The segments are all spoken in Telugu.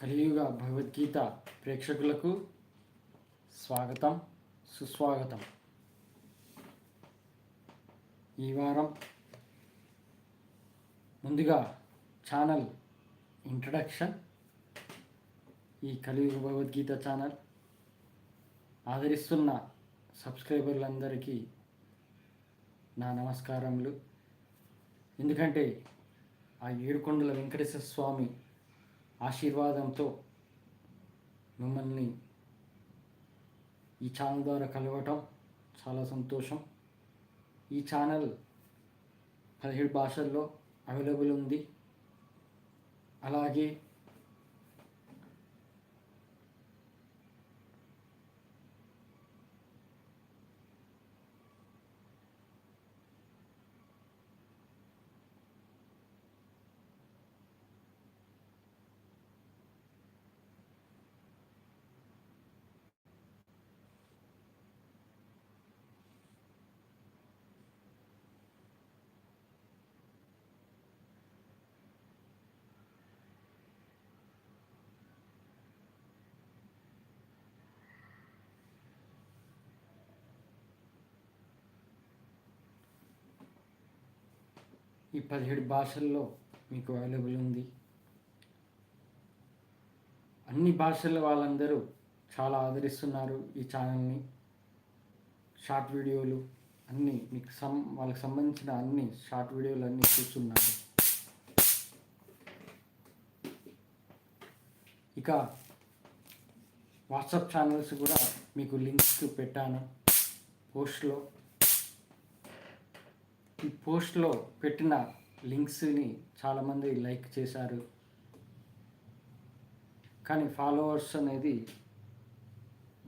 కలియుగ భగవద్గీత ప్రేక్షకులకు స్వాగతం, సుస్వాగతం. ఈ వారం ముందుగా ఛానల్ ఇంట్రడక్షన్. ఈ కలియుగ భగవద్గీత ఛానల్ ఆదరిస్తున్న సబ్స్క్రైబర్లందరికీ నా నమస్కారములు. ఎందుకంటే ఆ ఏడుకొండల వెంకటేశ్వర స్వామి ఆశీర్వాదంతో మిమ్మల్ని ఈ ఛానల్ ద్వారా కలవటం చాలా సంతోషం. ఈ ఛానల్ 17 భాషల్లో అవైలబుల్ ఉంది. అలాగే ఈ 17 భాషల్లో మీకు అవైలబుల్ ఉంది. అన్ని భాషల వాళ్ళందరూ చాలా ఆదరిస్తున్నారు ఈ ఛానల్ని. షార్ట్ వీడియోలు అన్నీ మీకు వాళ్ళకి సంబంధించిన అన్ని షార్ట్ వీడియోలు అన్నీ చూస్తున్నారు. ఇక వాట్సాప్ ఛానల్స్ కూడా మీకు లింక్స్ పెట్టాను పోస్ట్లో. ఈ పోస్ట్లో పెట్టిన లింక్స్ని చాలామంది లైక్ చేశారు, కానీ ఫాలోవర్స్ అనేది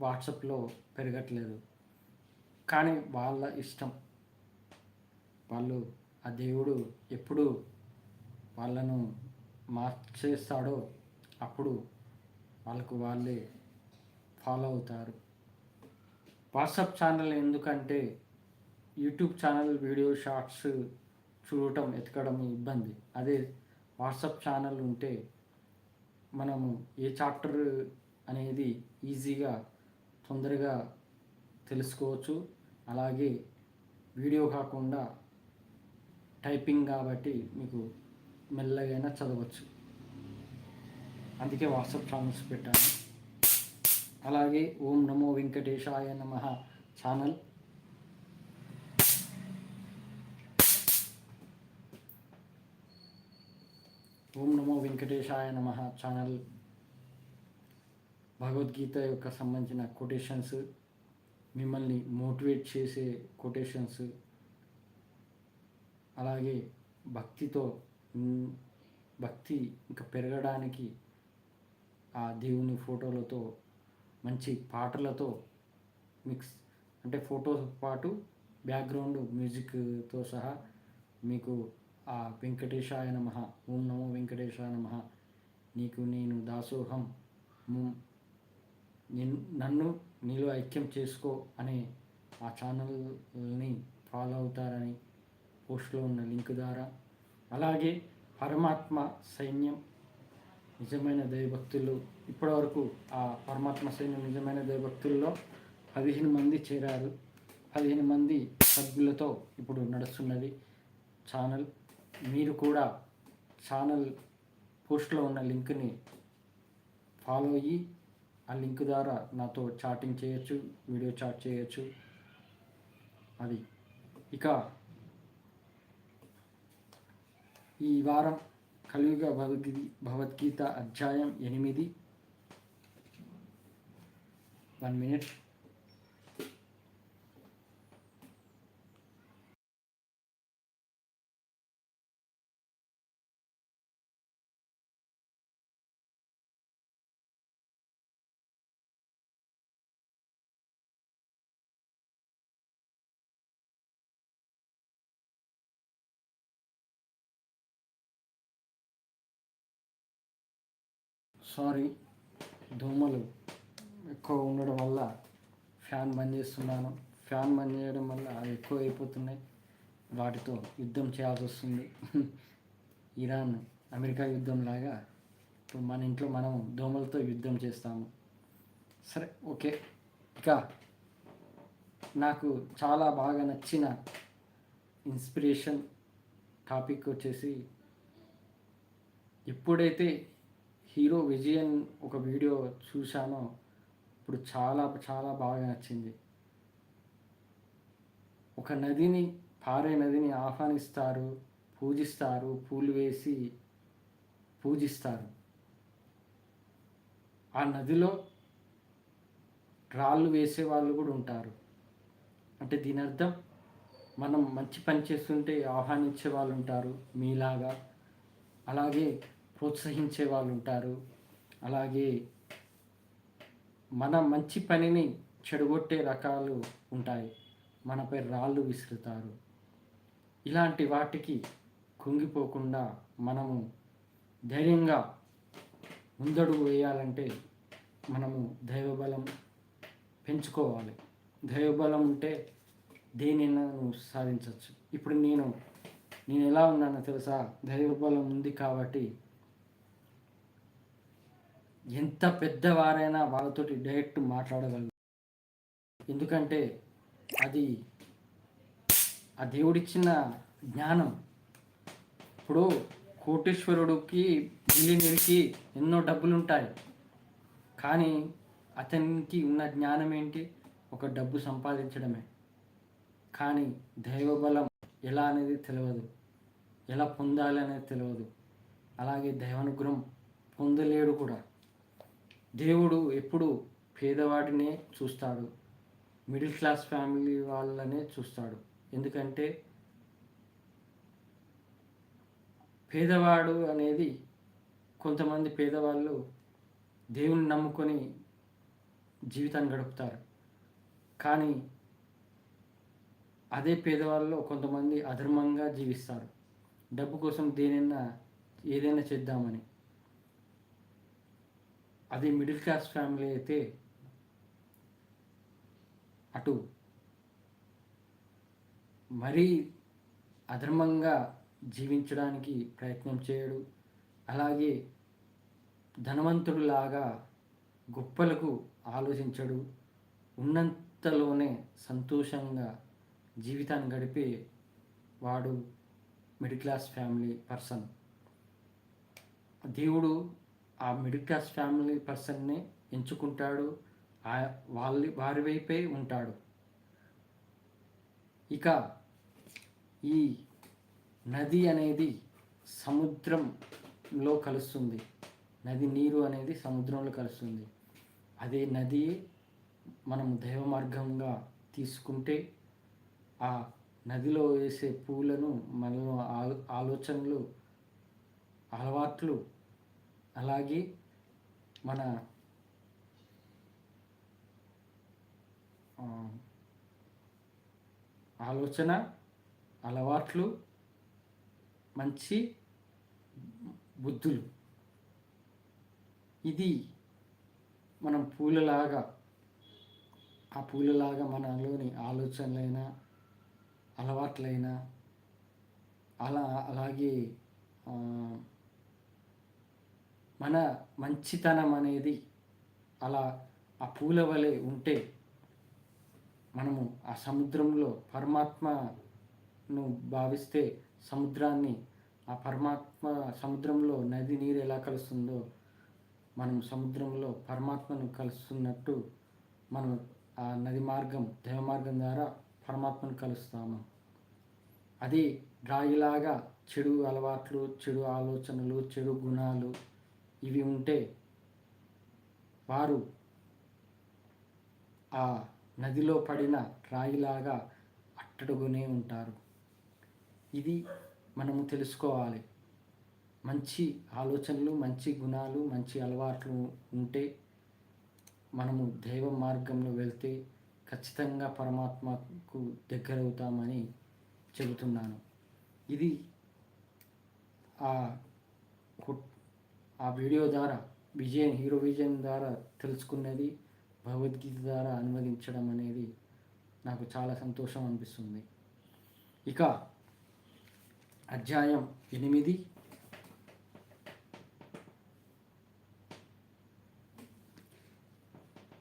వాట్సాప్లో పెరగట్లేదు. కానీ వాళ్ళ ఇష్టం. వాళ్ళు ఆ దేవుడు ఎప్పుడు వాళ్ళను మార్చేస్తాడో అప్పుడు వాళ్ళకు వాళ్ళే ఫాలో అవుతారు. వాట్సాప్ ఛానల్ ఎందుకంటే యూట్యూబ్ ఛానల్ వీడియో షార్ట్స్ చూడటం ఎతకడం ఇబ్బంది. అదే వాట్సాప్ ఛానల్ ఉంటే మనము ఏ చాప్టర్ అనేది ఈజీగా తొందరగా తెలుసుకోవచ్చు. అలాగే వీడియో కాకుండా టైపింగ్ కాబట్టి మీకు మెల్లగైనా చదవచ్చు. అందుకే వాట్సాప్ ఛానల్స్ పెట్టాను. అలాగే ఓం నమో వెంకటేశాయ నమః ఛానల్, ఓం నమో వెంకటేశాయ నమః ఛానల్ భగవద్గీత యొక్క సంబంధించిన కొటేషన్స్, మిమ్మల్ని మోటివేట్ చేసే కొటేషన్స్, అలాగే భక్తి ఇంకా పెరగడానికి ఆ దేవుని ఫోటోలతో మంచి పాటలతో మిక్స్, అంటే ఫోటోతో పాటు బ్యాక్గ్రౌండ్ మ్యూజిక్తో సహా మీకు ఆ వెంకటేశాయ నమః, ఓం నమో వెంకటేశాయ నమః, నీకు నేను దాసోహం, నన్ను నీలో ఐక్యం చేసుకో అనే ఆ ఛానల్ని ఫాలో అవుతారని పోస్ట్లో ఉన్న లింక్ ద్వారా. అలాగే పరమాత్మ సైన్యం నిజమైన దైవభక్తులు, ఇప్పటివరకు ఆ పరమాత్మ సైన్యం నిజమైన దైవభక్తుల్లో 15 మంది చేరారు. 15 మంది సభ్యులతో ఇప్పుడు నడుస్తున్నది ఛానల్. మీరు కూడా ఛానల్ పోస్ట్లో ఉన్న లింక్ని ఫాలో అయ్యి ఆ లింక్ ద్వారా నాతో చాటింగ్ చేయొచ్చు, వీడియో చాట్ చేయొచ్చు. అది ఇక ఈ వారం కలియుగ భగవద్గీత అధ్యాయం 8. 1 minute. సారీ, దోమలు ఎక్కువ ఉండడం వల్ల ఫ్యాన్ బంద్ చేస్తున్నాను. ఫ్యాన్ బంద్ చేయడం వల్ల అవి ఎక్కువ అయిపోతున్నాయి. వాటితో యుద్ధం చేయాల్సి వస్తుంది. ఇరాన్ అమెరికా యుద్ధం లాగా ఇప్పుడు మన ఇంట్లో మనం దోమలతో యుద్ధం చేస్తాము. సరే, ఓకే. ఇక నాకు చాలా బాగా నచ్చిన ఇన్స్పిరేషన్ టాపిక్ వచ్చేసి, ఎప్పుడైతే హీరో విజయన్ ఒక వీడియో చూశానో ఇప్పుడు చాలా చాలా బాగా నచ్చింది. ఒక నదిని, పారే నదిని ఆహ్వానిస్తారు, పూజిస్తారు, పూలు వేసి పూజిస్తారు. ఆ నదిలో రాళ్ళు వేసే వాళ్ళు కూడా ఉంటారు. అంటే దీని అర్థం, మనం మంచి పని చేస్తుంటే ఆహ్వానించే వాళ్ళు ఉంటారు మీలాగా, అలాగే ప్రోత్సహించే వాళ్ళు ఉంటారు, అలాగే మన మంచి పనిని చెడగొట్టే రకాలు ఉంటాయి, మనపై రాళ్ళు విసురుతారు. ఇలాంటి వాటికి కుంగిపోకుండా మనము ధైర్యంగా ముందడుగు వేయాలంటే మనము దైవబలం పెంచుకోవాలి. దైవబలం ఉంటే దేనైనా నువ్వు సాధించవచ్చు. ఇప్పుడు నేను ఎలా ఉన్నానో తెలుసా? దైవబలం ఉంది కాబట్టి ఎంత పెద్దవారైనా వాళ్ళతోటి డైరెక్ట్ మాట్లాడగలను. ఎందుకంటే అది ఆ దేవుడిచ్చిన జ్ఞానం. ఇప్పుడు కోటేశ్వరుడికి, బిలియనీర్కి ఎన్నో డబ్బులు ఉంటాయి, కానీ అతనికి ఉన్న జ్ఞానం ఏంటి? ఒక డబ్బు సంపాదించడమే. కానీ దైవబలం ఎలా అనేది తెలియదు, ఎలా పొందాలి అనేది తెలియదు. అలాగే దైవానుగ్రహం పొందలేడు కూడా. దేవుడు ఎప్పుడు పేదవాడినే చూస్తాడు, మిడిల్ క్లాస్ ఫ్యామిలీ వాళ్ళనే చూస్తాడు. ఎందుకంటే పేదవాడు అనేది, కొంతమంది పేదవాళ్ళు దేవుని నమ్ముకొని జీవితాన్ని గడుపుతారు, కానీ అదే పేదవాళ్ళలో కొంతమంది అధర్మంగా జీవిస్తారు, డబ్బు కోసం ఏదైనా చేద్దామని. అదే మిడిల్ క్లాస్ ఫ్యామిలీ అయితే అటు మరీ అధర్మంగా జీవించడానికి ప్రయత్నం చేయడు, అలాగే ధనవంతుడిలాగా గొప్పలకు ఆలోచించడు, ఉన్నంతలోనే సంతోషంగా జీవితాన్ని గడిపే వాడు మిడిల్ క్లాస్ ఫ్యామిలీ పర్సన్. దేవుడు ఆ మిడిల్ క్లాస్ ఫ్యామిలీ పర్సన్నే ఎంచుకుంటాడు, వారి వైపే ఉంటాడు. ఇక ఈ నది అనేది సముద్రంలో కలుస్తుంది, నది నీరు అనేది సముద్రంలో కలుస్తుంది. అదే నది మనం దైవ మార్గంగా తీసుకుంటే ఆ నదిలో వేసే పూలను, మనలో ఆలోచనలు, అలవాట్లు, అలాగే మన ఆలోచన, అలవాట్లు, మంచి బుద్ధులు, ఇది మనం పూలలాగా, ఆ పూలలాగా మనలోని ఆలోచనలైనా, అలవాట్లైనా, అలాగే మన మంచితనం అనేది అలా ఆ పూల వలె ఉంటే మనము ఆ సముద్రంలో పరమాత్మను భావిస్తే, సముద్రాన్ని, ఆ పరమాత్మ సముద్రంలో నది నీరు ఎలా కలుస్తుందో మనం సముద్రంలో పరమాత్మను కలుస్తున్నట్టు మనం ఆ నది మార్గం, దైవ మార్గం ద్వారా పరమాత్మను కలుస్తాము. అది రాయిలాగా చెడు అలవాట్లు, చెడు ఆలోచనలు, చెడు గుణాలు ఇవి ఉంటే వారు ఆ నదిలో పడిన రాయిలాగా అట్టడుగునే ఉంటారు. ఇది మనము తెలుసుకోవాలి. మంచి ఆలోచనలు, మంచి గుణాలు, మంచి అలవాట్లు ఉంటే మనము దైవ మార్గంలో వెళ్తే ఖచ్చితంగా పరమాత్మకు దగ్గరవుతామని చెబుతున్నాను. ఇది ఆ వీడియో ద్వారా హీరో విజయన్ ద్వారా తెలుసుకున్నది భగవద్గీత ద్వారా అనువదించడం అనేది నాకు చాలా సంతోషం అనిపిస్తుంది. ఇక అధ్యాయం 8,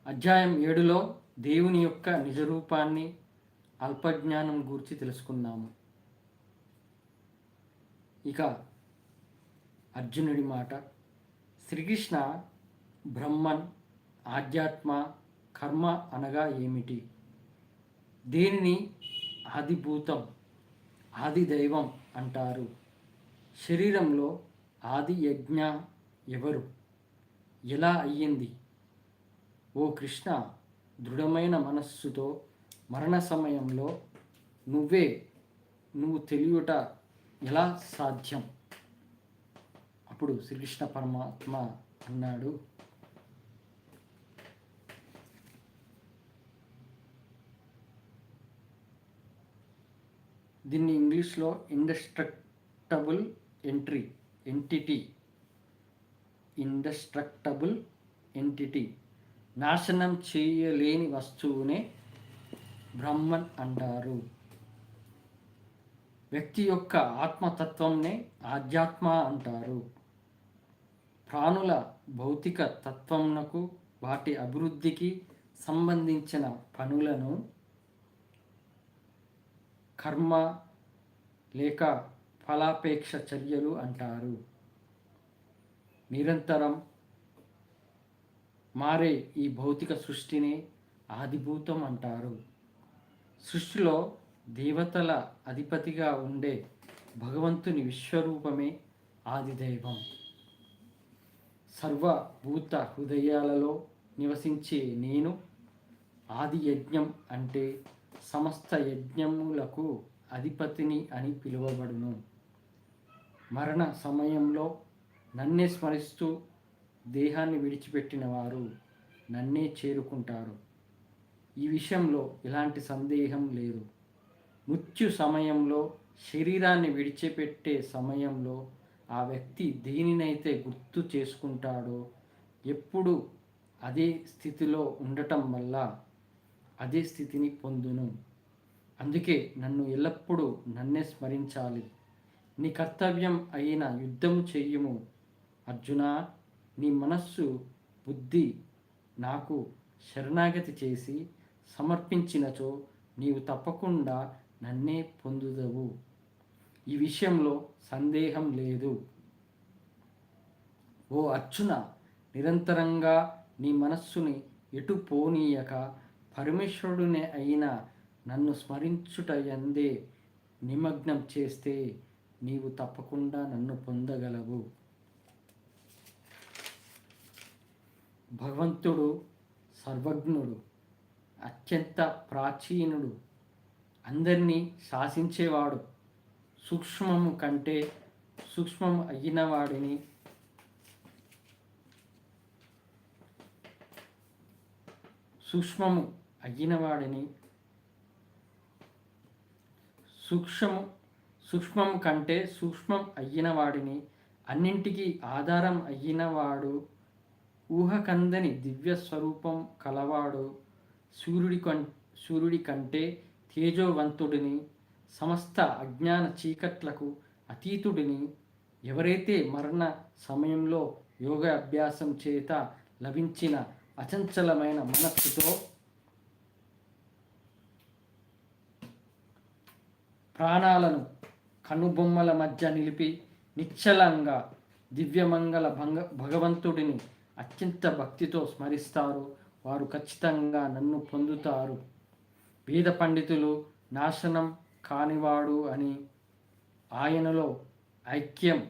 అధ్యాయం 7లో దేవుని యొక్క నిజరూపాన్ని, అల్పజ్ఞానం గురించి తెలుసుకున్నాము. ఇక అర్జునుడి మాట, శ్రీకృష్ణ, బ్రహ్మన్, ఆధ్యాత్మ, కర్మ అనగా ఏమిటి? దేనిని ఆదిభూతం, ఆది దైవం అంటారు? శరీరంలో ఆది యజ్ఞ ఎవరు? ఎలా అయ్యింది? ఓ కృష్ణ, దృఢమైన మనస్సుతో మరణ సమయంలో నువ్వు తెలియట ఎలా సాధ్యం? అప్పుడు శ్రీకృష్ణ పరమాత్మ అన్నాడు, దీన్ని ఇంగ్లీష్లో ఇండస్ట్రక్టబుల్ ఎంటిటీ, నాశనం చేయలేని వస్తువునే బ్రహ్మన్ అంటారు. వ్యక్తి యొక్క ఆత్మతత్వంనే ఆధ్యాత్మ అంటారు. ప్రాణుల భౌతిక తత్వంనకు, వాటి అభివృద్ధికి సంబంధించిన పనులను కర్మ లేక ఫలాపేక్ష చర్యలు అంటారు. నిరంతరం మారే ఈ భౌతిక సృష్టిని ఆదిభూతం అంటారు. సృష్టిలో దేవతల అధిపతిగా ఉండే భగవంతుని విశ్వరూపమే ఆదిదైవం. సర్వభూత హృదయాలలో నివసించే నేను ఆది యజ్ఞం అంటే సమస్త యజ్ఞములకు అధిపతిని అని పిలువబడును. మరణ సమయంలో నన్నే స్మరిస్తూ దేహాన్ని విడిచిపెట్టిన వారు నన్నే చేరుకుంటారు. ఈ విషయంలో ఎలాంటి సందేహం లేదు. మృత్యు సమయంలో, శరీరాన్ని విడిచిపెట్టే సమయంలో ఆ వ్యక్తి దేనినైతే గుర్తు చేసుకుంటాడో ఎప్పుడు అదే స్థితిలో ఉండటం వల్ల అదే స్థితిని పొందును. అందుకే నన్ను ఎల్లప్పుడూ నన్నే స్మరించాలి. నీ కర్తవ్యం అయిన యుద్ధము చెయ్యుము అర్జున. నీ మనస్సు, బుద్ధి నాకు శరణాగతి చేసి సమర్పించినచో నీవు తప్పకుండా నన్నే పొందుదవు. ఈ విషయంలో సందేహం లేదు. ఓ అర్జున, నిరంతరంగా నీ మనస్సుని ఎటు పోనీయక పరమేశ్వరుడునే అయిన నన్ను స్మరించుట యందే నిమగ్నం చేస్తే నీవు తప్పకుండా నన్ను పొందగలవు. భగవంతుడు సర్వజ్ఞుడు, అత్యంత ప్రాచీనుడు, అందరినీ శాసించేవాడు. సూక్ష్మము కంటే సూక్ష్మము అయిన వాడిని సూక్ష్మము కంటే సూక్ష్మం అయిన వాడిని, అన్నింటికీ ఆధారం అయినవాడు, ఊహకందని దివ్య స్వరూపం కలవాడు, సూర్యుడి కంటే తేజోవంతుడిని, సమస్త అజ్ఞాన చీకట్లకు అతీతుడిని, ఎవరైతే మరణ సమయంలో యోగ అభ్యాసం చేత లభించిన అచంచలమైన మనస్సుతో ప్రాణాలను కనుబొమ్మల మధ్య నిలిపి నిశ్చలంగా దివ్యమంగళ భగవంతుడిని అత్యంత భక్తితో స్మరిస్తారు, వారు ఖచ్చితంగా నన్ను పొందుతారు. వేద పండితులు నాశనం కానివాడు అని, ఆయనలో ఐక్యం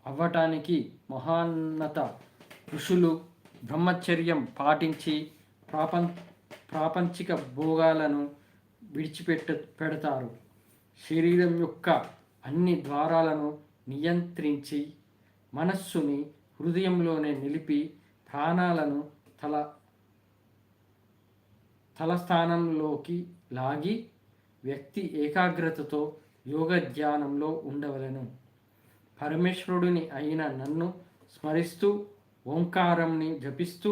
అవ్వటానికి మహోన్నత ఋషులు బ్రహ్మచర్యం పాటించి ప్రాపంచిక భోగాలను పెడతారు. శరీరం యొక్క అన్ని ద్వారాలను నియంత్రించి మనస్సుని హృదయంలోనే నిలిపి ప్రాణాలను తలస్థానంలోకి లాగి వ్యక్తి ఏకాగ్రతతో యోగ ధ్యానంలో ఉండవలెను. పరమేశ్వరుడిని అయిన నన్ను స్మరిస్తూ ఓంకారంని జపిస్తూ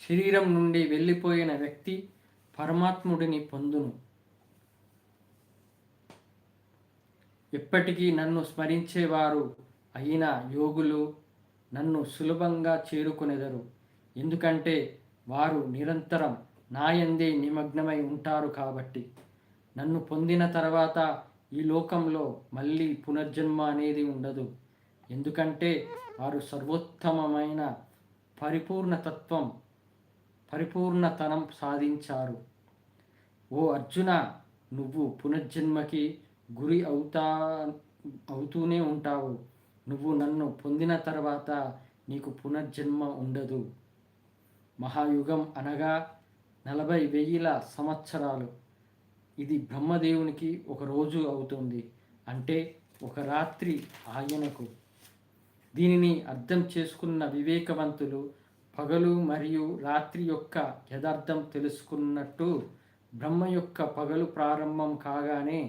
శరీరం నుండి వెళ్ళిపోయిన వ్యక్తి పరమాత్ముడిని పొందును. ఎప్పటికీ నన్ను స్మరించేవారు అయిన యోగులు నన్ను సులభంగా చేరుకునేదరు. ఎందుకంటే వారు నిరంతరం నాయందే నిమగ్నమై ఉంటారు కాబట్టి. నన్ను పొందిన తర్వాత ఈ లోకంలో మళ్ళీ పునర్జన్మ అనేది ఉండదు. ఎందుకంటే వారు సర్వోత్తమమైన పరిపూర్ణతనం సాధించారు. ఓ అర్జున, నువ్వు పునర్జన్మకి గురి అవుతూనే ఉంటావు. నువ్వు నన్ను పొందిన తర్వాత నీకు పునర్జన్మ ఉండదు. మహాయుగం అనగా 40,000 సంవత్సరాలు. ఇది బ్రహ్మదేవునికి ఒక రోజు అవుతుంది, అంటే ఒక రాత్రి ఆయనకు. దీనిని అర్థం చేసుకున్న వివేకవంతులు పగలు మరియు రాత్రి యొక్క యథార్థం తెలుసుకున్నట్టు బ్రహ్మ యొక్క పగలు ప్రారంభం కాగానే,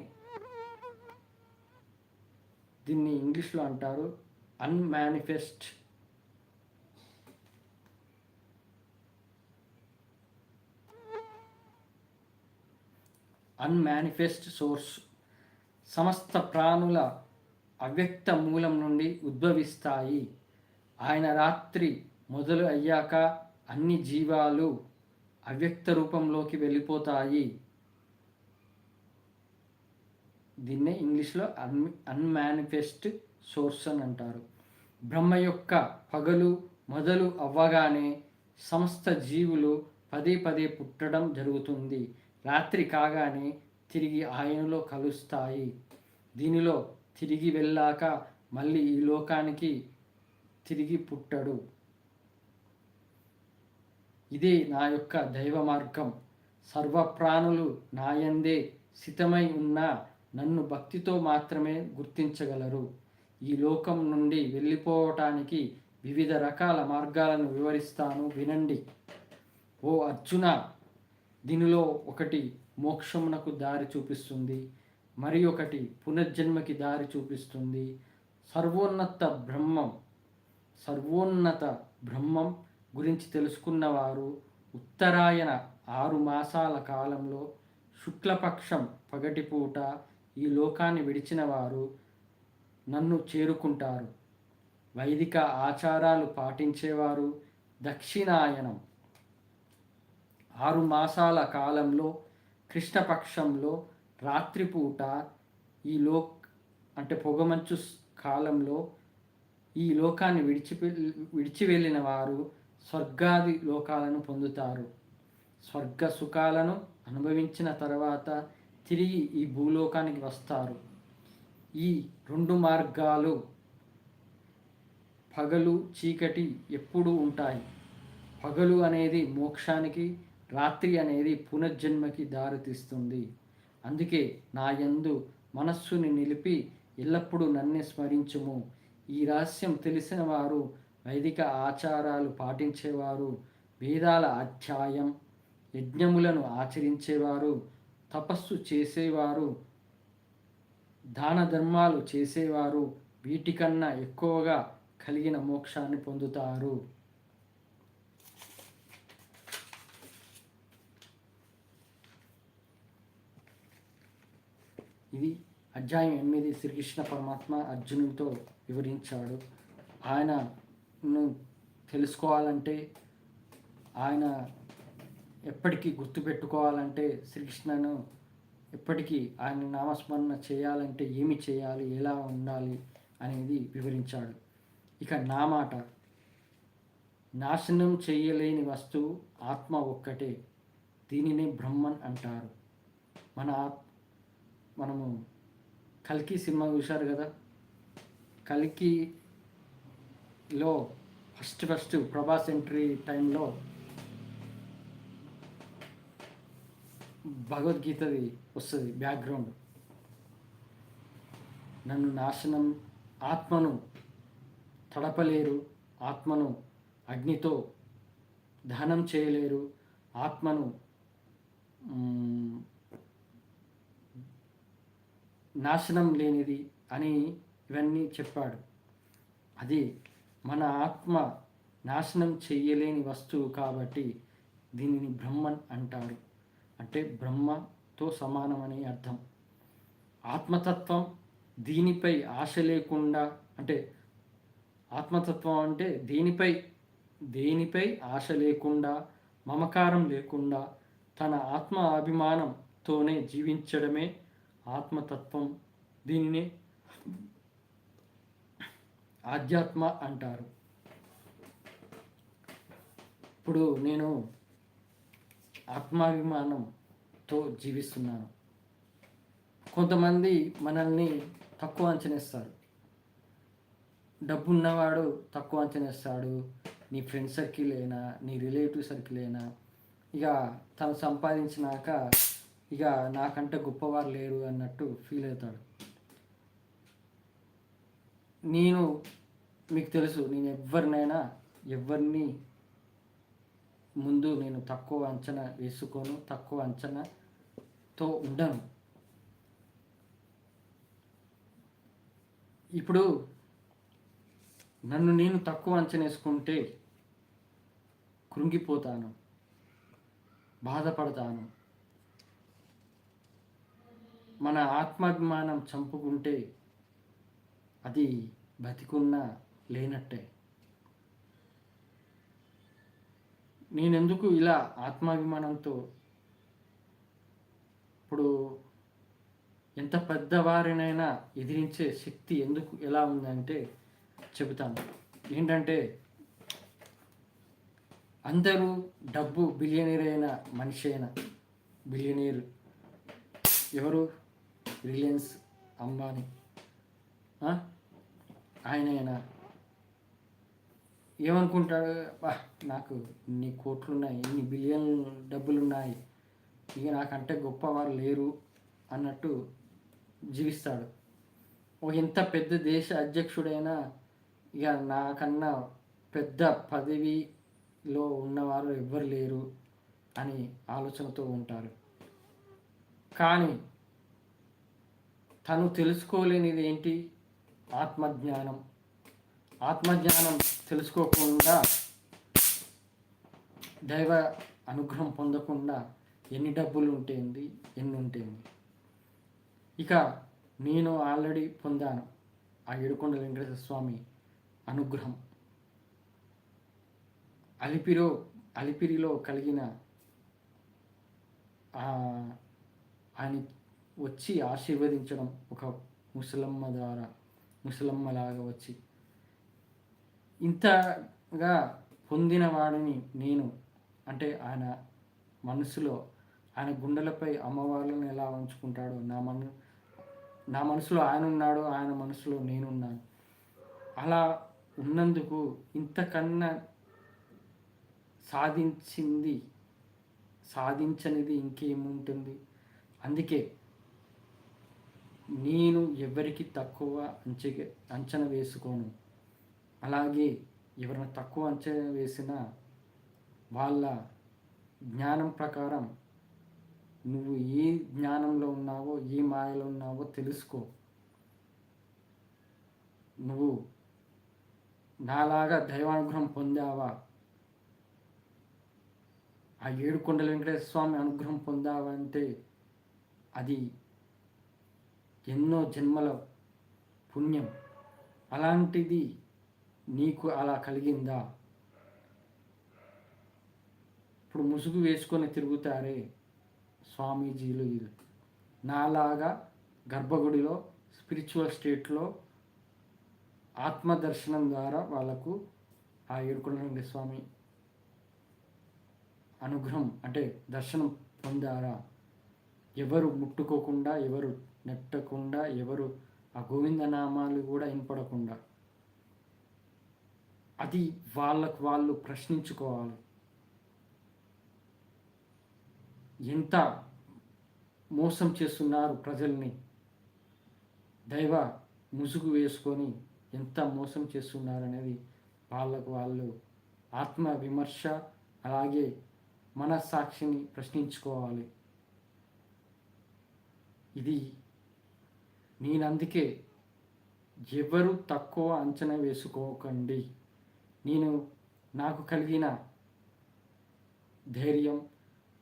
దీన్ని ఇంగ్లీష్లో అంటారు అన్మానిఫెస్ట్ సోర్స్. సమస్త ప్రాణుల అవ్యక్త మూలం నుండి ఉద్భవిస్తాయి. ఆయన రాత్రి మొదలు అయ్యాక అన్ని జీవాలు అవ్యక్త రూపంలోకి వెళ్ళిపోతాయి. దీన్నే ఇంగ్లీష్లో అన్మానిఫెస్ట్ సోర్స్ అని అంటారు. బ్రహ్మ యొక్క పగలు మొదలు అవ్వగానే సమస్త జీవులు పదే పదే పుట్టడం జరుగుతుంది. రాత్రి కాగానే తిరిగి ఆయనలో కలుస్తాయి. దీనిలో తిరిగి వెళ్ళాక మళ్ళీ ఈ లోకానికి తిరిగి పుట్టడు. ఇదే నా యొక్క దైవ మార్గం. సర్వప్రాణులు నాయందే స్థితమై ఉన్న నన్ను భక్తితో మాత్రమే గుర్తించగలరు. ఈ లోకం నుండి వెళ్ళిపోవటానికి వివిధ రకాల మార్గాలను వివరిస్తాను, వినండి. ఓ అర్జున, దీనిలో ఒకటి మోక్షమునకు దారి చూపిస్తుంది, మరి ఒకటి పునర్జన్మకి దారి చూపిస్తుంది. సర్వోన్నత బ్రహ్మం గురించి తెలుసుకున్నవారు ఉత్తరాయణ 6 మాసాల కాలంలో శుక్లపక్షం పగటిపూట ఈ లోకాన్ని విడిచిన వారు నన్ను చేరుకుంటారు. వైదిక ఆచారాలు పాటించేవారు దక్షిణాయనం 6 మాసాల కాలంలో కృష్ణపక్షంలో రాత్రిపూట అంటే పొగమంచు కాలంలో ఈ లోకాన్ని విడిచి వెళ్ళిన వారు స్వర్గాది లోకాలను పొందుతారు. స్వర్గ సుఖాలను అనుభవించిన తర్వాత తిరిగి ఈ భూలోకానికి వస్తారు. ఈ 2 మార్గాలు, పగలు చీకటి, ఎప్పుడూ ఉంటాయి. పగలు అనేది మోక్షానికి, రాత్రి అనేది పునర్జన్మకి దారితీస్తుంది. అందుకే నా యందు మనస్సుని నిలిపి ఎల్లప్పుడూ నన్నే స్మరించుము. ఈ రహస్యం తెలిసిన వారు, వైదిక ఆచారాలు పాటించేవారు, వేదాల అధ్యాయం, యజ్ఞములను ఆచరించేవారు, తపస్సు చేసేవారు, దాన ధర్మాలు చేసేవారు వీటికన్నా ఎక్కువగా కలిగిన మోక్షాన్ని పొందుతారు. ఇది అధ్యాయం 8 శ్రీకృష్ణ పరమాత్మ అర్జునుడితో వివరించాడు. ఆయనను తెలుసుకోవాలంటే, ఆయన ఎప్పటికీ గుర్తుపెట్టుకోవాలంటే, శ్రీకృష్ణను ఎప్పటికీ ఆయన నామస్మరణ చేయాలంటే ఏమి చేయాలి, ఎలా ఉండాలి అనేది వివరించాడు. ఇక నా మాట, నాశనం చేయలేని ఆత్మ ఒక్కటే. దీనినే బ్రహ్మన్ అంటారు. మనము కల్కి సినిమా చూశారు కదా. కల్కిలో ఫస్ట్ ప్రభాస్ ఎంట్రీ టైంలో భగవద్గీతది వస్తుంది బ్యాక్గ్రౌండ్. ఆత్మను తడపలేరు, ఆత్మను అగ్నితో దహనం చేయలేరు, ఆత్మను నాశనం లేనిది అని ఇవన్నీ చెప్పాడు. అది మన ఆత్మ నాశనం చెయ్యలేని వస్తువు కాబట్టి దీనిని బ్రహ్మన్ అంటారు. అంటే బ్రహ్మతో సమానమని అర్థం. ఆత్మతత్వం దీనిపై ఆశ లేకుండా, అంటే ఆత్మతత్వం అంటే దేనిపై ఆశ లేకుండా, మమకారం లేకుండా తన ఆత్మ అభిమానంతోనే జీవించడమే ఆత్మతత్వం. దీనిని ఆధ్యాత్మ అంటారు. ఇప్పుడు నేను ఆత్మాభిమానంతో జీవిస్తున్నాను. కొంతమంది మనల్ని తక్కువ అంచనేస్తారు. డబ్బు ఉన్నవాడు తక్కువ అంచనేస్తాడు. నీ ఫ్రెండ్ సర్కిల్ అయినా, నీ రిలేటివ్ సర్కిల్ అయినా, ఇక తను సంపాదించినాక ఇక నాకంటే గొప్పవారు లేరు అన్నట్టు ఫీల్ అవుతాడు. నేను మీకు తెలుసు, నేను ఎవరిని ముందు నేను తక్కువ అంచనా వేసుకోను, తక్కువ అంచనాతో ఉండను. ఇప్పుడు నన్ను నేను తక్కువ అంచనా వేసుకుంటే కృంగిపోతాను, బాధపడతాను. మన ఆత్మాభిమానం చంపుకుంటే అది బతికున్నా లేనట్టే. నేనెందుకు ఇలా ఆత్మాభిమానంతో, ఇప్పుడు ఎంత పెద్దవారినైనా ఎదిరించే శక్తి ఎలా ఉందంటే చెబుతాను. ఏంటంటే అందరూ డబ్బు బిలియనీర్ అయిన మనిషి అయినా, బిలియనీర్ ఎవరు? రిలయన్స్ అంబానీ ఆయనైనా ఏమనుకుంటాడు? నాకు ఇన్ని కోట్లున్నాయి, ఇన్ని బిలియన్ డబ్బులున్నాయి, ఇక నాకంటే గొప్పవారు లేరు అన్నట్టు జీవిస్తాడు. ఎంత పెద్ద దేశ అధ్యక్షుడైనా ఇక నాకన్నా పెద్ద పదవిలో ఉన్నవారు ఎవ్వరు లేరు అని ఆలోచనతో ఉంటారు. కానీ తను తెలుసుకోలేనిది ఏంటి? ఆత్మజ్ఞానం. ఆత్మజ్ఞానం తెలుసుకోకుండా, దైవ అనుగ్రహం పొందకుండా ఎన్ని డబ్బులు ఉంటుంది, ఎన్ని ఉంటుంది. ఇక నేను ఆల్రెడీ పొందాను ఆ ఏడుకొండల వెంకటేశ్వర స్వామి అనుగ్రహం. అలిపిరిలో కలిగిన ఆయన వచ్చి ఆశీర్వదించడం, ఒక ముసలమ్మలాగా వచ్చి ఇంతగా పొందిన వాడిని నేను. అంటే ఆయన మనసులో, ఆయన గుండెలపై అమ్మవార్లను ఎలా ఉంచుకుంటాడో నా మనసులో ఆయన ఉన్నాడు, ఆయన మనసులో నేనున్నాను. అలా ఉన్నందుకు ఇంతకన్నా సాధించనిది ఇంకేముంటుంది? అందుకే నేను ఎవరికి తక్కువ అంచనా వేసుకోను. అలాగే ఎవరైనా తక్కువ అంచనా వేసినా వాళ్ళ జ్ఞానం ప్రకారం నువ్వు ఏ జ్ఞానంలో ఉన్నావో, ఏ మాయలో ఉన్నావో తెలుసుకో. నువ్వు నాలాగా దైవానుగ్రహం పొందావా, ఆ ఏడుకొండల వెంకటేశ్వర స్వామి అనుగ్రహం పొందావంటే అది ఎన్నో జన్మల పుణ్యం. అలాంటిది నీకు అలా కలిగిందా? ఇప్పుడు ముసుగు వేసుకొని తిరుగుతారే స్వామీజీలు, నాలాగా గర్భగుడిలో స్పిరిచువల్ స్టేట్లో ఆత్మదర్శనం ద్వారా వాళ్ళకు ఆ ఏడుకొండల వెంకటేశ్వర స్వామి అనుగ్రహం అంటే దర్శనం పొందారా? ఎవరు ముట్టుకోకుండా, ఎవరు నెట్టకుండా, ఎవరు ఆ గోవిందనామాలు కూడా వినపడకుండా. అది వాళ్ళు ప్రశ్నించుకోవాలి. ఎంత మోసం చేస్తున్నారు ప్రజల్ని, దైవ ముసుగు వేసుకొని ఎంత మోసం చేస్తున్నారు అనేది వాళ్ళు ఆత్మ విమర్శ, అలాగే మనస్సాక్షిని ప్రశ్నించుకోవాలి. ఇది నేనందుకే ఎవరు తక్కువ అంచనా వేసుకోకండి. నాకు కలిగిన ధైర్యం,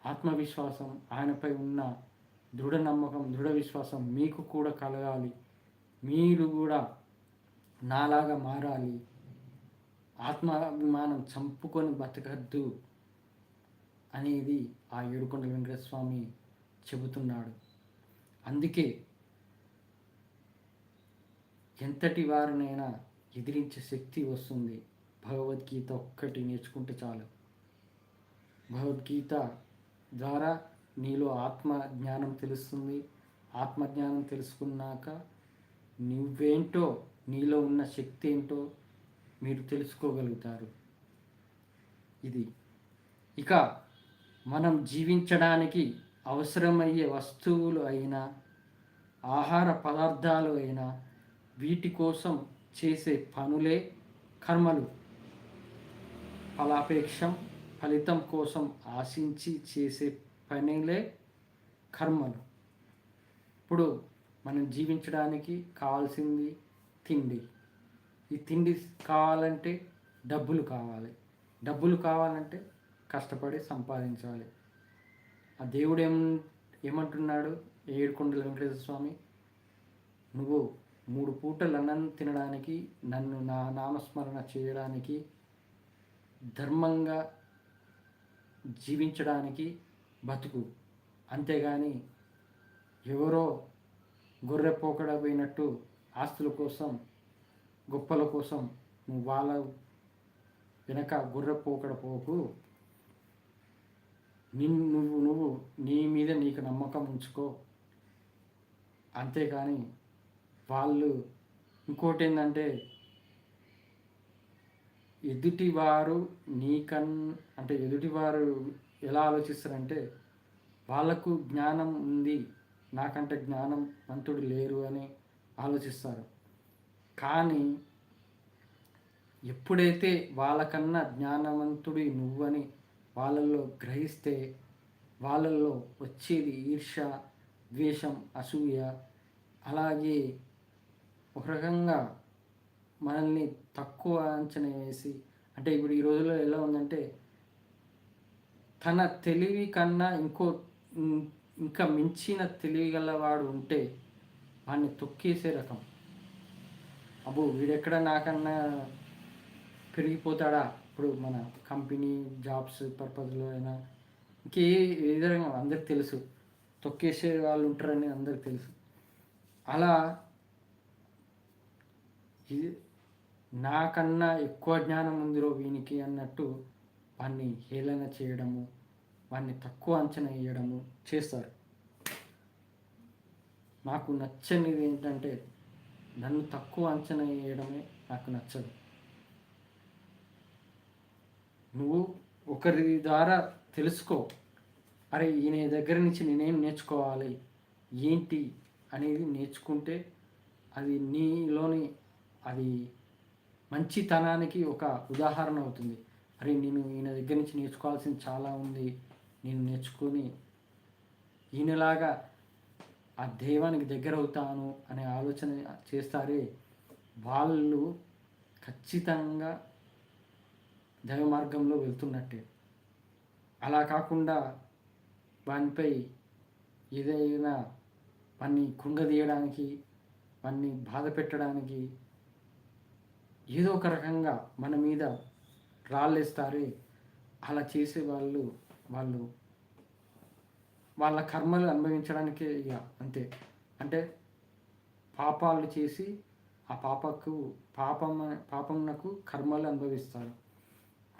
ఆత్మవిశ్వాసం, ఆయనపై ఉన్న దృఢ నమ్మకం, దృఢ విశ్వాసం మీకు కూడా కలగాలి. మీరు కూడా నాలాగా మారాలి. ఆత్మాభిమానం చంపుకొని బతకద్దు అనేది ఆ ఏడుకొండల వెంకటేశ్వర స్వామి చెబుతున్నాడు. అందుకే ఎంతటి వారినైనా ఎదిరించే శక్తి వస్తుంది. భగవద్గీత ఒక్కటి నేర్చుకుంటే చాలు. భగవద్గీత ద్వారా నీలో ఆత్మజ్ఞానం తెలుస్తుంది. ఆత్మజ్ఞానం తెలుసుకున్నాక నువ్వేంటో, నీలో ఉన్న శక్తి ఏంటో మీరు తెలుసుకోగలుగుతారు. ఇది ఇక మనం జీవించడానికి అవసరమయ్యే వస్తువులు అయినా, ఆహార పదార్థాలు అయినా, వీటి కోసం చేసే పనులే కర్మలు. ఫలితం కోసం ఆశించి చేసే పనులే కర్మలు. ఇప్పుడు మనం జీవించడానికి కావాల్సింది తిండి. ఈ తిండి కావాలంటే డబ్బులు కావాలంటే కష్టపడి సంపాదించాలి. ఆ దేవుడు ఏమంటున్నాడు ఏడుకొండల వెంకటేశ్వర స్వామి, నువ్వు 3 పూటలు అన్నం తినడానికి, నన్ను నా నామస్మరణ చేయడానికి, ధర్మంగా జీవించడానికి బతుకు. అంతేగాని ఎవరో గొర్రె పోకడ పోయినట్టు ఆస్తుల కోసం, గొప్పల కోసం నువ్వు వాళ్ళ వెనక గొర్రె పోకడ పోకు. నువ్వు నీ మీద నీకు నమ్మకం ఉంచుకో. అంతేకాని వాళ్ళు ఇంకోటి ఏంటంటే, ఎదుటివారు ఎలా ఆలోచిస్తారంటే, వాళ్ళకు జ్ఞానం ఉంది, నాకంటే జ్ఞానవంతుడు లేరు అని ఆలోచిస్తారు. కానీ ఎప్పుడైతే వాళ్ళకన్నా జ్ఞానవంతుడి నువ్వని వాళ్ళల్లో గ్రహిస్తే, వాళ్ళల్లో వచ్చేది ఈర్ష్య, ద్వేషం, అసూయ. అలాగే ఒక రకంగా మనల్ని తక్కువ అంచనా వేసి, అంటే ఇప్పుడు ఈ రోజుల్లో ఎలా ఉందంటే, తన తెలివి కన్నా ఇంకా మించిన తెలివి గలవాడు ఉంటే వాడిని తొక్కేసే రకం. అబ్బో వీడెక్కడ నాకన్నా పెరిగిపోతాడా. ఇప్పుడు మన కంపెనీ జాబ్స్ పర్పస్లో అయినా ఇంకే విధంగా అందరికి తెలుసు, తొక్కేసే వాళ్ళు ఉంటారని అందరికి తెలుసు. అలా నాకన్నా ఎక్కువ జ్ఞానం ఉందిరో వీనికి అన్నట్టు వాడిని హేళన చేయడము, వాడిని తక్కువ అంచనా వేయడము చేస్తారు. నాకు నచ్చనిది ఏంటంటే, నన్ను తక్కువ అంచనా వేయడమే నాకు నచ్చదు. నువ్వు ఒకరి ద్వారా తెలుసుకో, అరే ఈయన దగ్గర నుంచి నేనేం నేర్చుకోవాలి ఏంటి అనేది నేర్చుకుంటే అది నీలోని అది మంచితనానికి ఒక ఉదాహరణ అవుతుంది. అరే నేను ఈయన దగ్గర నుంచి నేర్చుకోవాల్సింది చాలా ఉంది, నేను నేర్చుకొని ఈయనలాగా ఆ దైవానికి దగ్గర అవుతాను అనే ఆలోచన చేస్తారే, వాళ్ళు ఖచ్చితంగా దైవ మార్గంలో వెళ్తున్నట్టే. అలా కాకుండా వానిపై ఏదైనా వాన్ని కృంగదీయడానికి, వాన్ని బాధ పెట్టడానికి, ఏదో ఒక రకంగా మన మీద రాళ్ళేస్తారే, అలా చేసే వాళ్ళు వాళ్ళ కర్మలు అనుభవించడానికే ఇక అంతే. అంటే పాపాలు చేసి ఆ పాపమునకు కర్మలు అనుభవిస్తారు.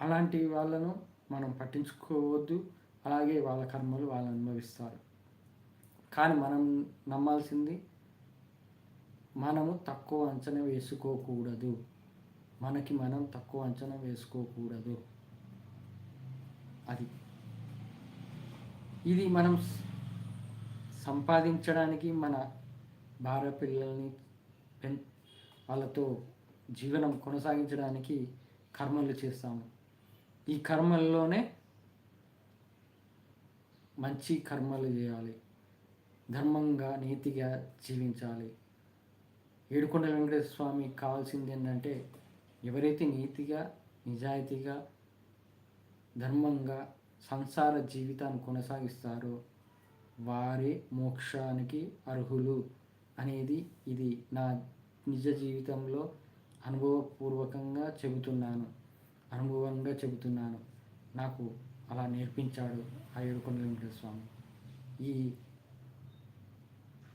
అలాంటి వాళ్ళను మనం పట్టించుకోవద్దు. అలాగే వాళ్ళ కర్మలు వాళ్ళు అనుభవిస్తారు. కానీ మనం నమ్మాల్సింది, మనము తక్కువ అంచనా వేసుకోకూడదు. మనకి మనం తక్కువ అంచనా వేసుకోకూడదు. ఇది మనం సంపాదించడానికి, మన భార్య పిల్లల్ని వాళ్ళతో జీవనం కొనసాగించడానికి కర్మలు చేస్తాము. ఈ కర్మల్లోనే మంచి కర్మలు చేయాలి, ధర్మంగా నీతిగా జీవించాలి. ఏడుకొండల వెంకటేశ్వర స్వామికి కావాల్సింది ఏంటంటే ఎవరైతే నీతిగా నిజాయితీగా ధర్మంగా సంసార జీవితాన్ని కొనసాగిస్తారో వారే మోక్షానికి అర్హులు అనేది ఇది నా నిజ జీవితంలో అనుభవంగా చెబుతున్నాను. నాకు అలా నేర్పించాడు ఆ ఏడుకొండల వెంకటేశ్వర స్వామి. ఈ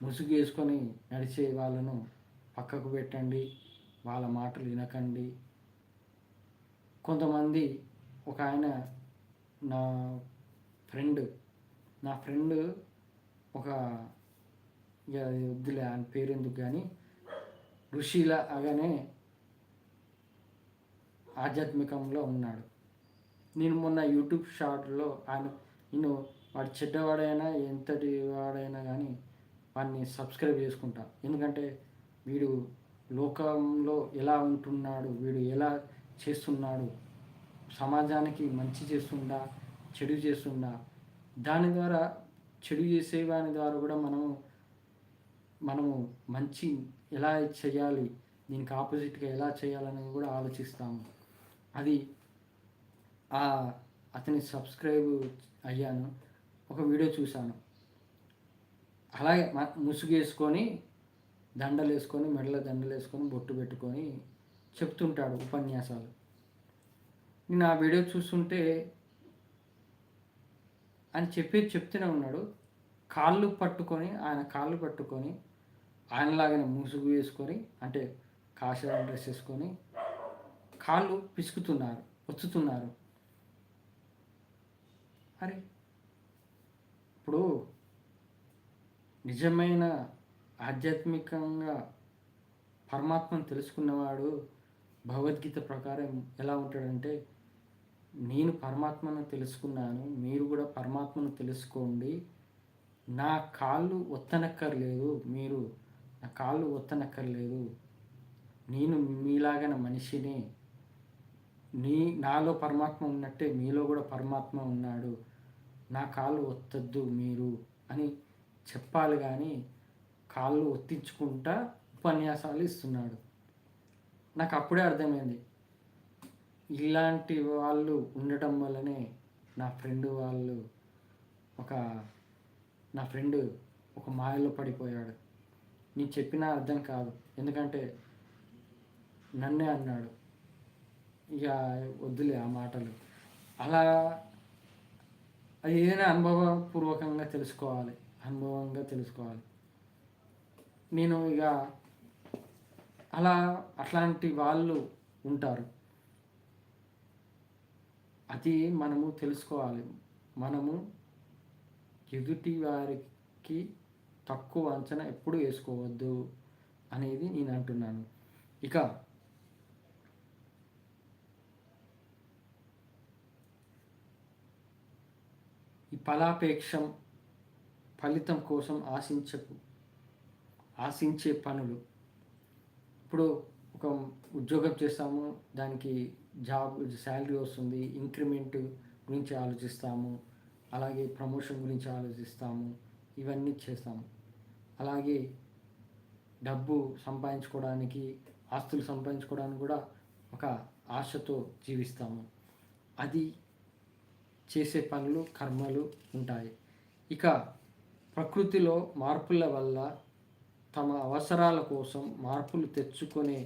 ముసుగు వేసుకొని నడిచే వాళ్ళను పక్కకు పెట్టండి, వాళ్ళ మాటలు వినకండి. కొంతమంది ఒక ఆయన నా ఫ్రెండ్ ఒక ఇక వద్దులే ఆయన పేరెందుకు కానీ ఋషిల అగానే ఆధ్యాత్మికంలో ఉన్నాడు. నేను మొన్న యూట్యూబ్ షార్ట్లో నేను వాడు చెడ్డవాడైనా ఎంతటి వాడైనా కానీ వాడిని సబ్స్క్రైబ్ చేసుకుంటా. ఎందుకంటే వీడు లోకంలో ఎలా ఉంటున్నాడు, వీడు ఎలా చేస్తున్నాడు, సమాజానికి మంచి చేస్తుండా చెడు చేస్తుండా, దాని ద్వారా చెడు చేసేవాని ద్వారా కూడా మనము మంచి ఎలా చేయాలి, దీనికి ఆపోజిట్గా ఎలా చేయాలనేది కూడా ఆలోచిస్తాము. అది అతని సబ్స్క్రైబ్ అయ్యాను. ఒక వీడియో చూశాను. అలాగే ముసుగు వేసుకొని దండలు వేసుకొని మెడలో దండలు వేసుకొని బొట్టు పెట్టుకొని చెప్తుంటాడు ఉపన్యాసాలు. నేను ఆ వీడియో చూస్తుంటే ఆయన చెప్తూనే ఉన్నాడు. ఆయన కాళ్ళు పట్టుకొని ఆయనలాగానే ముసుగు వేసుకొని అంటే కాషాయ డ్రెస్ వేసుకొని కాళ్ళు పిసుకుతున్నారు, ఒత్తుతున్నారు. అరే ఇప్పుడు నిజమైన ఆధ్యాత్మికంగా పరమాత్మను తెలుసుకున్నవాడు భగవద్గీత ప్రకారం ఎలా ఉంటాడంటే, నేను పరమాత్మను తెలుసుకున్నాను, మీరు కూడా పరమాత్మను తెలుసుకోండి, నా కాళ్ళు ఒత్తనక్కర్లేదు, మీరు నా కాళ్ళు ఒత్తనక్కర్లేదు, నేను మీలాగన మనిషిని, నాలో పరమాత్మ ఉన్నట్టే మీలో కూడా పరమాత్మ ఉన్నాడు, నా కాళ్ళు ఒత్తద్దు మీరు అని చెప్పాలి. కానీ కాళ్ళు ఒత్తించుకుంటా ఉపన్యాసాలు ఇస్తున్నాడు. నాకు అప్పుడే అర్థమైంది, ఇలాంటి వాళ్ళు ఉండటం వల్లనే నా ఫ్రెండ్ ఒక మాయలో పడిపోయాడు. నేను చెప్పినా అర్థం కాదు, ఎందుకంటే నన్నే అన్నాడు. ఇక వద్దులే ఆ మాటలు. అలా అది ఏదైనా అనుభవపూర్వకంగా తెలుసుకోవాలి. నేను ఇక అట్లాంటి వాళ్ళు ఉంటారు. అది మనము తెలుసుకోవాలి. మనము ఎదుటి వారికి తక్కువ అంచనా ఎప్పుడు వేసుకోవద్దు అనేది నేను అంటున్నాను. ఇక ఈ ఫలితం కోసం ఆశించే పనులు. ఇప్పుడు ఒక ఉద్యోగం చేస్తాము, దానికి శాలరీ వస్తుంది, ఇంక్రిమెంట్ గురించి ఆలోచిస్తాము, అలాగే ప్రమోషన్ గురించి ఆలోచిస్తాము, ఇవన్నీ చేస్తాము. అలాగే డబ్బు సంపాదించుకోవడానికి, ఆస్తులు సంపాదించుకోవడానికి కూడా ఒక ఆశతో జీవిస్తాము. అది చేసే పనులు, కర్మలు ఉంటాయి. ఇక ప్రకృతిలో మార్పుల వల్ల తమ అవసరాల కోసం మార్పులు తెచ్చుకునే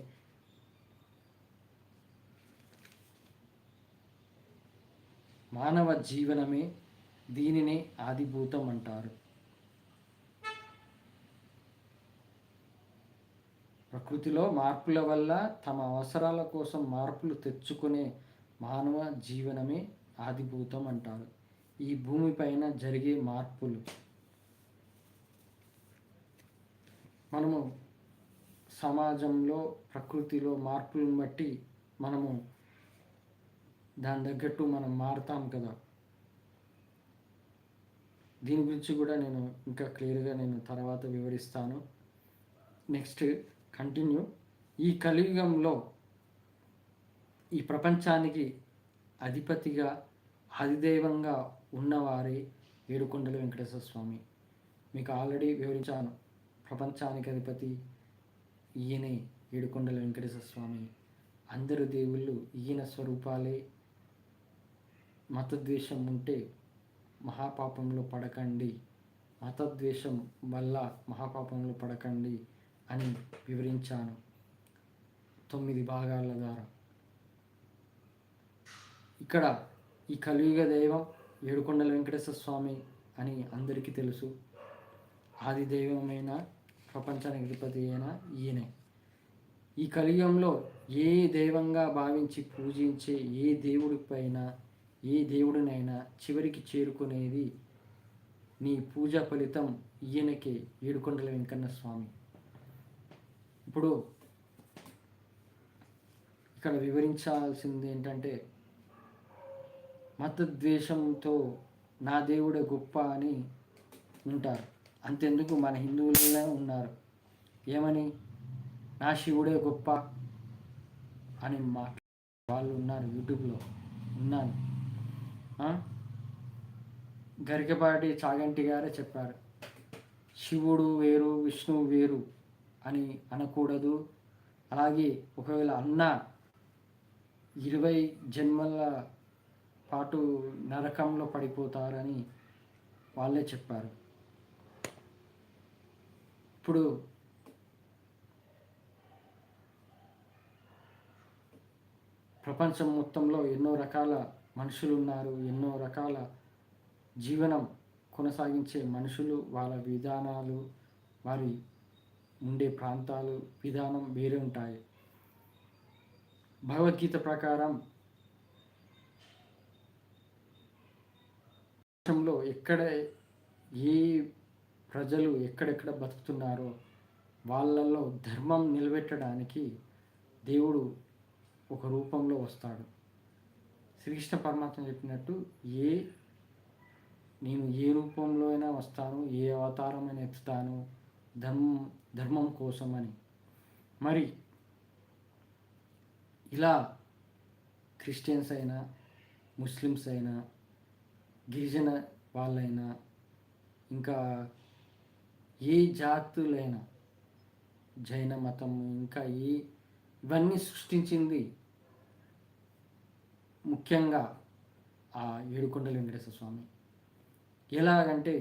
మానవ జీవనమే దీనినే ఆదిభూతం అంటారు. ప్రకృతిలో మార్పుల వల్ల తమ అవసరాల కోసం మార్పులు తెచ్చుకునే మానవ జీవనమే ఆదిభూతం అంటారు. ఈ భూమిపైన జరిగే మార్పులు మనము సమాజంలో ప్రకృతిలో మార్పులను బట్టి మనము దాని తగ్గట్టు మనం మారుతాం కదా. దీని గురించి కూడా నేను ఇంకా క్లియర్గా తర్వాత వివరిస్తాను. Next continue. ఈ కలియుగంలో ఈ ప్రపంచానికి అధిపతిగా ఆదిదైవంగా ఉన్నవారే ఏడుకొండల వెంకటేశ్వర స్వామి. మీకు ఆల్రెడీ వివరించాను. ప్రపంచానికి అధిపతి ఈయనే ఏడుకొండల వెంకటేశ్వర స్వామి. అందరు దేవుళ్ళు ఈయన స్వరూపాలే. మతద్వేషం ఉంటే మహాపాపంలో పడకండి, మతద్వేషం వల్ల మహాపాపంలో పడకండి అని వివరించాను 9 భాగాల ద్వారా. ఇక్కడ ఈ కలియుగ దైవం ఏడుకొండల వెంకటేశ్వర స్వామి అని అందరికీ తెలుసు. ఆది దైవమైన ప్రపంచానికి అధిపతి అయిన ఈయనే. ఈ కలియుగంలో ఏ దైవంగా భావించి పూజించే ఏ దేవుడినైనా చివరికి చేరుకునేది నీ పూజ ఫలితం ఈయనకే, ఏడుకొండల వెంకన్న స్వామి. ఇప్పుడు ఇక్కడ వివరించాల్సింది ఏంటంటే, మతద్వేషంతో నా దేవుడే గొప్ప అని ఉంటారు. అంతెందుకు మన హిందువులనే ఉన్నారు. ఏమని నా శివుడే గొప్ప అని వాళ్ళు ఉన్నారు. యూట్యూబ్లో ఉన్నాను. గరికపాటి చాగంటి గారే చెప్పారు, శివుడు వేరు విష్ణువు వేరు అని అనకూడదు. అలాగే ఒకవేళ అన్న 20 జన్మల పాటు నరకంలో పడిపోతారని వాళ్ళే చెప్పారు. ఇప్పుడు ప్రపంచం మొత్తంలో ఎన్నో రకాల మనుషులు ఉన్నారు. ఎన్నో రకాల జీవనం కొనసాగించే మనుషులు, వాళ్ళ విధానాలు, వారి ఉండే ప్రాంతాలు, విధానం వేరే ఉంటాయి. భగవద్గీత ప్రకారం దేశంలో ఎక్కడ ఏ ప్రజలు ఎక్కడెక్కడ బతుకుతున్నారో వాళ్ళల్లో ధర్మం నిలబెట్టడానికి దేవుడు ఒక రూపంలో వస్తాడు. శ్రీకృష్ణ పరమాత్మ చెప్పినట్టు నేను ఏ రూపంలో అయినా వస్తాను, ఏ అవతారమైనా ఎత్తుతాను ధర్మం కోసం అని. మరి ఇలా క్రిస్టియన్స్ అయినా, ముస్లిమ్స్ అయినా, గిరిజన వాళ్ళైనా, ఇంకా ఏ జాతులైనా, జైన మతం, ఇంకా ఇవన్నీ సృష్టించింది ముఖ్యంగా ఆ ఏడుకొండల వెంకటేశ్వర స్వామి. ఎలాగంటే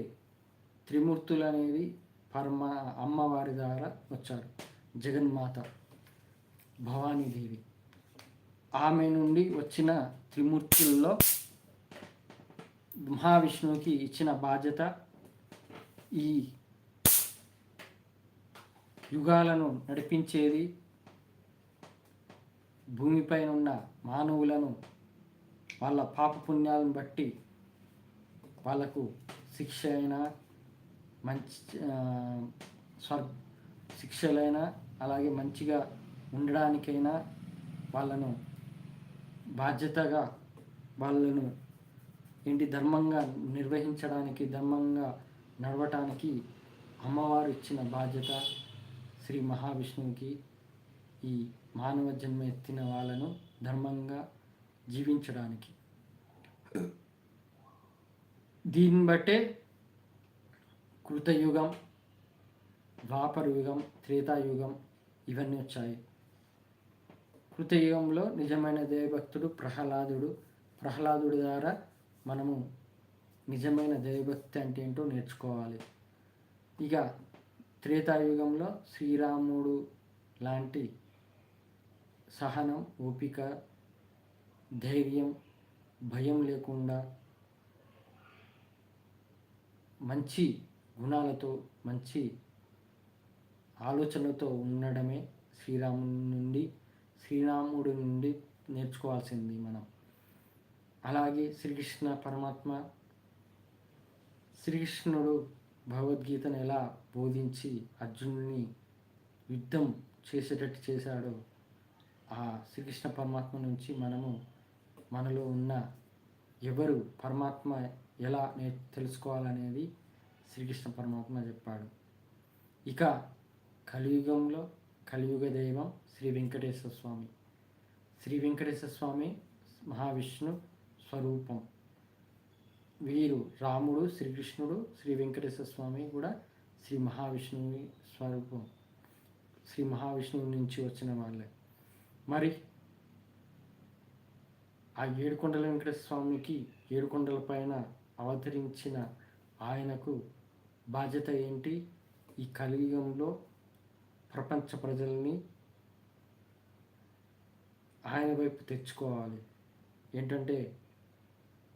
త్రిమూర్తులు అనేది అమ్మవారి ద్వారా వచ్చారు. జగన్మాత భవానీదేవి, ఆమె నుండి వచ్చిన త్రిమూర్తుల్లో మహావిష్ణువుకి ఇచ్చిన బాధ్యత ఈ యుగాలను నడిపించేది, భూమిపైన ఉన్న మానవులను వాళ్ళ పాపపుణ్యాలను బట్టి వాళ్ళకు శిక్ష అయినా, మంచి శిక్షలైనా, అలాగే మంచిగా ఉండడానికైనా వాళ్ళను బాధ్యతగా వాళ్ళను ధర్మంగా నిర్వహించడానికి, ధర్మంగా నడవటానికి అమ్మవారు ఇచ్చిన బాధ్యత శ్రీ మహావిష్ణువుకి ఈ మానవ జన్మ ఎత్తిన వాళ్ళను ధర్మంగా జీవించడానికి. దీన్ని బట్టే కృతయుగం, ద్వాపరయుగం, త్రేతాయుగం ఇవన్నీ వచ్చాయి. కృతయుగంలో నిజమైన దైవభక్తుడు ప్రహ్లాదుడి ద్వారా మనము నిజమైన దైవభక్తి అంటే ఏంటో నేర్చుకోవాలి. ఇక త్రేతాయుగంలో శ్రీరాముడు లాంటి సహనం, ఓపిక, ధైర్యం, భయం లేకుండా మంచి గుణాలతో, మంచి ఆలోచనలతో ఉండడమే శ్రీరాముడి నుండి నేర్చుకోవాల్సింది మనం. అలాగే శ్రీకృష్ణుడు భగవద్గీతను ఎలా బోధించి అర్జునుడిని యుద్ధం చేసేటట్టు చేశాడో, ఆ శ్రీకృష్ణ పరమాత్మ నుంచి మనలో ఉన్న ఎవరు పరమాత్మ ఎలా తెలుసుకోవాలనేది శ్రీకృష్ణ పరమాత్మ చెప్పాడు. ఇక కలియుగంలో కలియుగ దైవం శ్రీ వెంకటేశ్వర స్వామి. శ్రీ వెంకటేశ్వర స్వామి మహావిష్ణు స్వరూపం. వీరు రాముడు, శ్రీకృష్ణుడు, శ్రీ వెంకటేశ్వర స్వామి కూడా శ్రీ మహావిష్ణువు స్వరూపం. శ్రీ మహావిష్ణువు నుంచి వచ్చిన వాళ్ళే. మరి ఆ ఏడుకొండల వెంకటేశ్వర స్వామికి ఏడుకొండల పైన అవతరించిన ఆయనకు బాధ్యత ఏంటి? ఈ కలియుగంలో ప్రపంచ ప్రజల్ని ఆయన వైపు తెచ్చుకోవాలి. ఏంటంటే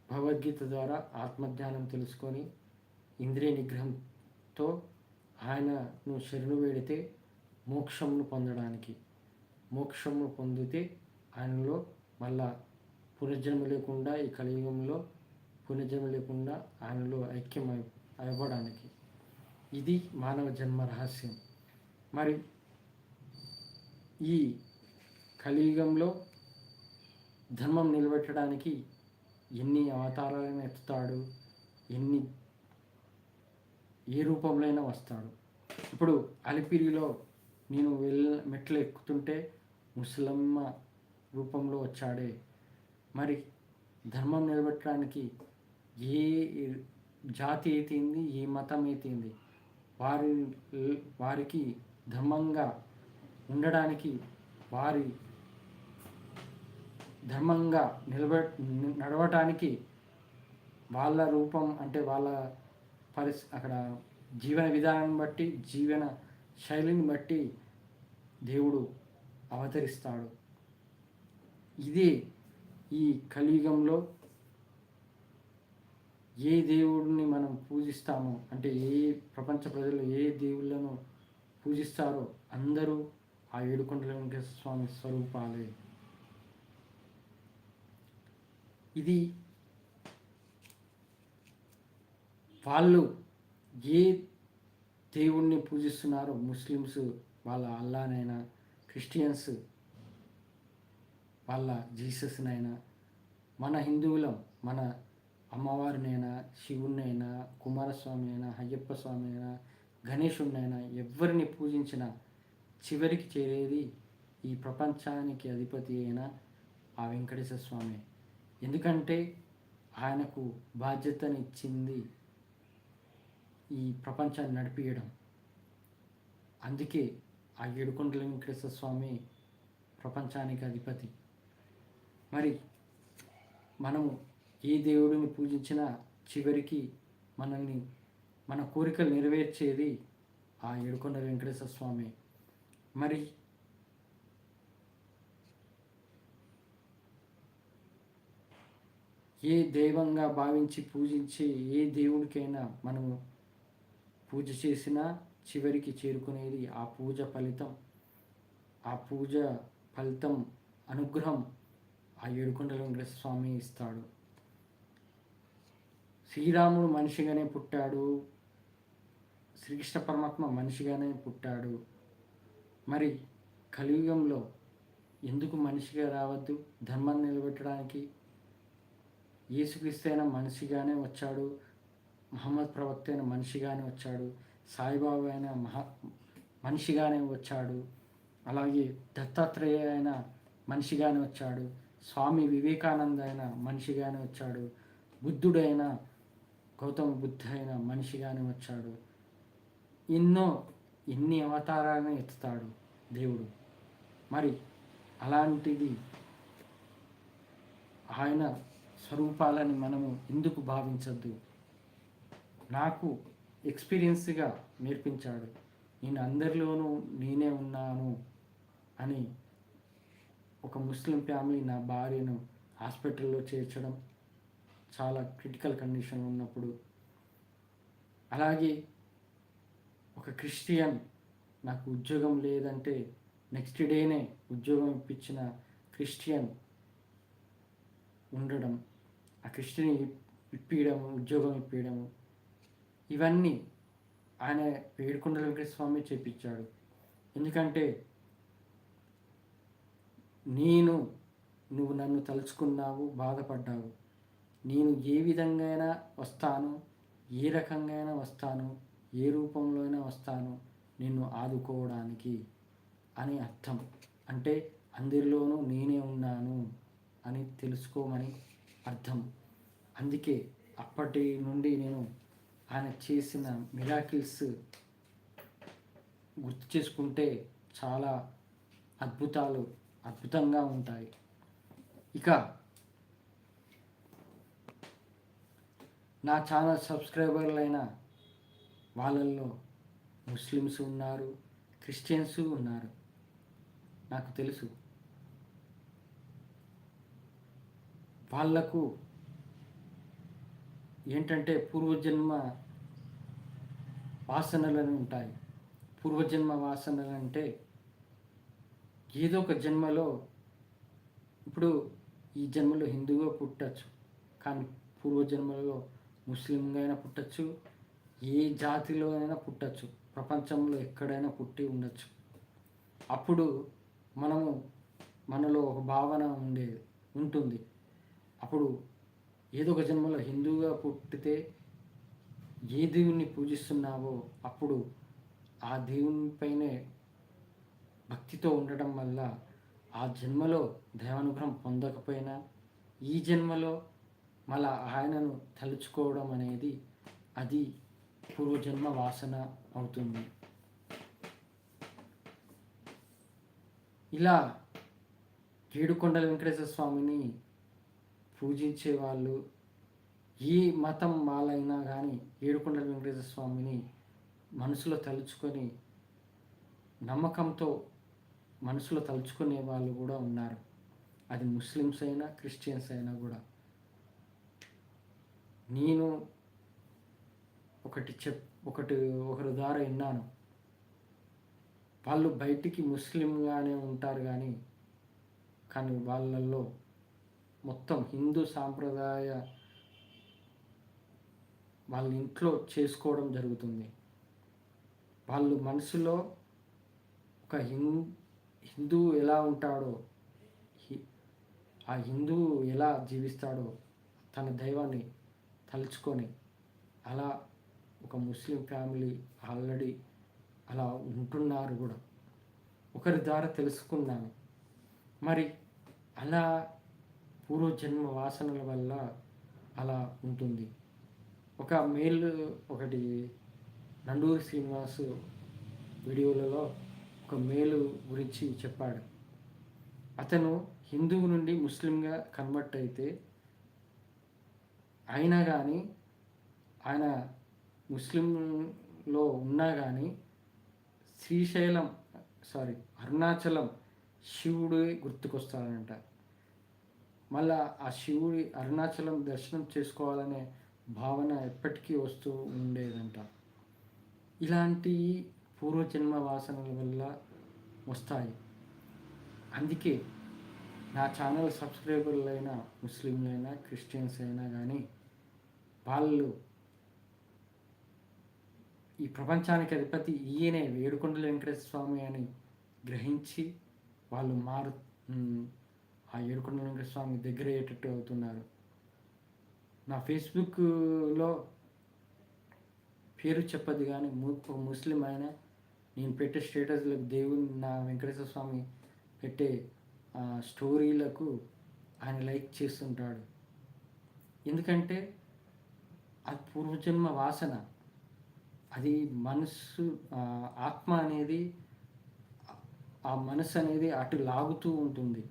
భగవద్గీత ద్వారా ఆత్మజ్ఞానం తెలుసుకొని ఇంద్రియ నిగ్రహంతో ఆయనను శరణు వేడితే మోక్షమును పొందడానికి, మోక్షము పొందితే ఆయనలో మళ్ళా పునర్జన్మ లేకుండా, ఈ కలియుగంలో పునర్జన్మ లేకుండా ఆయనలో ఐక్యం అవ్వడానికి. ఇది మానవ జన్మ రహస్యం. మరి ఈ కలియుగంలో ధర్మం నిలబెట్టడానికి ఎన్ని అవతారాలను ఎత్తుతాడు, ఏ రూపంలో అయినా వస్తాడు. ఇప్పుడు అలిపిరిలో నేను మెట్లు ఎక్కుతుంటే ముసలమ్మ రూపంలో వచ్చాడే. మరి ధర్మం నిలబెట్టడానికి ఏ జాతి అయితేంది, ఏ మతం అయితేంది, వారికి ధర్మంగా ఉండడానికి, వారి ధర్మంగా నడవటానికి వాళ్ళ రూపం అంటే వాళ్ళ అక్కడ జీవన విధానాన్ని బట్టి, జీవన శైలిని బట్టి దేవుడు అవతరిస్తాడు. ఇదే ఈ కలియుగంలో ఏ దేవుడిని మనం పూజిస్తామో, అంటే ఏ ప్రపంచ ప్రజలు ఏ దేవుళ్ళను పూజిస్తారో అందరూ ఆ ఏడుకొండల వెంకటేశ్వర స్వామి స్వరూపాలే. ఇది వాళ్ళు ఏ దేవుణ్ణి పూజిస్తున్నారో, ముస్లిమ్స్ వాళ్ళ అల్లానైనా, క్రిస్టియన్స్ వాళ్ళ జీసస్నైనా, మన హిందువులం మన అమ్మవారినైనా, శివుణ్ణైనా, కుమారస్వామి అయినా, అయ్యప్ప స్వామి అయినా, గణేశుడినైనా ఎవరిని పూజించినా చివరికి చేరేది ఈ ప్రపంచానికి అధిపతి అయిన ఆ వెంకటేశ్వర స్వామి. ఎందుకంటే ఆయనకు బాధ్యతనిచ్చింది ఈ ప్రపంచాన్ని నడిపియడం. అందుకే ఆ ఏడుకొండల వెంకటేశ్వర స్వామి ప్రపంచానికి అధిపతి. మరి మనము ఏ దేవుడిని పూజించినా చివరికి మన కోరికలు నెరవేర్చేది ఆ ఏడుకొండల వెంకటేశ్వర స్వామి. మరి ఏ దైవంగా భావించి పూజించే ఏ దేవుడికైనా మనము పూజ చేసినా చివరికి చేరుకునేది ఆ పూజ ఫలితం. ఆ పూజ ఫలితం అనుగ్రహం ఆ ఏడుకొండల వెంకటేశ్వర స్వామి ఇస్తాడు. శ్రీరాముడు మనిషిగానే పుట్టాడు, శ్రీకృష్ణ పరమాత్మ మనిషిగానే పుట్టాడు. మరి కలియుగంలో ఎందుకు మనిషిగా రావద్దు? ధర్మాన్ని నిలబెట్టడానికి యేసుక్రీస్తు అయినా మనిషిగానే వచ్చాడు, మహమ్మద్ ప్రవక్త అయిన మనిషిగానే వచ్చాడు, సాయిబాబా అయినా మనిషిగానే వచ్చాడు, అలాగే దత్తాత్రేయ అయిన మనిషిగానే వచ్చాడు, స్వామి వివేకానంద అయిన మనిషిగానే వచ్చాడు, బుద్ధుడైన గౌతమ బుద్ధ అయిన మనిషిగానే వచ్చాడు. ఎన్ని అవతారాలను ఎత్తుతాడు దేవుడు. మరి అలాంటిది ఆయన స్వరూపాలని మనము ఎందుకు భావించద్దు? నాకు ఎక్స్పీరియన్స్గా నేర్పించాడు. నేను అందరిలోనూ నేనే ఉన్నాను అని. ఒక ముస్లిం ఫ్యామిలీ నా భార్యను హాస్పిటల్లో చేర్చడం, చాలా క్రిటికల్ కండిషన్ ఉన్నప్పుడు. అలాగే ఒక క్రిస్టియన్ నాకు ఉద్యోగం లేదంటే నెక్స్ట్ డేనే ఉద్యోగం ఇప్పించిన క్రిస్టియన్ ఉండడం, ఆ క్రిస్టియన్ ఇప్పించడము, ఉద్యోగం ఇప్పించడము, ఇవన్నీ ఆయన ఏడుకొండల వెంకటేశ్వర స్వామి చేపించాడు. ఎందుకంటే నువ్వు నన్ను తలుచుకున్నావు, బాధపడ్డావు, నేను ఏ విధంగా అయినా వస్తాను, ఏ రకంగా అయినా వస్తాను, ఏ రూపంలో అయినా వస్తాను నిన్ను ఆదుకోవడానికి అని అర్థం. అంటే అందరిలోనూ నేనే ఉన్నాను అని తెలుసుకోమని అర్థం. అందుకే అప్పటి నుండి నేను ఆయన చేసిన మిరాకిల్స్ గుర్తు చేసుకుంటే చాలా అద్భుతంగా ఉంటాయి. ఇక నా ఛానల్ సబ్స్క్రైబర్లైన వాళ్ళల్లో ముస్లిమ్స్ ఉన్నారు, క్రిస్టియన్స్ ఉన్నారు. నాకు తెలుసు. వాళ్లకు ఏంటంటే పూర్వజన్మ వాసనలను ఉంటాయి. పూర్వజన్మ వాసనలు అంటే ఏదో ఒక జన్మలో, ఇప్పుడు ఈ జన్మలో హిందువుగా పుట్టచ్చు, కానీ పూర్వజన్మలో ముస్లింగా అయినా పుట్టచ్చు, ఏ జాతిలో అయినా పుట్టచ్చు, ప్రపంచంలో ఎక్కడైనా పుట్టి ఉండొచ్చు. అప్పుడు మనలో ఒక భావన ఉంటుంది. అప్పుడు ఏదో ఒక జన్మలో హిందువుగా పుట్టితే ఏ దేవుణ్ణి పూజిస్తున్నావో అప్పుడు ఆ దేవునిపైనే భక్తితో ఉండడం వల్ల ఆ జన్మలో దైవానుగ్రహం పొందకపోయినా ఈ జన్మలో మళ్ళా ఆయనను తలుచుకోవడం అనేది అది పూర్వజన్మ వాసన అవుతుంది. ఇలా ఏడుకొండల వెంకటేశ్వర స్వామిని పూజించే వాళ్ళు ఏ మతం వాళ్ళైనా కానీ ఏడుకొండల వెంకటేశ్వర స్వామిని మనసులో తలుచుకొని నమ్మకంతో మనసులో తలుచుకునే వాళ్ళు కూడా ఉన్నారు. అది ముస్లిమ్స్ అయినా క్రిస్టియన్స్ అయినా కూడా. నేను ఒకరి ద్వారా విన్నాను. వాళ్ళు బయటికి ముస్లింగానే ఉంటారు కానీ వాళ్ళల్లో మొత్తం హిందూ సాంప్రదాయ వాళ్ళ ఇంట్లో చేసుకోవడం జరుగుతుంది. వాళ్ళు మనసులో ఒక హిందువు ఎలా ఉంటాడో, ఆ హిందువు ఎలా జీవిస్తాడో తన దైవాన్ని తలుచుకొని అలా ఒక ముస్లిం ఫ్యామిలీ ఆల్రెడీ అలా ఉంటున్నారు కూడా. ఒకరి ద్వారా తెలుసుకున్నాను. మరి అలా పూర్వజన్మ వాసనల వల్ల అలా ఉంటుంది. ఒకటి నండూరి శ్రీనివాస్ వీడియోలలో ఒక మేలు గురించి చెప్పాడు. అతను హిందువు నుండి ముస్లింగా కన్వర్ట్ అయితే అయినా కానీ ఆయన ముస్లింలో ఉన్నా కానీ అరుణాచలం శివుడు గుర్తుకొస్తాడంట. మళ్ళా ఆ శివుడి అరుణాచలం దర్శనం చేసుకోవాలనే భావన ఎప్పటికీ వస్తూ ఉండేదంట. ఇలాంటి పూర్వజన్మ వాసనల వల్ల వస్తాయి. అందుకే నా ఛానల్ సబ్స్క్రైబర్లైనా ముస్లింలైనా క్రిస్టియన్స్ అయినా కానీ వాళ్ళు ఈ ప్రపంచానికి అధిపతి ఈయనే ఏడుకొండల వెంకటేశ్వర స్వామి అని గ్రహించి వాళ్ళు ఆ ఏడుకొండల వెంకటేశ్వర స్వామి దగ్గర అయ్యేటట్టు అవుతున్నారు. నా ఫేస్బుక్లో పేరు చెప్పదు కానీ ముస్లిం అయినా నేను పెట్టే స్టేటస్లకు దేవుని నా వెంకటేశ్వర స్వామి పెట్టే స్టోరీలకు ఆయన లైక్ చేస్తుంటాడు. ఎందుకంటే అది పూర్వజన్మ వాసన. అది ఆత్మ అనేది ఆ మనసు అనేది అటు లాగుతూ ఉంటుంది.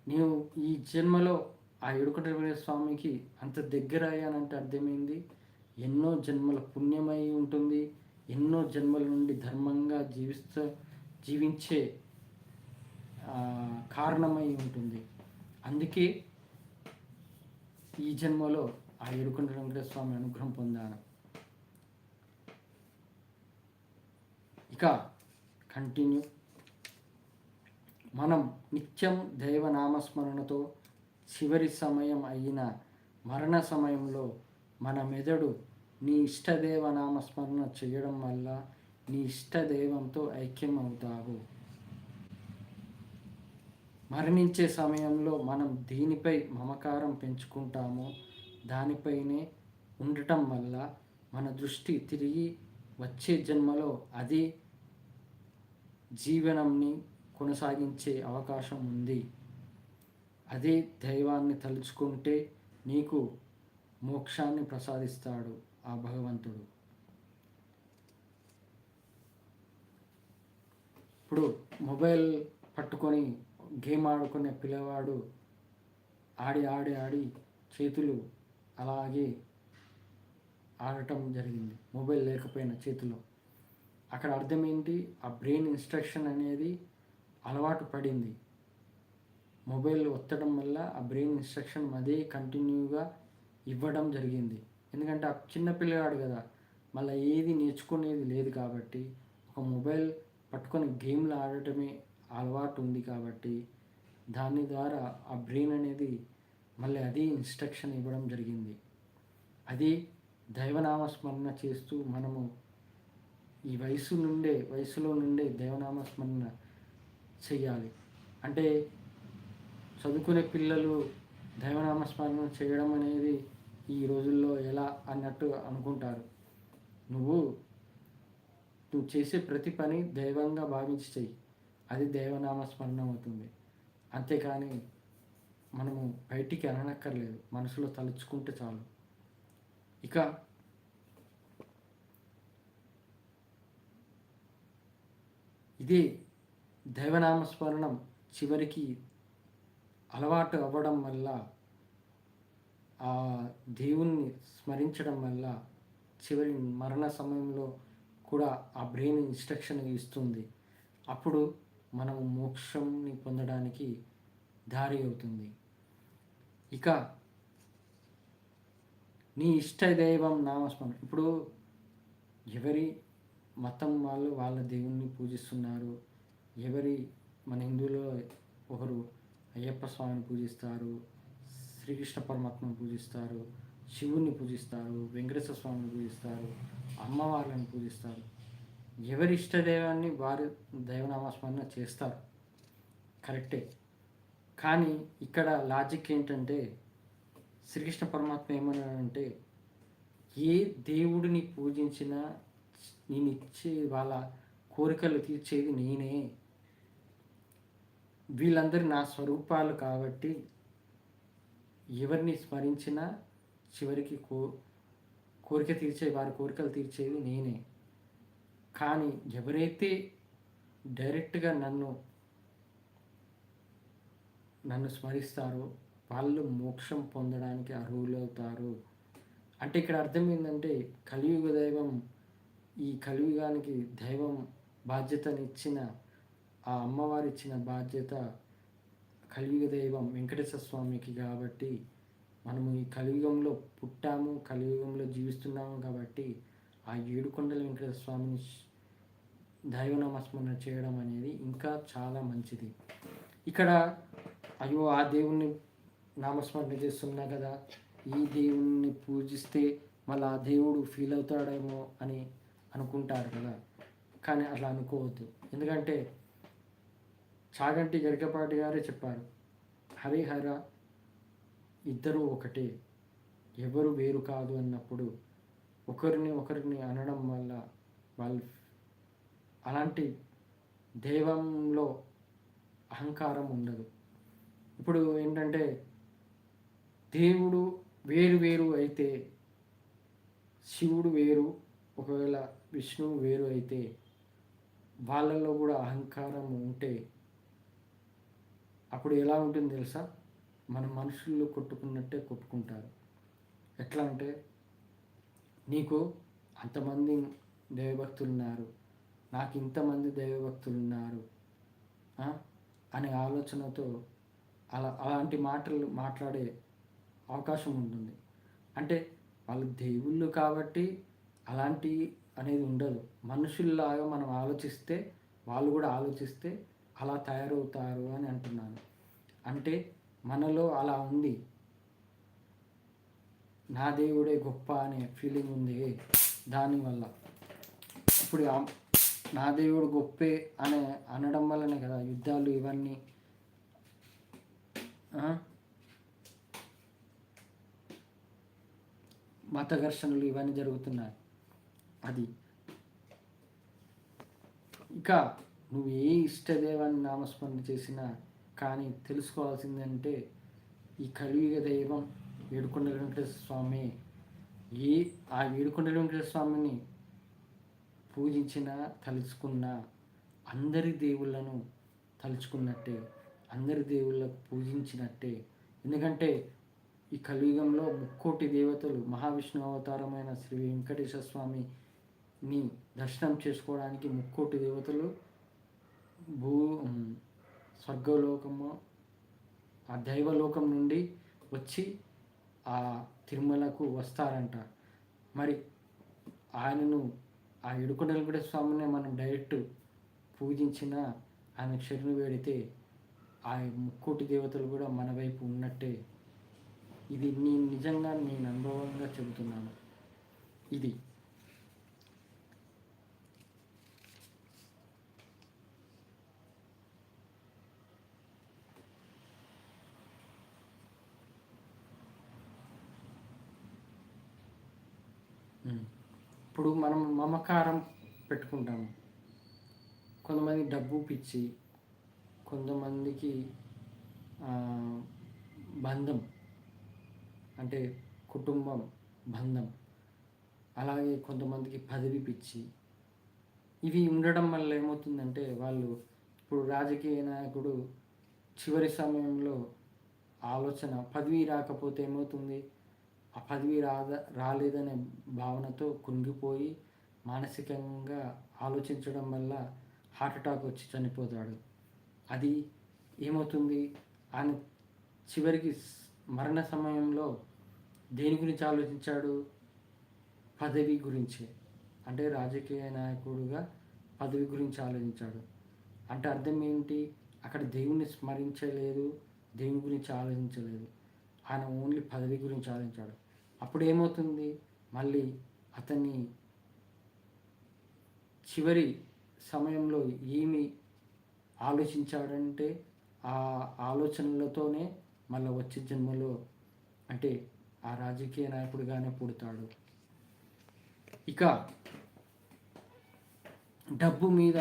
నేను ఈ జన్మలో ఆ ఏడుకొండల వెంకటేశ్వర స్వామికి అంత దగ్గర అయ్యానంటే అర్థమైంది ఎన్నో జన్మల పుణ్యమై ఉంటుంది, ఎన్నో జన్మల నుండి ధర్మంగా జీవించే కారణమై ఉంటుంది. అందుకే ఈ జన్మలో ఆ ఏడుకొండల వెంకటేశ్వర స్వామి అనుగ్రహం పొందాను. ఇక కంటిన్యూ. మనం నిత్యం దైవనామస్మరణతో చివరి సమయం అయిన మరణ సమయంలో మన మెదడు నీ ఇష్టదేవ నామస్మరణ చేయడం వల్ల నీ ఇష్టదైవంతో ఐక్యం అవుతావు. మరణించే సమయంలో మనం దేనిపై మమకారం పెంచుకుంటామో దానిపైనే ఉండటం వల్ల మన దృష్టి తిరిగి వచ్చే జన్మలో అదే జీవనంని కొనసాగించే అవకాశం ఉంది. అదే దైవాన్ని తలుచుకుంటే నీకు మోక్షాన్ని ప్రసాదిస్తాడు ఆ భగవంతుడు. ఇప్పుడు మొబైల్ పట్టుకొని గేమ్ ఆడుకునే పిల్లవాడు ఆడి ఆడి ఆడి చేతులు అలాగే ఆడటం జరిగింది, మొబైల్ లేకపోయినా చేతిలో. అక్కడ అర్థం ఏంటి? ఆ బ్రెయిన్ ఇన్స్ట్రక్షన్ అనేది అలవాటు పడింది. మొబైల్ ఒత్తడం వల్ల ఆ బ్రెయిన్ ఇన్స్ట్రక్షన్ అదే కంటిన్యూగా ఇవ్వడం జరిగింది. ఎందుకంటే ఆ చిన్న పిల్లగాడు కదా, మళ్ళీ ఏది నేర్చుకునేది లేదు కాబట్టి, ఒక మొబైల్ పట్టుకొని గేమ్లు ఆడటమే అలవాటు ఉంది కాబట్టి, దాని ద్వారా ఆ బ్రెయిన్ అనేది మళ్ళీ అదే ఇన్స్ట్రక్షన్ ఇవ్వడం జరిగింది. అది దైవనామస్మరణ చేస్తూ మనము ఈ వయసులో నుండే దైవనామస్మరణ చెయ్యాలి. అంటే చదువుకునే పిల్లలు దైవనామస్మరణ చేయడం అనేది ఈ రోజుల్లో ఎలా అన్నట్టు అనుకుంటారు. నువ్వు చేసే ప్రతి పని దైవంగా భావించి చెయ్యి, అది దైవనామస్మరణ అవుతుంది. అంతేకాని మనము బయటికి అననక్కర్లేదు, మనసులో తలుచుకుంటే చాలు. ఇక ఇదే దైవనామస్మరణం చివరికి అలవాటు అవ్వడం వల్ల, ఆ దేవుణ్ణి స్మరించడం వల్ల చివరి మరణ సమయంలో కూడా ఆ బ్రెయిన్ ఇన్స్ట్రక్షన్ ఇస్తుంది. అప్పుడు మనం మోక్షంని పొందడానికి దారి అవుతుంది. ఇక నీ ఇష్టదైవం నామస్మరణ. ఇప్పుడు ఎవరి మతం వాళ్ళు వాళ్ళ దేవుణ్ణి పూజిస్తున్నారు. మన హిందువులో ఒకరు అయ్యప్ప స్వామిని పూజిస్తారు, శ్రీకృష్ణ పరమాత్మను పూజిస్తారు, శివుణ్ణి పూజిస్తారు, వెంకటేశ్వర స్వామిని పూజిస్తారు, అమ్మవార్లను పూజిస్తారు. ఎవరి ఇష్టదైవాన్ని వారి దైవనామస్మరణ చేస్తారు, కరెక్టే. కానీ ఇక్కడ లాజిక్ ఏంటంటే, శ్రీకృష్ణ పరమాత్మ ఏమన్నాడంటే, ఏ దేవుడిని పూజించినా నేను ఇచ్చే వాళ్ళ కోరికలు తీర్చేది నేనే, వీళ్ళందరూ నా స్వరూపాలు కాబట్టి ఎవరిని స్మరించినా చివరికి కోరిక తీర్చే వారి కోరికలు తీర్చేది నేనే. కానీ ఎవరైతే డైరెక్ట్గా నన్ను స్మరిస్తారో వాళ్ళు మోక్షం పొందడానికి అర్హులవుతారు. అంటే ఇక్కడ అర్థం ఏంటంటే, కలియుగ దైవం, ఈ కలియుగానికి దైవం బాధ్యతనిచ్చిన ఆ అమ్మవారు ఇచ్చిన బాధ్యత కలియుగ దైవం వెంకటేశ్వర స్వామికి కాబట్టి, మనము ఈ కలియుగంలో పుట్టాము, కలియుగంలో జీవిస్తున్నాము కాబట్టి ఆ ఏడుకొండల వెంకటేశ్వర స్వామిని దైవనామస్మరణ చేయడం అనేది ఇంకా చాలా మంచిది. ఇక్కడ అయ్యో ఆ దేవుణ్ణి నామస్మరణ చేస్తున్నా కదా, ఈ దేవుణ్ణి పూజిస్తే మళ్ళీ ఆ దేవుడు ఫీల్ అవుతాడేమో అని అనుకుంటారు కదా. కానీ అట్లా అనుకోవద్దు. ఎందుకంటే చాగంటి గరికపాటి గారే చెప్పారు, హరిహర ఇద్దరూ ఒకటే, ఎవరు వేరు కాదు అన్నప్పుడు ఒకరిని అనడం వల్ల వాళ్ళు అలాంటి దైవంలో అహంకారం ఉండదు. ఇప్పుడు ఏంటంటే, దేవుడు వేరు అయితే శివుడు వేరు, ఒకవేళ విష్ణువు వేరు అయితే వాళ్ళల్లో కూడా అహంకారం ఉంటే అప్పుడు ఎలా ఉంటుంది తెలుసా? మన మనుషుల్లో కొట్టుకున్నట్టే కొట్టుకుంటారు. ఎట్లా అంటే, నీకు అంతమంది దైవభక్తులు ఉన్నారు, నాకు ఇంతమంది దైవభక్తులు ఉన్నారు అనే ఆలోచనతో అలాంటి మాటలు మాట్లాడే అవకాశం ఉంటుంది. అంటే వాళ్ళు దేవుళ్ళు కాబట్టి అలాంటి అనేది ఉండదు. మనుషుల్లాగా మనం ఆలోచిస్తే వాళ్ళు కూడా ఆలోచిస్తే అలా తయారవుతారు అని అంటున్నాను. అంటే మనలో అలా ఉంది, నా దేవుడే గొప్ప అనే ఫీలింగ్ ఉంది. దానివల్ల ఇప్పుడు నా దేవుడు గొప్పే అనడం వల్లనే కదా యుద్ధాలు ఇవన్నీ, మత ఘర్షణలు ఇవన్నీ జరుగుతున్నాయి. అది ఇక నువ్వు ఏ ఇష్టదైవాన్ని నామస్మరణ చేసినా కానీ తెలుసుకోవాల్సిందంటే, ఈ కలియుగ దైవం ఏడుకొండల వెంకటేశ్వర స్వామి, ఆ ఏడుకొండల వెంకటేశ్వర స్వామిని పూజించినా తలుచుకున్నా అందరి దేవుళ్ళను తలుచుకున్నట్టే, అందరి దేవుళ్ళకు పూజించినట్టే. ఎందుకంటే ఈ కలియుగంలో ముక్కోటి దేవతలు మహావిష్ణు అవతారమైన శ్రీ వెంకటేశ్వర స్వామిని దర్శనం చేసుకోవడానికి ముక్కోటి దేవతలు భూ స్వర్గలోకము ఆ దైవలోకం నుండి వచ్చి ఆ తిరుమలకు వస్తారంట. మరి ఆయనను ఆ ఏడుకొండలగూడ స్వామిని మనం డైరెక్ట్ పూజించిన, ఆయన శరణు వేడితే ఆ ముక్కోటి దేవతలు కూడా మన వైపు ఉన్నట్టే. ఇది నిజంగా నేను అనుభవంగా చెబుతున్నాను. ఇది ఇప్పుడు మనం మమకారం పెట్టుకుంటాము. కొంతమంది డబ్బు పిచ్చి, కొంతమందికి బంధం అంటే కుటుంబం బంధం, అలాగే కొంతమందికి పదవి పిచ్చి. ఇవి ఉండడం వల్ల ఏమవుతుందంటే వాళ్ళు ఇప్పుడు రాజకీయ నాయకుడు చివరి సమయంలో ఆలోచన పదవి రాకపోతే ఏమవుతుంది, ఆ పదవి రాలేదనే భావనతో కుంగిపోయి మానసికంగా ఆలోచించడం వల్ల హార్ట్ అటాక్ వచ్చి చనిపోతాడు. అది ఏమవుతుంది, ఆయన చివరికి మరణ సమయంలో దేని గురించి ఆలోచించాడు, పదవి గురించే. అంటే రాజకీయ నాయకుడుగా పదవి గురించి ఆలోచించాడు. అంటే అర్థం ఏంటి, అక్కడ దేవుణ్ణి స్మరించలేదు, దేవుని గురించి ఆలోచించలేదు, ఆయన ఓన్లీ పదవి గురించి ఆలోచించాడు. అప్పుడు ఏమవుతుంది, మళ్ళీ అతన్ని చివరి సమయంలో ఏమి ఆలోచించాడంటే ఆ ఆలోచనలతోనే మళ్ళీ వచ్చే జన్మలో అంటే ఆ రాజకీయ నాయకుడిగానే పుడతాడు. ఇక డబ్బు మీద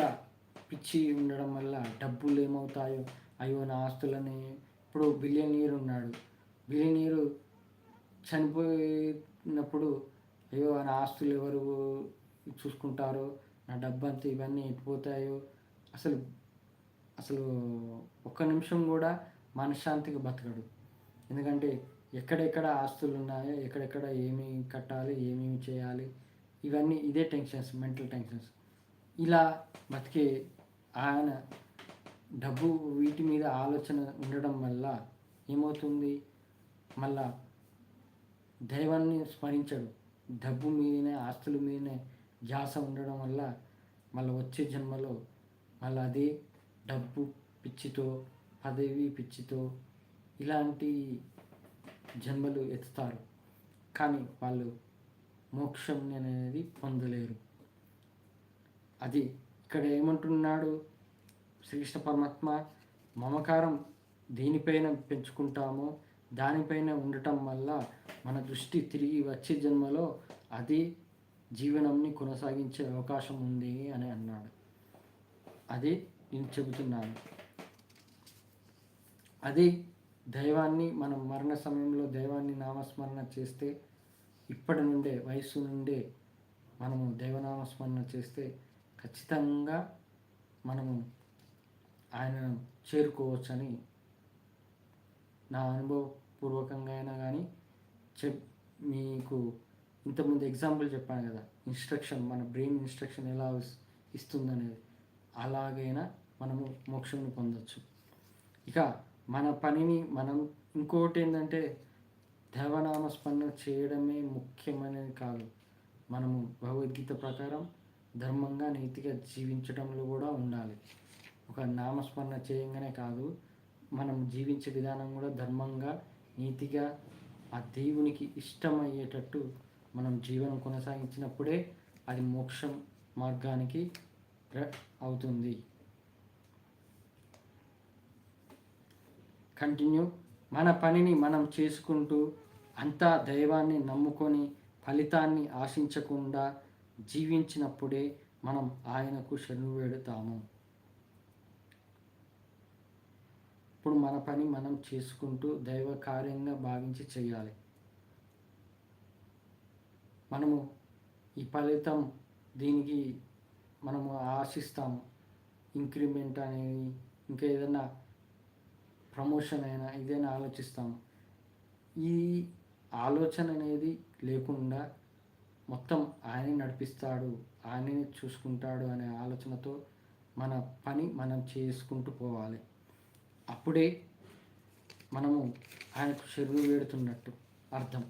పిచ్చి ఉండడం వల్ల డబ్బులు ఏమవుతాయో, అయ్యో నా ఆస్తులని, ఇప్పుడు బిలియనీర్ ఉన్నాడు, బిలియనీరు చనిపోయినప్పుడు అయ్యో నా ఆస్తులు ఎవరు చూసుకుంటారో, నా డబ్బు అంతా ఇవన్నీ ఎట్టిపోతాయో, అసలు అసలు ఒక్క నిమిషం కూడా మనశ్శాంతిగా బతకడు. ఎందుకంటే ఎక్కడెక్కడ ఆస్తులు ఉన్నాయో, ఎక్కడెక్కడ ఏమి కట్టాలి, ఏమేమి చేయాలి, ఇవన్నీ ఇదే టెన్షన్స్, మెంటల్ టెన్షన్స్. ఇలా బతికే ఆయన డబ్బు వీటి మీద ఆలోచన ఉండడం వల్ల ఏమవుతుంది, మళ్ళా దైవాన్ని స్మరించడు. డబ్బు మీదనే, ఆస్తుల మీదనే ధ్యాస ఉండడం వల్ల మళ్ళీ వచ్చే జన్మలో మళ్ళీ అదే డబ్బు పిచ్చితో, పదవి పిచ్చితో ఇలాంటి జన్మలు ఎత్తుతారు. కానీ వాళ్ళు మోక్షం అనేది పొందలేరు. అది ఇక్కడ ఏమంటున్నాడు శ్రీకృష్ణ పరమాత్మ, మమకారం దేనిపైన పెంచుకుంటామో దానిపైన ఉండటం వల్ల మన దృష్టి తిరిగి వచ్చే జన్మలో అది జీవనంని కొనసాగించే అవకాశం ఉంది అని అన్నాడు. అది నేను చెబుతున్నాను. అది దైవాన్ని మనం మరణ సమయంలో దైవాన్ని నామస్మరణ చేస్తే, ఇప్పటి నుండే వయస్సు నుండే మనము దైవనామస్మరణ చేస్తే ఖచ్చితంగా మనము ఆయనను చేరుకోవచ్చని నా అనుభవపూర్వకంగా అయినా కానీ మీకు ఇంతకుముందు ఎగ్జాంపుల్ చెప్పాను కదా, ఇన్స్ట్రక్షన్, మన బ్రెయిన్ ఇన్స్ట్రక్షన్ ఎలా ఇస్తుందనేది, అలాగైనా మనము మోక్షంని పొందవచ్చు. ఇక మన పనిని మనం ఇంకోటి ఏంటంటే దేవనామస్మరణ చేయడమే ముఖ్యమైనది కాదు, మనము భగవద్గీత ప్రకారం ధర్మంగా నీతిగా జీవించడంలో కూడా ఉండాలి. ఒక నామస్మరణ చేయంగానే కాదు, మనం జీవించే విధానం కూడా ధర్మంగా నీతిగా ఆ దేవునికి ఇష్టమయ్యేటట్టు మనం జీవనం కొనసాగించినప్పుడే అది మోక్షం మార్గానికి అవుతుంది. కంటిన్యూ. మన పనిని మనం చేసుకుంటూ అంతా దైవాన్ని నమ్ముకొని ఫలితాన్ని ఆశించకుండా జీవించినప్పుడే మనం ఆయనకు శరణు వేడుతాము. ఇప్పుడు మన పని మనం చేసుకుంటూ దైవ కార్యంగా భావించి చేయాలి. మనము ఈ ఫలితం దీనికి మనము ఆశిస్తాము, ఇంక్రిమెంట్ అనేది, ఇంకా ఏదైనా ప్రమోషన్ అయినా ఏదైనా ఆలోచిస్తాము. ఈ ఆలోచన అనేది లేకుండా మొత్తం ఆయనే నడిపిస్తాడు, ఆయనే చూసుకుంటాడు అనే ఆలోచనతో మన పని మనం చేసుకుంటూ పోవాలి. అప్పుడే మనము ఆయనకు చెరువు వేడుతున్నట్టు అర్థం.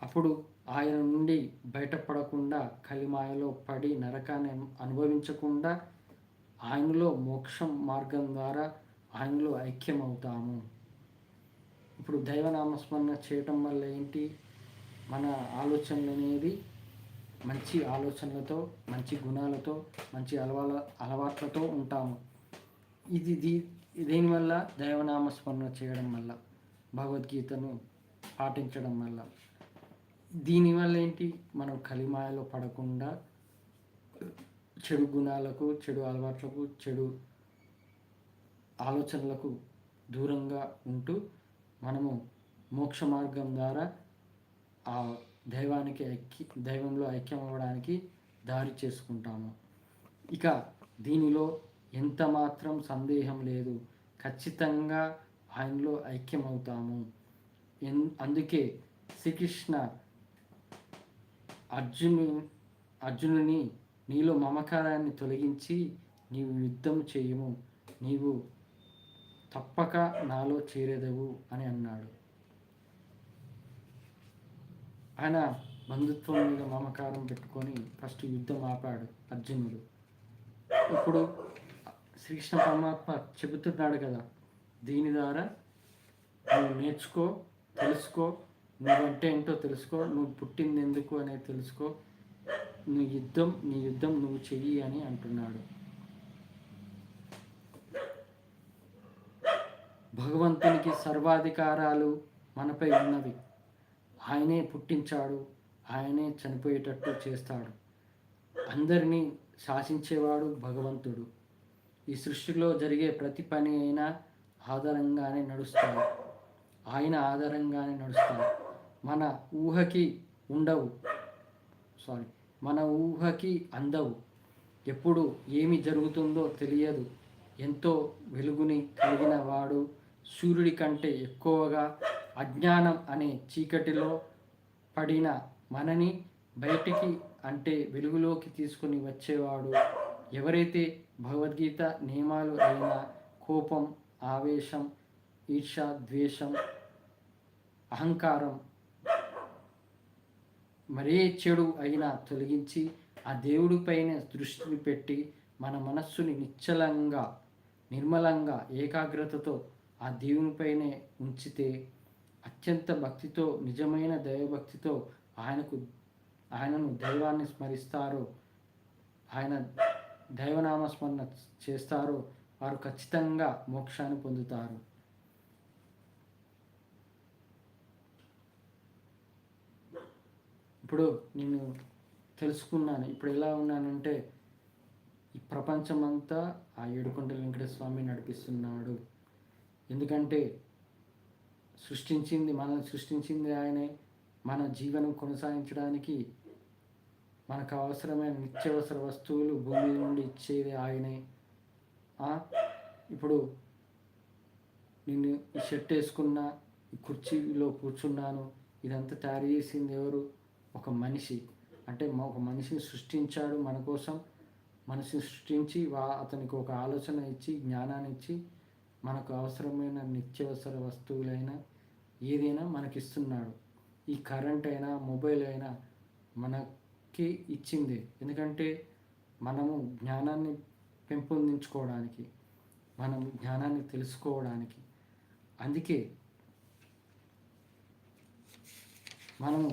అప్పుడు ఆయన నుండి బయటపడకుండా, కలిమాయలో పడి నరకాన్ని అనుభవించకుండా ఆయనలో మోక్షం మార్గం ద్వారా ఆయనలో ఐక్యమవుతాము. ఇప్పుడు దైవనామస్మరణ చేయటం వల్ల ఏంటి, మన ఆలోచనలు అనేది మంచి ఆలోచనలతో, మంచి గుణాలతో, మంచి అలవాట్లతో ఉంటాము. దీనివల్ల దైవనామస్మరణ చేయడం వల్ల, భగవద్గీతను పాటించడం వల్ల, దీనివల్ల ఏంటి, మనం కలిమాయలో పడకుండా చెడు గుణాలకు, చెడు అలవాట్లకు, చెడు ఆలోచనలకు దూరంగా ఉంటూ మనము మోక్ష మార్గం ద్వారా ఆ దైవంలో ఐక్యం అవ్వడానికి దారి చేసుకుంటాము. ఇక దీనిలో ఎంత మాత్రం సందేహం లేదు, ఖచ్చితంగా ఆయనలో ఐక్యమవుతాము. అందుకే శ్రీకృష్ణ అర్జునుని నీలో మమకారాన్ని తొలగించి నీవు యుద్ధం చేయము, నీవు తప్పక నాలో చేరేదవు అని అన్నాడు. ఆయన బంధుత్వం మీద మమకారం పెట్టుకొని ఫస్ట్ యుద్ధం ఆపాడు అర్జునుడు. ఇప్పుడు శ్రీకృష్ణ పరమాత్మ చెబుతున్నాడు కదా, దీని ద్వారా నువ్వు నేర్చుకో, తెలుసుకో, నువ్వంటే ఏంటో తెలుసుకో, నువ్వు పుట్టింది ఎందుకు అనేది తెలుసుకో, నీ యుద్ధం నువ్వు చెయ్యి అని అంటున్నాడు. భగవంతునికి సర్వాధికారాలు మనపై ఉన్నవి. ఆయనే పుట్టించాడు, ఆయనే చనిపోయేటట్టు చేస్తాడు. అందరినీ శాసించేవాడు భగవంతుడు. ఈ సృష్టిలో జరిగే ప్రతి పని అయినా ఆధారంగానే నడుస్తాడు, ఆయన ఆధారంగానే నడుస్తాడు. మన ఊహకి అందవు. ఎప్పుడు ఏమి జరుగుతుందో తెలియదు. ఎంతో వెలుగుని కలిగిన వాడు, సూర్యుడి కంటే ఎక్కువగా అజ్ఞానం అనే చీకటిలో పడిన మనని బయటికి అంటే వెలుగులోకి తీసుకుని వచ్చేవాడు. ఎవరైతే భగవద్గీత నియమాలు అయిన కోపం, ఆవేశం, ఈర్ష, ద్వేషం, అహంకారం, మరే చెడు అయినా తొలగించి ఆ దేవుడిపైన దృష్టిని పెట్టి మన మనస్సుని నిశ్చలంగా, నిర్మలంగా, ఏకాగ్రతతో ఆ దేవునిపైనే ఉంచితే, అత్యంత భక్తితో, నిజమైన దైవభక్తితో ఆయనను దైవాన్ని స్మరిస్తారో, ఆయన దైవనామస్మరణ చేస్తారో వారు ఖచ్చితంగా మోక్షాన్ని పొందుతారు. ఇప్పుడు నేను తెలుసుకున్నాను. ఇప్పుడు ఎలా ఉన్నానంటే, ఈ ప్రపంచమంతా ఆ ఏడుకొండల వెంకటేశ్వర స్వామి నడిపిస్తున్నాడు. ఎందుకంటే మనల్ని సృష్టించింది ఆయనే. మన జీవనం కొనసాగించడానికి మనకు అవసరమైన నిత్యావసర వస్తువులు భూమి నుండి ఇచ్చేది ఆయనే. ఇప్పుడు నేను ఈ షర్ట్ వేసుకున్నా, ఈ కుర్చీలో కూర్చున్నాను, ఇదంతా తయారు చేసింది ఎవరు? ఒక మనిషి. అంటే ఒక మనిషిని సృష్టించాడు మన కోసం. మనిషిని సృష్టించి అతనికి ఒక ఆలోచన ఇచ్చి, జ్ఞానాన్ని ఇచ్చి, మనకు అవసరమైన నిత్యావసర వస్తువులైనా ఏదైనా మనకిస్తున్నాడు. ఈ కరెంట్ అయినా, మొబైల్ అయినా మనకి ఇచ్చింది. ఎందుకంటే మనము జ్ఞానాన్ని పెంపొందించుకోవడానికి, మనం జ్ఞానాన్ని తెలుసుకోవడానికి. అందుకే మనము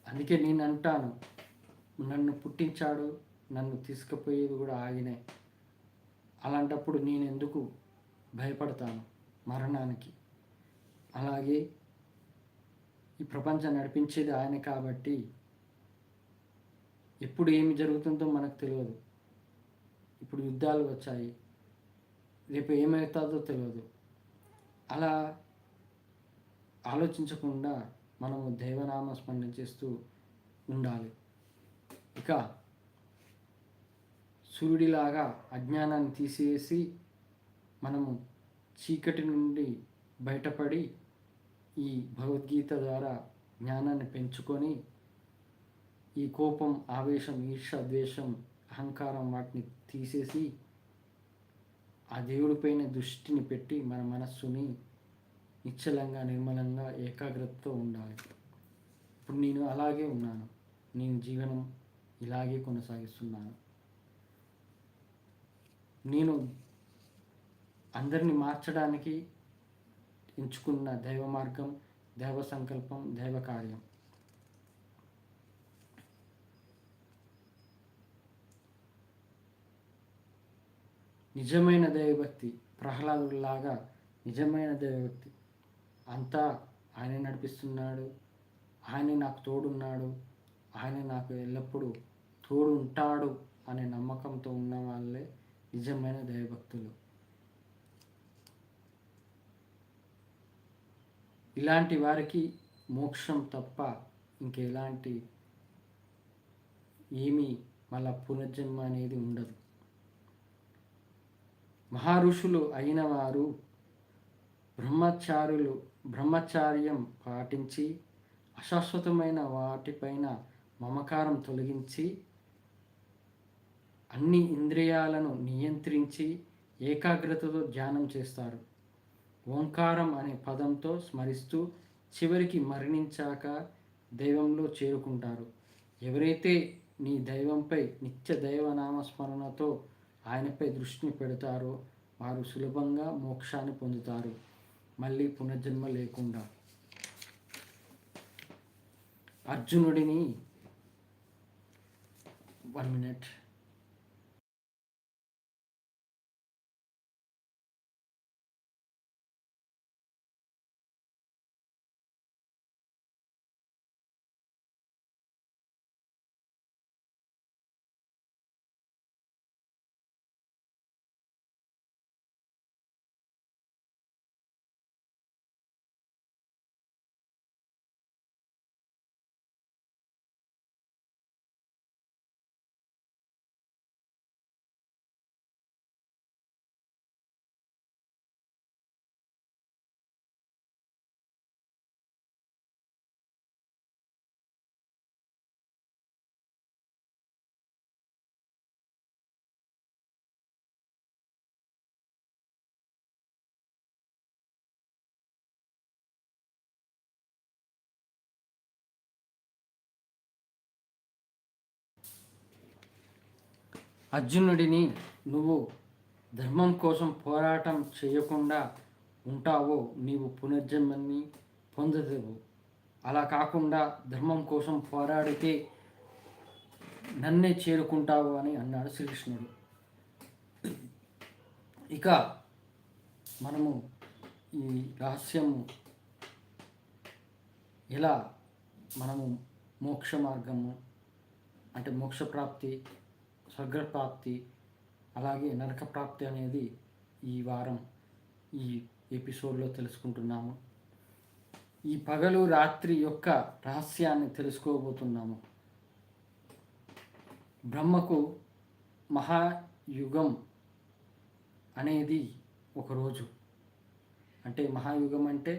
అందుకే నేను అంటాను, నన్ను పుట్టించాడు, నన్ను తీసుకుపోయేది కూడా ఆయనే. అలాంటప్పుడు నేను ఎందుకు భయపడతాను మరణానికి? అలాగే ఈ ప్రపంచం నడిపించేది ఆయనే కాబట్టి ఎప్పుడు ఏమి జరుగుతుందో మనకు తెలియదు. ఇప్పుడు యుద్ధాలు వచ్చాయి, రేపు ఏమవుతుందో తెలియదు. అలా ఆలోచించకుండా మనము దైవనామ స్మరణ చేస్తూ ఉండాలి. ఇక సూర్యుడిలాగా అజ్ఞానాన్ని తీసివేసి మనము చీకటి నుండి బయటపడి ఈ భగవద్గీత ద్వారా జ్ఞానాన్ని పెంచుకొని ఈ కోపం, ఆవేశం, ఈర్ష, ద్వేషం, అహంకారం వాటిని తీసేసి ఆ దేవుడిపైన దృష్టిని పెట్టి మన మనస్సుని నిశ్చలంగా, నిర్మలంగా, ఏకాగ్రతతో ఉండాలి. ఇప్పుడు నేను అలాగే ఉన్నాను. నేను జీవనం ఇలాగే కొనసాగిస్తున్నాను. నేను అందరిని మార్చడానికి ఎంచుకున్న దైవ మార్గం, దైవ సంకల్పం, దైవ కార్యం. నిజమైన దైవభక్తి, ప్రహ్లాదులాగా నిజమైన దైవభక్తి. అంతా ఆయన నడిపిస్తున్నాడు, ఆయన నాకు తోడున్నాడు, ఆయన నాకు ఎల్లప్పుడూ తోడు ఉంటాడు అనే నమ్మకంతో ఉన్న వాళ్ళే నిజమైన దైవభక్తులు. ఇలాంటి వారికి మోక్షం తప్ప ఇంకెలాంటి ఏమీ మళ్ళా పునర్జన్మ అనేది ఉండదు. మహారుషులు అయిన వారు బ్రహ్మచార్యం పాటించి అశాశ్వతమైన వాటిపైన మమకారం తొలగించి అన్ని ఇంద్రియాలను నియంత్రించి ఏకాగ్రతతో ధ్యానం చేస్తారు. ఓంకారం అనే పదంతో స్మరిస్తూ చివరికి మరణించాక దైవంలో చేరుకుంటారు. ఎవరైతే నీ దైవంపై నిత్య దైవనామస్మరణతో ఆయనపై దృష్టిని పెడతారో వారు సులభంగా మోక్షాన్ని పొందుతారు, మళ్ళీ పునర్జన్మ లేకుండా. అర్జునుడిని 1 minute. అర్జునుడిని నువ్వు ధర్మం కోసం పోరాటం చేయకుండా ఉంటావో నీవు పునర్జన్మని పొందలేవు. అలా కాకుండా ధర్మం కోసం పోరాడితే నన్నే చేరుకుంటావు అని అన్నాడు శ్రీకృష్ణుడు. ఇక మనము ఈ రహస్యము ఎలా మనము మోక్ష మార్గము అంటే మోక్షప్రాప్తి, స్వర్గప్రాప్తి, అలాగే నరక ప్రాప్తి అనేది ఈ వారం ఈ ఎపిసోడ్లో తెలుసుకుంటున్నాము. ఈ పగలు రాత్రి యొక్క రహస్యాన్ని తెలుసుకోబోతున్నాము. బ్రహ్మకు మహాయుగం అనేది ఒకరోజు. అంటే మహాయుగం అంటే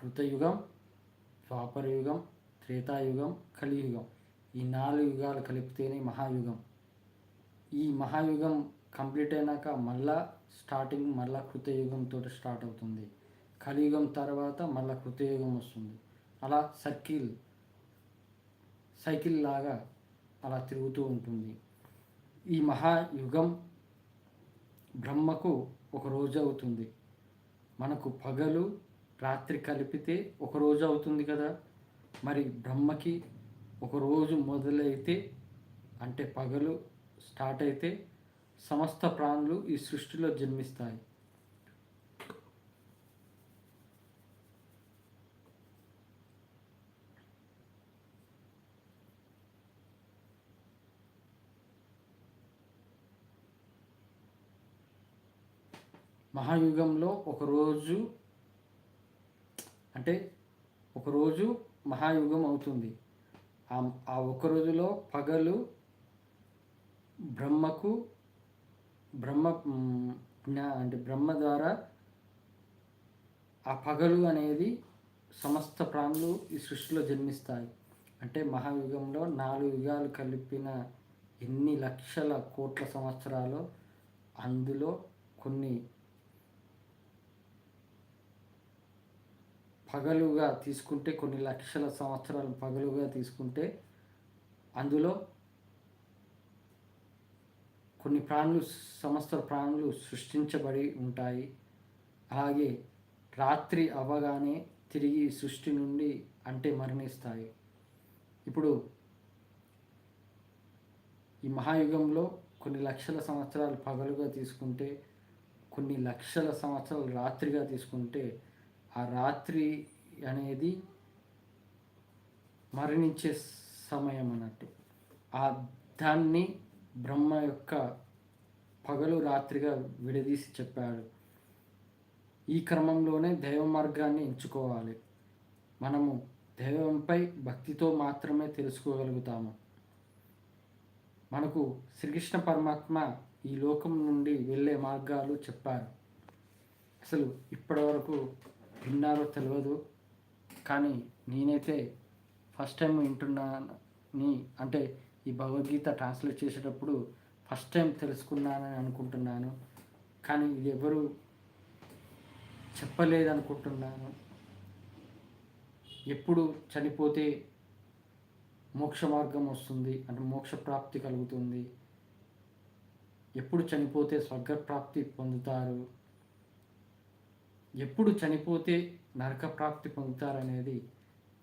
కృతయుగం, ద్వాపరయుగం, త్రేతాయుగం, కలియుగం. ఈ 4 యుగాలు కలిపితేనే మహాయుగం. ఈ మహాయుగం కంప్లీట్ అయినాక మళ్ళా స్టార్టింగ్ మళ్ళా కృతయుగంతో స్టార్ట్ అవుతుంది. కలియుగం తర్వాత మళ్ళా కృతయుగం వస్తుంది. అలా సైకిల్ లాగా అలా తిరుగుతూ ఉంటుంది. ఈ మహాయుగం బ్రహ్మకు ఒక రోజు అవుతుంది. మనకు పగలు రాత్రి కలిపితే ఒక రోజు అవుతుంది కదా. మరి బ్రహ్మకి ఒక రోజు మొదలైతే అంటే పగలు స్టార్ట్ అయితే సమస్త ప్రాణులు ఈ సృష్టిలో జన్మిస్తాయి. మహాయుగంలో ఒకరోజు మహాయుగం అవుతుంది. ఆ ఒక రోజులో పగలు బ్రహ్మ ద్వారా ఆ పగలు అనేది సమస్త ప్రాణులు ఈ సృష్టిలో జన్మిస్తాయి. అంటే మహాయుగంలో 4 యుగాలు కలిపిన ఎన్ని లక్షల కోట్ల సంవత్సరాలు, అందులో కొన్ని పగలుగా తీసుకుంటే, కొన్ని లక్షల సంవత్సరాలు పగలుగా తీసుకుంటే, అందులో కొన్ని సమస్త ప్రాణులు సృష్టించబడి ఉంటాయి. అలాగే రాత్రి అవ్వగానే తిరిగి సృష్టి నుండి మరణిస్తాయి. ఇప్పుడు ఈ మహాయుగంలో కొన్ని లక్షల సంవత్సరాలు పగలుగా తీసుకుంటే, కొన్ని లక్షల సంవత్సరాలు రాత్రిగా తీసుకుంటే, ఆ రాత్రి అనేది మరణించే సమయం అన్నట్టు. దాన్ని బ్రహ్మ యొక్క పగలు రాత్రిగా విడదీసి చెప్పాడు. ఈ క్రమంలోనే దైవ మార్గాన్ని ఎంచుకోవాలి. మనము దైవంపై భక్తితో మాత్రమే తెలుసుకోగలుగుతాము. మనకు శ్రీకృష్ణ పరమాత్మ ఈ లోకం నుండి వెళ్ళే మార్గాలు చెప్పారు. అసలు ఇప్పటివరకు విన్నారో తెలియదు, కానీ నేనైతే ఫస్ట్ టైం వింటున్నాను. అంటే ఈ భగవద్గీత ట్రాన్స్లేట్ చేసేటప్పుడు ఫస్ట్ టైం తెలుసుకున్నానని అనుకుంటున్నాను. కానీ ఇది ఎవరు చెప్పలేదనుకుంటున్నాను. ఎప్పుడు చనిపోతే మోక్ష మార్గం వస్తుంది, అంటే మోక్ష ప్రాప్తి కలుగుతుంది, ఎప్పుడు చనిపోతే స్వర్గప్రాప్తి పొందుతారు, ఎప్పుడు చనిపోతే నరక ప్రాప్తి పొందుతారనేది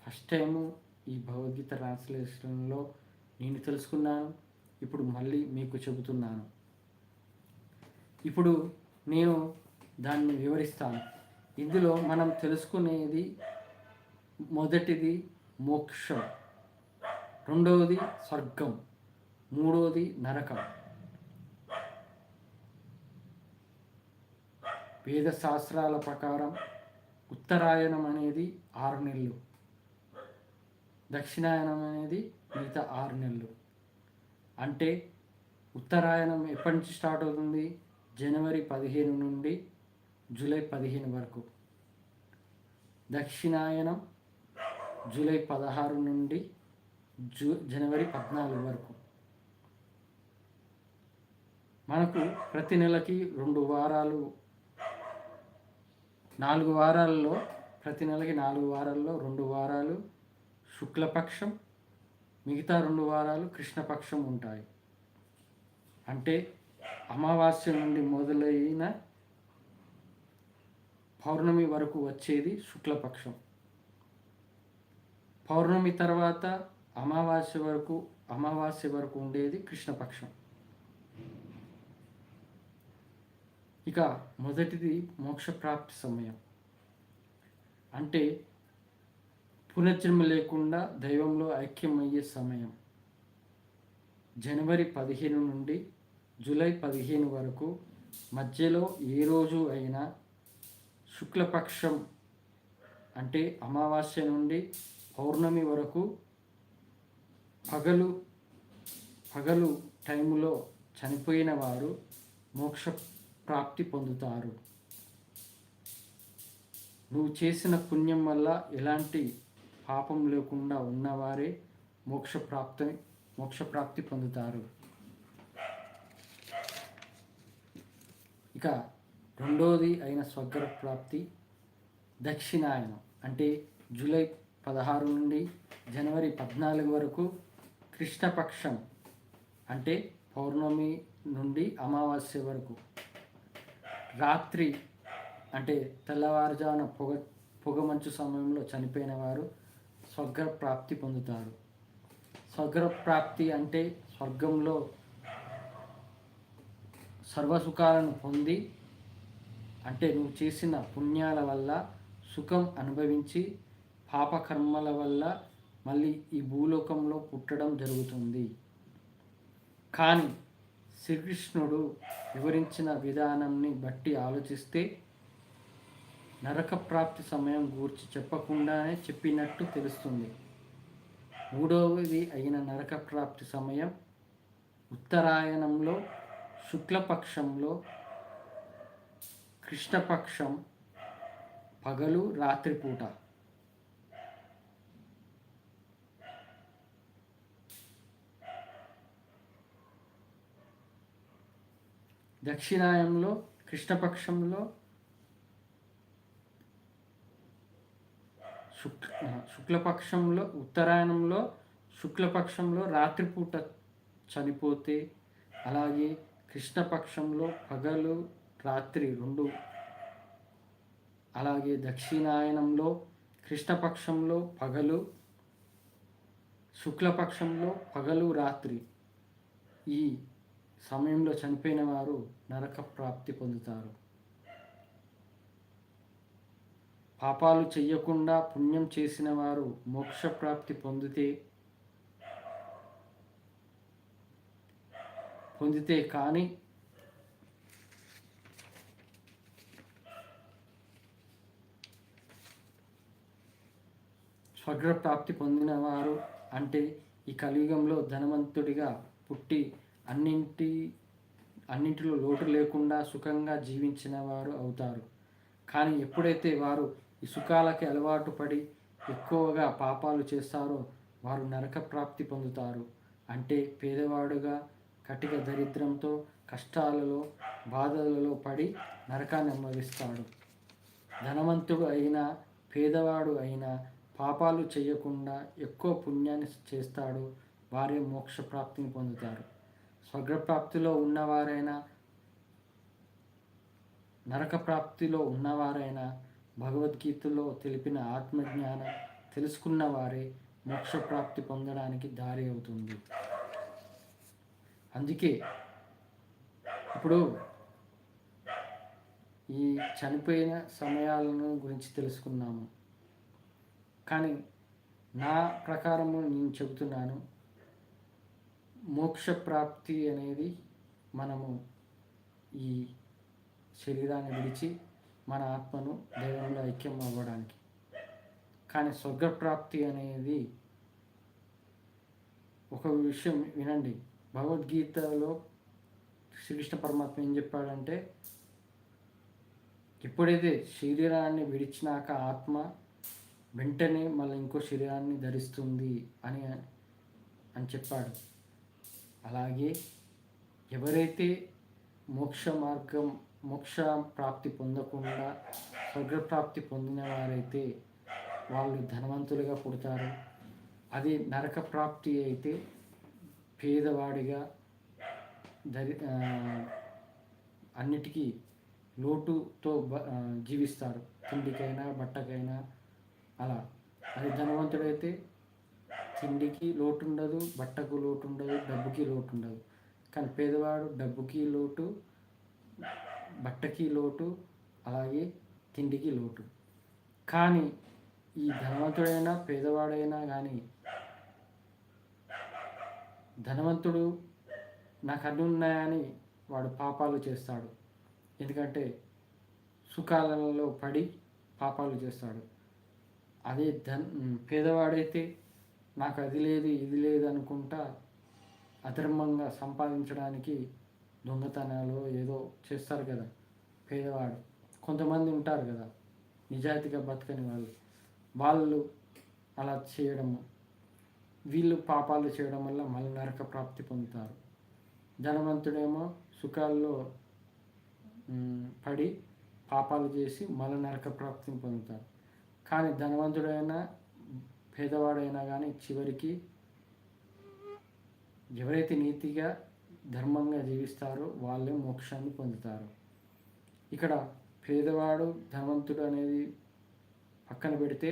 ఫస్ట్ టైము ఈ భగవద్గీత ట్రాన్స్లేషన్లో నేను తెలుసుకున్నాను. ఇప్పుడు మళ్ళీ మీకు చెబుతున్నాను. ఇప్పుడు నేను దాన్ని వివరిస్తాను. ఇందులో మనం తెలుసుకునేది మొదటిది మోక్షం, రెండవది స్వర్గం, మూడవది నరకం. వేద శాస్త్రాల ప్రకారం ఉత్తరాయణం అనేది 6 నెలలు, దక్షిణాయనం అనేది మిగతా 6 నెలలు. అంటే ఉత్తరాయణం ఎప్పటి నుంచి స్టార్ట్ అవుతుంది? జనవరి 15 నుండి జూలై 15 వరకు. దక్షిణాయనం జూలై 16 నుండి జనవరి 14 వరకు. మనకు ప్రతి నెలకి 2 వారాలు, 4 వారాల్లో, ప్రతి నెలకి 4 వారాల్లో 2 వారాలు శుక్లపక్షం, మిగతా 2 వారాలు కృష్ణపక్షం ఉంటాయి. అంటే అమావాస్య నుండి మొదలైన పౌర్ణమి వరకు వచ్చేది శుక్లపక్షం. పౌర్ణమి తర్వాత అమావాస్య వరకు ఉండేది కృష్ణపక్షం. ఇక మొదటిది మోక్షప్రాప్తి సమయం. అంటే పునర్జన్మ లేకుండా దైవంలో ఐక్యమయ్యే సమయం. జనవరి 15 నుండి జూలై 15 వరకు మధ్యలో ఏ రోజు అయినా శుక్లపక్షం, అంటే అమావాస్య నుండి పౌర్ణమి వరకు పగలు టైములో చనిపోయిన వారు మోక్ష ప్రాప్తి పొందుతారు. నువ్వు చేసిన పుణ్యం వల్ల ఎలాంటి పాపం లేకుండా ఉన్నవారే మోక్షప్రాప్తి పొందుతారు. ఇక రెండోది అయిన స్వర్గప్రాప్తి దక్షిణాయనం. అంటే జూలై 16 నుండి జనవరి 14 వరకు కృష్ణపక్షం, అంటే పౌర్ణమి నుండి అమావాస్య వరకు. రాత్రి అంటే తెల్లవారుజామున పొగమంచు సమయంలో చనిపోయిన వారు స్వర్గప్రాప్తి పొందుతారు. స్వర్గప్రాప్తి అంటే స్వర్గంలో సర్వసుఖాలను పొంది, అంటే నువ్వు చేసిన పుణ్యాల వల్ల సుఖం అనుభవించి పాపకర్మల వల్ల మళ్ళీ ఈ భూలోకంలో పుట్టడం జరుగుతుంది. కానీ శ్రీకృష్ణుడు వివరించిన విధానంని బట్టి ఆలోచిస్తే నరక ప్రాప్తి సమయం గూర్చి చెప్పకుండానే చెప్పినట్టు తెలుస్తుంది. మూడవది అయిన నరక ప్రాప్తి సమయం ఉత్తరాయణంలో శుక్లపక్షంలో, కృష్ణపక్షం పగలు రాత్రిపూట. దక్షిణాయనంలో కృష్ణపక్షంలో, శుక్లపక్షంలో ఉత్తరాయణంలో శుక్లపక్షంలో రాత్రిపూట చనిపోతే, అలాగే కృష్ణపక్షంలో పగలు రాత్రి రెండు, అలాగే దక్షిణాయనంలో కృష్ణపక్షంలో పగలు, శుక్లపక్షంలో పగలు రాత్రి ఈ సమయంలో చనిపోయిన వారు నరక ప్రాప్తి పొందుతారు. పాపాలు చెయ్యకుండా పుణ్యం చేసిన వారు మోక్షప్రాప్తి పొందితే కానీ స్వర్గప్రాప్తి పొందినవారు అంటే ఈ కలియుగంలో ధనవంతుడిగా పుట్టి అన్నింటిలో లోటు లేకుండా సుఖంగా జీవించిన వారు అవుతారు. కానీ ఎప్పుడైతే వారు ఈ సుఖాలకి అలవాటు పడి ఎక్కువగా పాపాలు చేస్తారో వారు నరక ప్రాప్తి పొందుతారు. అంటే పేదవాడుగా కటిక దరిద్రంతో కష్టాలలో బాధలలో పడి నరకాన్ని అనుభవిస్తాడు. ధనవంతుడు అయినా పేదవాడు అయినా పాపాలు చేయకుండా ఎక్కువ పుణ్యాన్ని చేస్తాడు వారే మోక్ష ప్రాప్తిని పొందుతారు. స్వర్గప్రాప్తిలో ఉన్నవారైనా నరక ప్రాప్తిలో ఉన్నవారైనా భగవద్గీతలో తెలిపిన ఆత్మజ్ఞానం తెలుసుకున్న వారే మోక్షప్రాప్తి పొందడానికి దారి అవుతుంది. అందుకే ఇప్పుడు ఈ చనిపోయిన సమయాలను గురించి తెలుసుకున్నాము. కానీ నా ప్రకారము నేను చెబుతున్నాను, మోక్షప్రాప్తి అనేది మనము ఈ శరీరాన్ని విడిచి మన ఆత్మను దైవంలో ఐక్యం అవ్వడానికి. కానీ స్వర్గప్రాప్తి అనేది ఒక విషయం వినండి. భగవద్గీతలో శ్రీకృష్ణ పరమాత్మ ఏం చెప్పాడంటే, ఎప్పుడైతే శరీరాన్ని విడిచినాక ఆత్మ వెంటనే మళ్ళీ ఇంకో శరీరాన్ని ధరిస్తుంది అని చెప్పాడు. అలాగే ఎవరైతే మోక్ష ప్రాప్తి పొందకుండా స్వర్గప్రాప్తి పొందిన వారైతే వాళ్ళు ధనవంతులుగా పుడతారు. అది నరక ప్రాప్తి అయితే పేదవాడిగా అన్నిటికీ లోటుతో జీవిస్తారు, తిండికైనా బట్టకైనా అలా. అది ధనవంతుడైతే తిండికి లోటు ఉండదు, బట్టకు లోటు ఉండదు, డబ్బుకి లోటు ఉండదు. కానీ పేదవాడు డబ్బుకి లోటు, బట్టకి లోటు, అలాగే తిండికి లోటు. కానీ ఈ ధనవంతుడైనా పేదవాడైనా కానీ ధనవంతుడు నాకు అన్నీ ఉన్నాయని వాడు పాపాలు చేస్తాడు. ఎందుకంటే సుఖాలలో పడి పాపాలు చేస్తాడు. అదే పేదవాడైతే నాకు అది లేదు ఇది లేదు అనుకుంటా అధర్మంగా సంపాదించడానికి దొంగతనాలు ఏదో చేస్తారు కదా పేదవాడు. కొంతమంది ఉంటారు కదా నిజాయితీగా బతకని వాళ్ళు అలా చేయడము, వీళ్ళు పాపాలు చేయడం వల్ల మళ్ళీ నరక ప్రాప్తి పొందుతారు. ధనవంతుడేమో సుఖాల్లో పడి పాపాలు చేసి మళ్ళీ నరక ప్రాప్తిని పొందుతారు. కానీ ధనవంతుడైనా పేదవాడైనా కానీ చివరికి ఎవరైతే నీతిగా ధర్మంగా జీవిస్తారో వాళ్ళే మోక్షాన్ని పొందుతారు. ఇక్కడ పేదవాడు ధనవంతుడు అనేది పక్కన పెడితే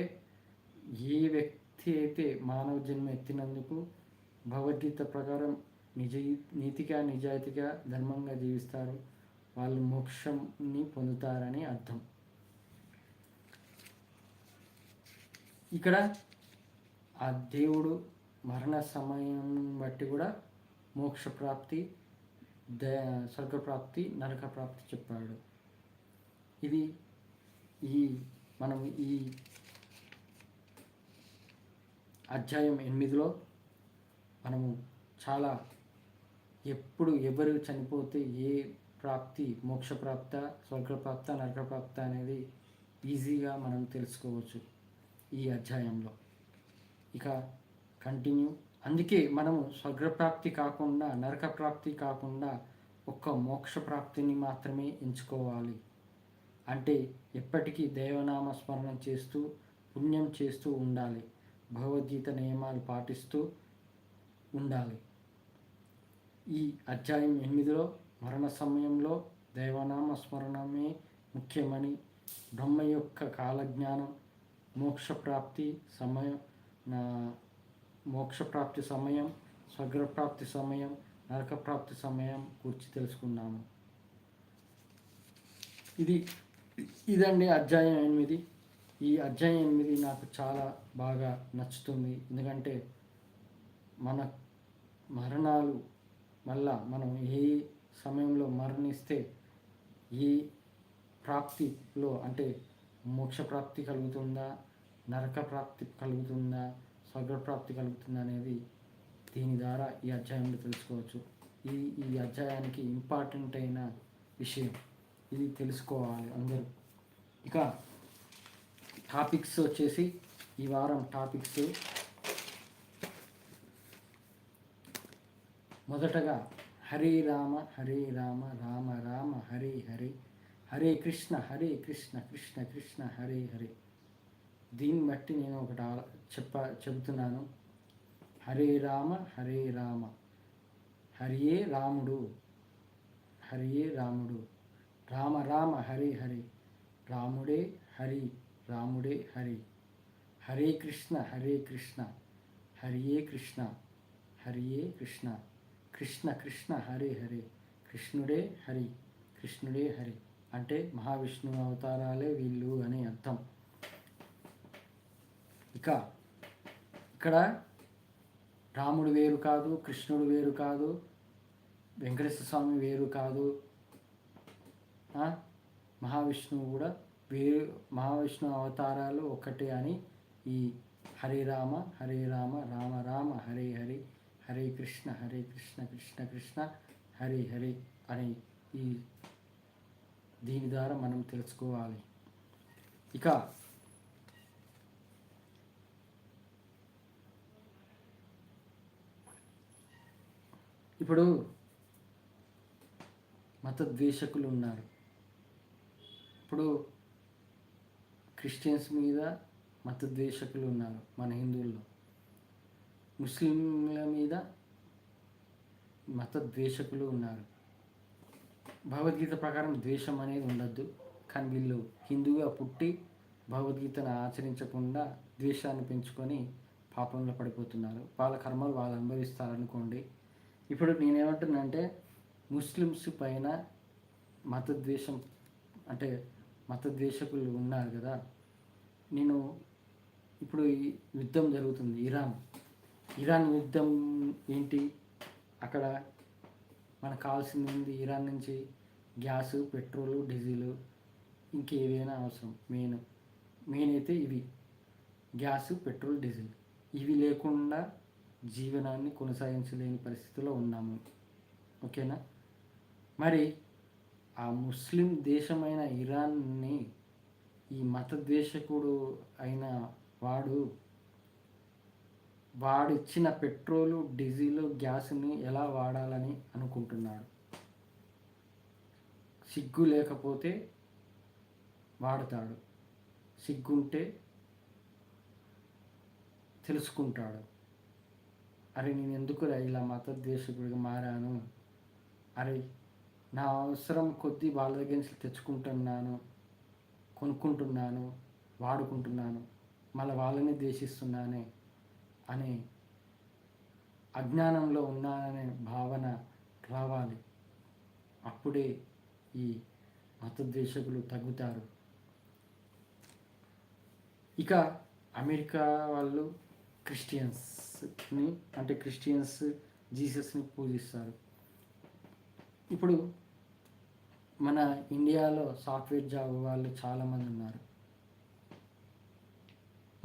ఏ వ్యక్తి అయితే మానవ జన్మ ఎత్తినందుకు భగవద్గీత ప్రకారం నీతిగా నిజాయితీగా ధర్మంగా జీవిస్తారు వాళ్ళు మోక్షాన్ని పొందుతారని అర్థం. ఇక్కడ ఆ దేవుడు మరణ సమయం బట్టి కూడా మోక్షప్రాప్తి స్వర్గప్రాప్తి, నరక ప్రాప్తి చెప్పాడు. ఇది ఈ మనం ఈ అధ్యాయం 8లో మనము చాలా ఎప్పుడు ఎవరు చనిపోతే ఏ ప్రాప్తి, మోక్షప్రాప్త, స్వర్గప్రాప్త, నరకప్రాప్త అనేది ఈజీగా మనం తెలుసుకోవచ్చు ఈ అధ్యాయంలో. ఇక కంటిన్యూ. అందుకే మనము స్వర్గప్రాప్తి కాకుండా, నరకప్రాప్తి కాకుండా ఒక్క మోక్షప్రాప్తిని మాత్రమే ఎంచుకోవాలి. అంటే ఎప్పటికీ దైవనామ స్మరణం చేస్తూ పుణ్యం చేస్తూ ఉండాలి, భగవద్గీత నియమాలు పాటిస్తూ ఉండాలి. ఈ అధ్యాయం 8లో మరణ సమయంలో దైవనామ స్మరణమే ముఖ్యమని, బ్రహ్మ యొక్క కాలజ్ఞానం, మోక్షప్రాప్తి సమయం, స్వర్గప్రాప్తి సమయం, నరకప్రాప్తి సమయం గురించి తెలుసుకున్నాము. ఇదండి అధ్యాయం 8. ఈ అధ్యాయం 8 నాకు చాలా బాగా నచ్చుతుంది. ఎందుకంటే మన మరణాలు మళ్ళా మనం ఏ సమయంలో మరణిస్తే ఏ ప్రాప్తిలో, అంటే మోక్షప్రాప్తి కలుగుతుందా, నరక ప్రాప్తి కలుగుతుందా, స్వర్గప్రాప్తి కలుగుతుందా అనేది దీని ద్వారా ఈ అధ్యాయంలో తెలుసుకోవచ్చు. ఈ అధ్యాయానికి ఇంపార్టెంట్ అయిన విషయం ఇది, తెలుసుకోవాలి అందరూ. ఇక టాపిక్స్ వచ్చేసి ఈ వారం టాపిక్స్ మొదటగా హరే రామ హరే రామ రామ రామ హరే హరే, హరే కృష్ణ కృష్ణ కృష్ణ హరే హరే. దీన్ని బట్టి నేను ఒకటి చెబుతున్నాను. హరే రామ హరియే రాముడు, రామ రామ హరే హరే, రాముడే హరి, రాముడే హరి. హరే కృష్ణ హరియే కృష్ణ, హరియే కృష్ణ, కృష్ణ కృష్ణ హరే హరే, కృష్ణుడే హరి, కృష్ణుడే హరి. అంటే మహావిష్ణువు అవతారాలే వీళ్ళు అని అర్థం. ఇక్కడ రాముడు వేరు కాదు, కృష్ణుడు వేరు కాదు, వెంకటేశ్వర స్వామి వేరు కాదు, మహావిష్ణువు కూడా వేరు, మహావిష్ణువు అవతారాలు ఒక్కటే అని ఈ హరే రామ రామ రామ హరే హరే, హరే కృష్ణ కృష్ణ కృష్ణ హరే హరే అని దీని ద్వారా మనం తెలుసుకోవాలి. ఇక ఇప్పుడు మతద్వేషకులు ఉన్నారు. ఇప్పుడు క్రిస్టియన్స్ మీద మతద్వేషకులు ఉన్నారు మన హిందువుల్లో, ముస్లింల మీద మతద్వేషకులు ఉన్నారు. భగవద్గీత ప్రకారం ద్వేషం అనేది ఉండద్దు, కానీ వీళ్ళు హిందువుగా పుట్టి భగవద్గీతను ఆచరించకుండా ద్వేషాన్ని పెంచుకొని పాపంలో పడిపోతున్నారు. వాళ్ళ కర్మలు వాళ్ళు అనుభవిస్తారనుకోండి. ఇప్పుడు నేనేమంటున్నానంటే, ముస్లిమ్స్ పైన మతద్వేషం, అంటే మతద్వేషకులు ఉన్నారు కదా. నేను ఇప్పుడు ఈ యుద్ధం జరుగుతుంది, ఇరాన్ యుద్ధం ఏంటి? అక్కడ మనకు కావాల్సింది ఇరాన్ నుంచి గ్యాసు, పెట్రోలు, డీజిలు, ఇంకేవైనా అవసరం. మెయిన్ అయితే ఇవి, గ్యాసు, పెట్రోల్, డీజిల్. ఇవి లేకుండా జీవనాన్ని కొనసాగించలేని పరిస్థితిలో ఉన్నాము. ఓకేనా? మరి ఆ ముస్లిం దేశమైన ఇరాన్ని ఈ మతద్వేషకుడు అయిన వాడిచ్చిన పెట్రోలు, డీజిల్, గ్యాస్ని ఎలా వాడాలని అనుకుంటున్నాడు? సిగ్గు లేకపోతే వాడతాడు, సిగ్గుంటే తెలుసుకుంటాడు. అరే నేను ఎందుకు ఇలా మతద్వేషకుడిగా మారాను, అరే నా అవసరం కొద్దీ వాళ్ళ దగ్గర నుంచి తెచ్చుకుంటున్నాను, కొనుక్కుంటున్నాను, వాడుకుంటున్నాను, మళ్ళీ వాళ్ళని ద్వేషిస్తున్నానే అనే అజ్ఞానంలో ఉన్నాననే భావన రావాలి. అప్పుడే ఈ మతద్వేషకులు తగ్గుతారు. ఇక అమెరికా వాళ్ళు క్రిస్టియన్స్ జీసస్ని పూజిస్తారు. ఇప్పుడు మన ఇండియాలో సాఫ్ట్వేర్ జాబ్ వాళ్ళు చాలామంది ఉన్నారు.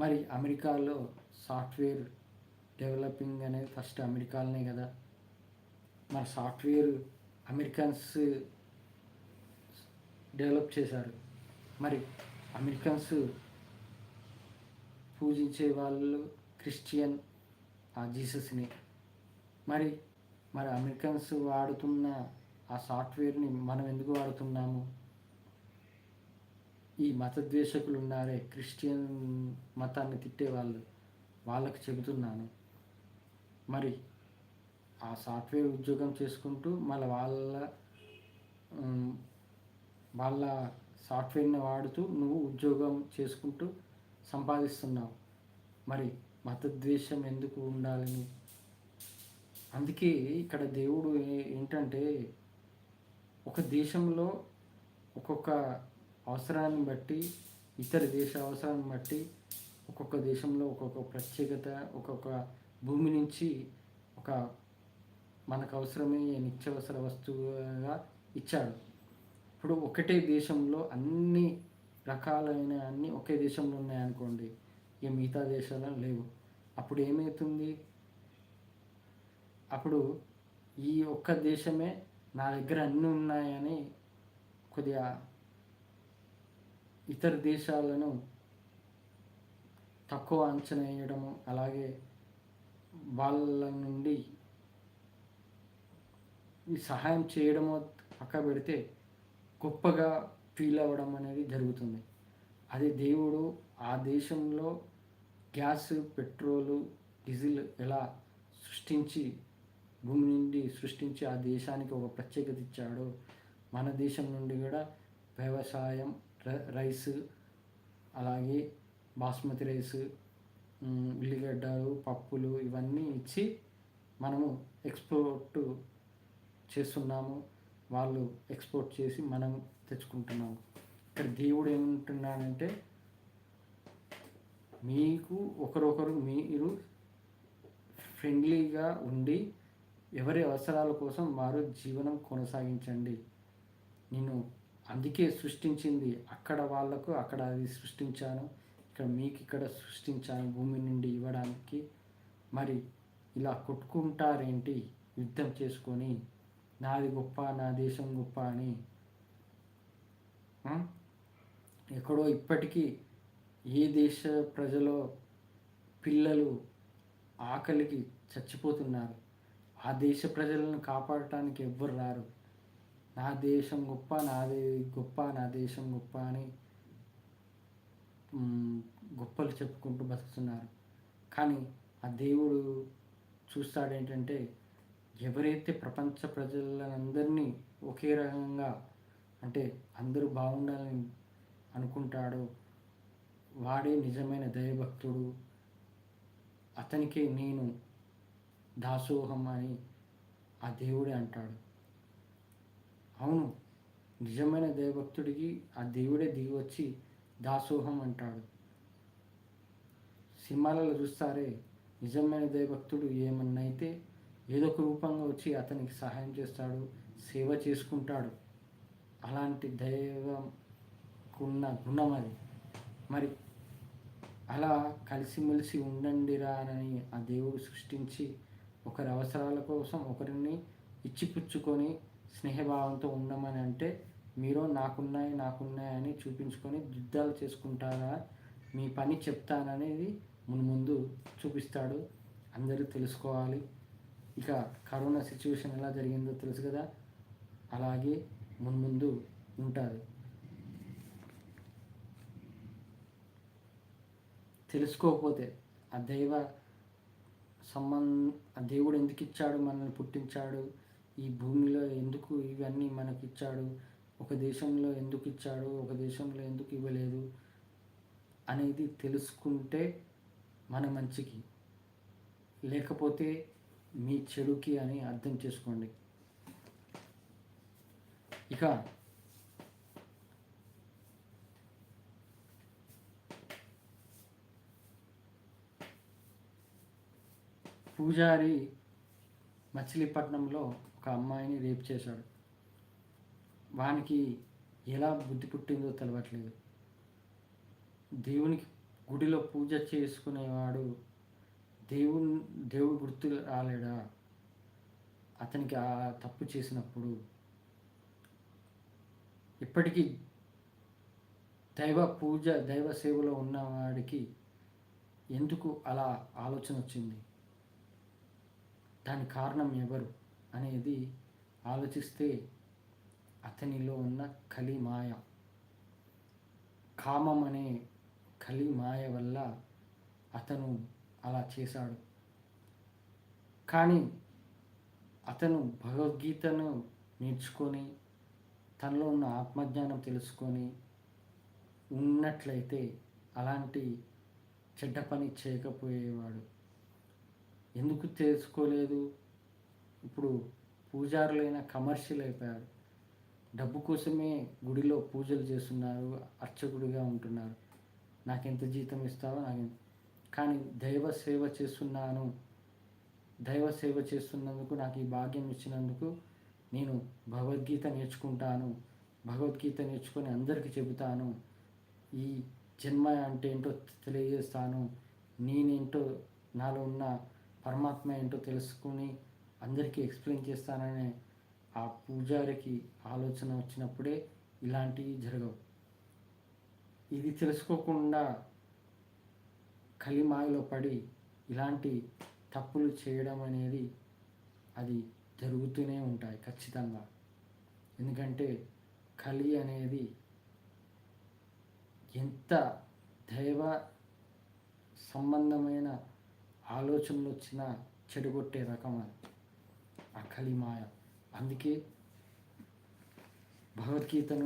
మరి అమెరికాలో సాఫ్ట్వేర్ డెవలపింగ్ అనేది ఫస్ట్ అమెరికాలోనే కదా. మన సాఫ్ట్వేర్ అమెరికన్స్ డెవలప్ చేశారు. మరి అమెరికన్స్ పూజించే వాళ్ళు క్రిస్టియన్ జీసస్ని. మరి మరి అమెరికన్స్ వాడుతున్న ఆ సాఫ్ట్వేర్ని మనం ఎందుకు వాడుతున్నాము? ఈ మతద్వేషకులు ఉన్నారే, క్రిస్టియన్ మతాన్ని తిట్టేవాళ్ళు, వాళ్ళకి చెబుతున్నాను. మరి ఆ సాఫ్ట్వేర్ ఉద్యోగం చేసుకుంటూ మళ్ళీ వాళ్ళ సాఫ్ట్వేర్ని వాడుతూ నువ్వు ఉద్యోగం చేసుకుంటూ సంపాదిస్తున్నావు. మరి మతద్వేషం ఎందుకు ఉండాలని? అందుకే ఇక్కడ దేవుడు ఏంటంటే, ఒక దేశంలో ఒక్కొక్క అవసరాన్ని బట్టి, ఇతర దేశ అవసరాన్ని బట్టి ఒక్కొక్క దేశంలో ఒక్కొక్క ప్రత్యేకత, ఒక్కొక్క భూమి నుంచి ఒక మనకు అవసరమయ్యే నిత్యావసర వస్తువుగా ఇచ్చాడు. ఇప్పుడు ఒకటే దేశంలో అన్ని రకాలైన అన్నీ ఒకే దేశంలో ఉన్నాయనుకోండి, ఇక మిగతా దేశాలలో లేవు. అప్పుడు ఏమవుతుంది? అప్పుడు ఈ ఒక్క దేశమే నా దగ్గర అన్నీ ఉన్నాయని కొద్దిగా ఇతర దేశాలను తక్కువ అంచనా వేయడము, అలాగే వాళ్ళ నుండి ఈ సహాయం చేయడమో పక్క పెడితే గొప్పగా ఫీల్ అవ్వడం అనేది జరుగుతుంది. అదే దేవుడు ఆ దేశంలో గ్యాస్, పెట్రోలు, డీజిల్ ఎలా సృష్టించి భూమి నుండి సృష్టించి ఆ దేశానికి ఒక ప్రత్యేకత ఇచ్చాడో, మన దేశం నుండి కూడా వ్యవసాయం, రైస్, అలాగే బాస్మతి రైస్, ఉల్లిగడ్డలు, పప్పులు ఇవన్నీ ఇచ్చి మనము ఎక్స్పోర్ట్ చేస్తున్నాము. వాళ్ళు ఎక్స్పోర్ట్ చేసి మనం తెచ్చుకుంటున్నాము. ఇక్కడ దేవుడు ఏమంటున్నాడంటే, మీకు ఒకరొకరు మీరు ఫ్రెండ్లీగా ఉండి ఎవరి అవసరాల కోసం వారు జీవనం కొనసాగించండి. నేను అందుకే సృష్టించింది అక్కడ వాళ్ళకు అక్కడ అది సృష్టించాను, ఇక్కడ మీకు ఇక్కడ సృష్టించాను భూమి నుండి ఇవ్వడానికి. మరి ఇలా కొట్టుకుంటారేంటి యుద్ధం చేసుకొని, నాది గొప్ప, నా దేశం గొప్ప అని? ఎక్కడో ఇప్పటికీ ఏ దేశ ప్రజలో పిల్లలు ఆకలికి చచ్చిపోతున్నారు. ఆ దేశ ప్రజలను కాపాడటానికి ఎవ్వరు రారు. నా దేశం గొప్ప, నాది గొప్ప, నా దేశం గొప్ప అని గొప్పలు చెప్పుకుంటూ బతుకుతున్నారు. కానీ ఆ దేవుడు చూస్తాడేంటంటే, ఎవరైతే ప్రపంచ ప్రజలందరినీ ఒకే రకంగా, అంటే అందరూ బాగుండాలని అనుకుంటాడో వాడే నిజమైన దైవభక్తుడు. అతనికే నేను దాసోహం అని ఆ దేవుడే అంటాడు. అవును, నిజమైన దైవభక్తుడికి ఆ దేవుడే దిగి వచ్చి దాసోహం అంటాడు. సినిమాలలో చూస్తారే, నిజమైన దైవభక్తుడు ఏమన్నా అయితే ఏదో ఒక రూపంగా వచ్చి అతనికి సహాయం చేస్తాడు, సేవ చేసుకుంటాడు. అలాంటి దైవంకున్న గుణం అది. మరి అలా కలిసిమెలిసి ఉండండిరా అని ఆ దేవుడు సృష్టించి ఒకరి అవసరాల కోసం ఒకరిని ఇచ్చిపుచ్చుకొని స్నేహభావంతో ఉండమని అంటే, మీరు నాకున్నాయి అని చూపించుకొని యుద్ధాలు చేసుకుంటారా? మీ పని చెప్తాననేది ముందు చూపిస్తాడు. అందరూ తెలుసుకోవాలి. ఇక కరోనా సిచ్యువేషన్ ఎలా జరిగిందో తెలుసు కదా, అలాగే ముందు ఉంటుంది. తెలుసుకోకపోతే ఆ ఆ దేవుడు ఎందుకు ఇచ్చాడు, మనల్ని పుట్టించాడు, ఈ భూమిలో ఎందుకు ఇవన్నీ మనకి ఇచ్చాడు, ఒక దేశంలో ఎందుకు ఇచ్చాడు, ఒక దేశంలో ఎందుకు ఇవ్వలేదు అనేది తెలుసుకుంటే మన మంచికి, లేకపోతే మీ చెడుకి అని అర్థం చేసుకోండి. ఇక పూజారి మచిలీపట్నంలో ఒక అమ్మాయిని రేప్ చేశాడు. వానికి ఎలా బుద్ధి పుట్టిందో తెలవట్లేదు. దేవునికి గుడిలో పూజ చేసుకునేవాడు దేవుడు గుర్తు రాలేడా అతనికి ఆ తప్పు చేసినప్పుడు? ఇప్పటికీ దైవ సేవలో ఉన్నవాడికి ఎందుకు అలా ఆలోచన వచ్చింది? దాని కారణం ఎవరు అనేది ఆలోచిస్తే అతనిలో ఉన్న కలిమాయ, కామం అనే కలిమాయ వల్ల అతను అలా చేశాడు. కానీ అతను భగవద్గీతను నేర్చుకొని తనలో ఉన్న ఆత్మజ్ఞానం తెలుసుకొని ఉన్నట్లయితే అలాంటి చెడ్డ పని చేయకపోయేవాడు. ఎందుకు తెలుసుకోలేదు? ఇప్పుడు పూజారులైన కమర్షియల్ అయిపోయారు. డబ్బు కోసమే గుడిలో పూజలు చేస్తున్నారు, అర్చకుడిగా ఉంటున్నారు. నాకెంత జీతం ఇస్తావో కానీ దైవ సేవ చేస్తున్నందుకు నాకు ఈ భాగ్యం ఇచ్చినందుకు నేను భగవద్గీత నేర్చుకుంటాను, భగవద్గీత నేర్చుకొని అందరికీ చెబుతాను, ఈ జన్మ అంటే ఏంటో తెలియజేస్తాను, నేనేంటో నాలో ఉన్న పరమాత్మ ఏంటో తెలుసుకొని అందరికీ ఎక్స్ప్లెయిన్ చేస్తాననే ఆ పూజారికి ఆలోచన వచ్చినప్పుడే ఇలాంటివి జరగవు. ఇది తెలుసుకోకుండా కలిమాయలో పడి ఇలాంటి తప్పులు చేయడం అనేది అది జరుగుతూనే ఉంటాయి ఖచ్చితంగా. ఎందుకంటే కలి అనేది ఎంత దైవ సంబంధమైన ఆలోచనలు వచ్చినా చెడగొట్టే రకం అది ఆ కలిమాయ. అందుకే భగవద్గీతను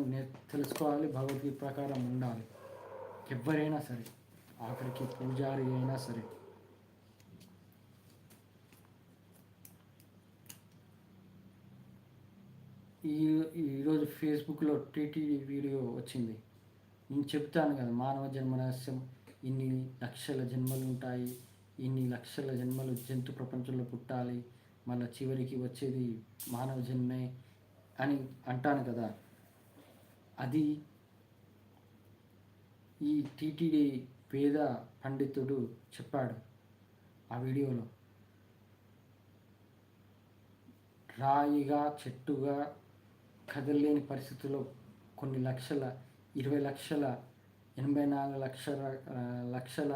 తెలుసుకోవాలి, భగవద్గీత ప్రకారం ఉండాలి. ఎవరైనా సరే, ఆఖరికి పూజారి అయినా సరే. ఈరోజు ఫేస్బుక్లో టీటీడీ వీడియో వచ్చింది. నేను చెప్తాను కదా, మానవ జన్మ రహస్యం, ఇన్ని లక్షల జన్మలు ఉంటాయి, ఇన్ని లక్షల జన్మలు జంతు ప్రపంచంలో పుట్టాలి, మళ్ళీ చివరికి వచ్చేది మానవ జన్మే అని అంటాను కదా. అది ఈ టీటీడీ వేద పండితుడు చెప్పాడు ఆ వీడియోలో. రాయిగా, చెట్టుగా కదలలేని పరిస్థితుల్లో కొన్ని లక్షల, 20 లక్షల, 84 లక్షల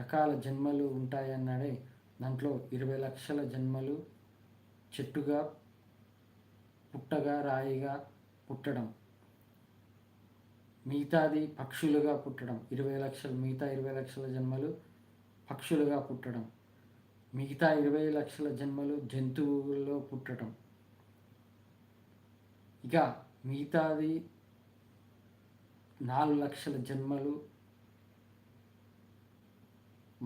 రకాల జన్మలు ఉంటాయన్నాడే. దాంట్లో 20 లక్షల జన్మలు చెట్టుగా, పుట్టగా, రాయిగా పుట్టడం, మిగతాది పక్షులుగా పుట్టడం. 20 లక్షల జన్మలు పక్షులుగా పుట్టడం, మిగతా 20 లక్షల జన్మలు జంతువుల్లో పుట్టడం, ఇక మిగతాది 4 లక్షల జన్మలు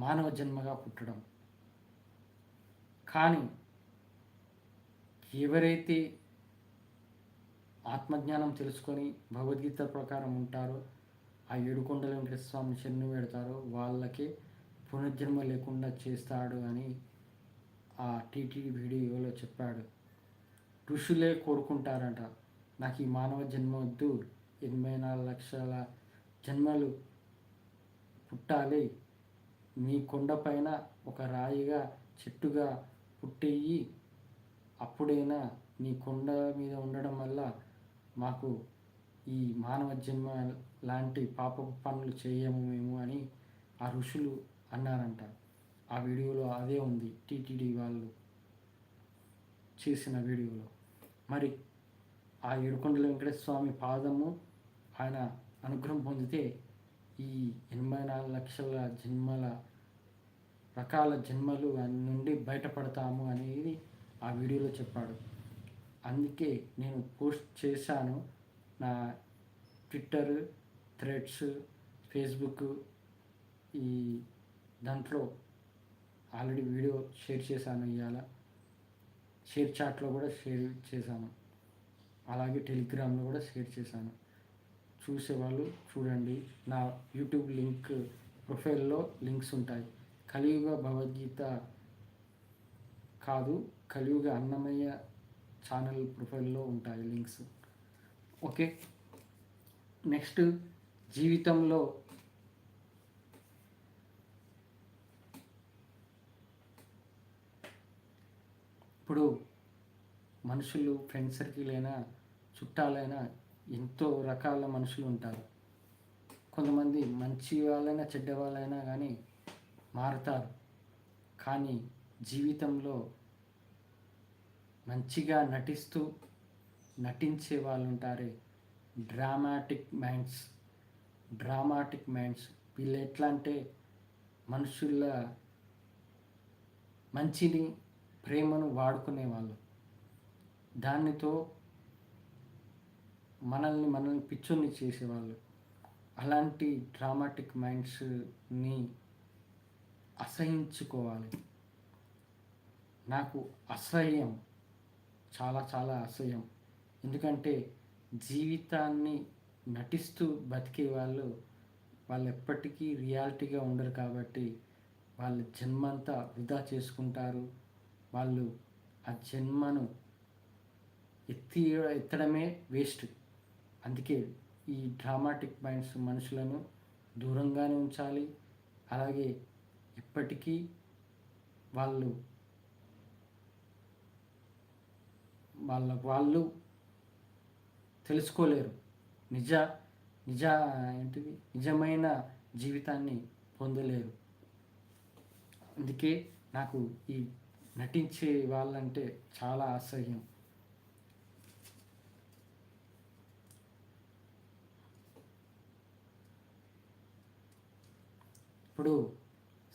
మానవ జన్మగా పుట్టడం. కానీ ఎవరైతే ఆత్మజ్ఞానం తెలుసుకొని భగవద్గీత ప్రకారం ఉంటారో, ఆ ఏడుకొండల వెంకటేశ్వర స్వామి శరణు పెడతారో వాళ్ళకే పునర్జన్మ లేకుండా చేస్తాడు అని ఆ టీటీడీ వీడియోలో చెప్పాడు. ఋషులే కోరుకుంటారంట, నాకు ఈ మానవ జన్మ వద్దు, 84 లక్షల జన్మలు పుట్టాలి, నీ కొండపైన ఒక రాయిగా, చెట్టుగా పుట్టేయి, అప్పుడైనా నీ కొండ మీద ఉండడం వల్ల మాకు ఈ మానవ జన్మ లాంటి పాప పనులు చేయము మేము అని ఆ ఋషులు అన్నారంట. ఆ వీడియోలో అదే ఉంది, టీటీడీ వాళ్ళు చేసిన వీడియోలో. మరి ఆ ఏడుకొండల వెంకటేశ్వర స్వామి పాదము, ఆయన అనుగ్రహం పొందితే ఈ 84 లక్షల జన్మల రకాల జన్మలు నుండి బయటపడతాము అనేది ఆ వీడియోలో చెప్పాడు. అందుకే నేను పోస్ట్ చేశాను నా ట్విట్టర్, థ్రెడ్స్, ఫేస్బుక్, ఈ దాంట్లో ఆల్రెడీ వీడియో షేర్ చేశాను. ఇవాళ షేర్ చాట్లో కూడా షేర్ చేశాను, అలాగే టెలిగ్రామ్లో కూడా షేర్ చేశాను. చూసేవాళ్ళు చూడండి. నా యూట్యూబ్ లింక్ ప్రొఫైల్లో లింక్స్ ఉంటాయి. కలియుగ భగవద్గీత కాదు, కలియుగ అన్నమయ్య ఛానల్ ప్రొఫైల్లో ఉంటాయి లింక్స్. ఓకే. నెక్స్ట్ జీవితంలో ఇప్పుడు మనుషులు ఫ్రెండ్ సర్కిల్ అయినా చుట్టాలైనా ఎంతో రకాల మనుషులు ఉంటారు. కొంతమంది మంచి వాళ్ళైనా చెడ్డ వాళ్ళైనా కానీ మారుతారు. కానీ జీవితంలో మంచిగా నటించే వాళ్ళు ఉంటారే, డ్రామాటిక్ మైండ్స్. వీళ్ళు ఎట్లా అంటే మనుషుల మంచిని, ప్రేమను వాడుకునే వాళ్ళు, దానితో మనల్ని పిచ్చోన్ని చేసేవాళ్ళు. అలాంటి డ్రామాటిక్ మైండ్స్ని అసహించుకోవాలి. నాకు అసహ్యం, చాలా చాలా అసహ్యం. ఎందుకంటే జీవితాన్ని నటిస్తూ బతికే వాళ్ళు ఎప్పటికీ రియాలిటీగా ఉండరు. కాబట్టి వాళ్ళ జన్మంతా వృధా చేసుకుంటారు. వాళ్ళు ఆ జన్మను ఎత్తడమే వేస్ట్. అందుకే ఈ డ్రామాటిక్ మైండ్స్ మనుషులను దూరంగానే ఉంచాలి. అలాగే ఎప్పటికీ వాళ్ళు తెలుసుకోలేరు, నిజమైన జీవితాన్ని పొందలేరు. అందుకే నాకు ఈ నటించే వాళ్ళంటే చాలా అసహ్యం. ఇప్పుడు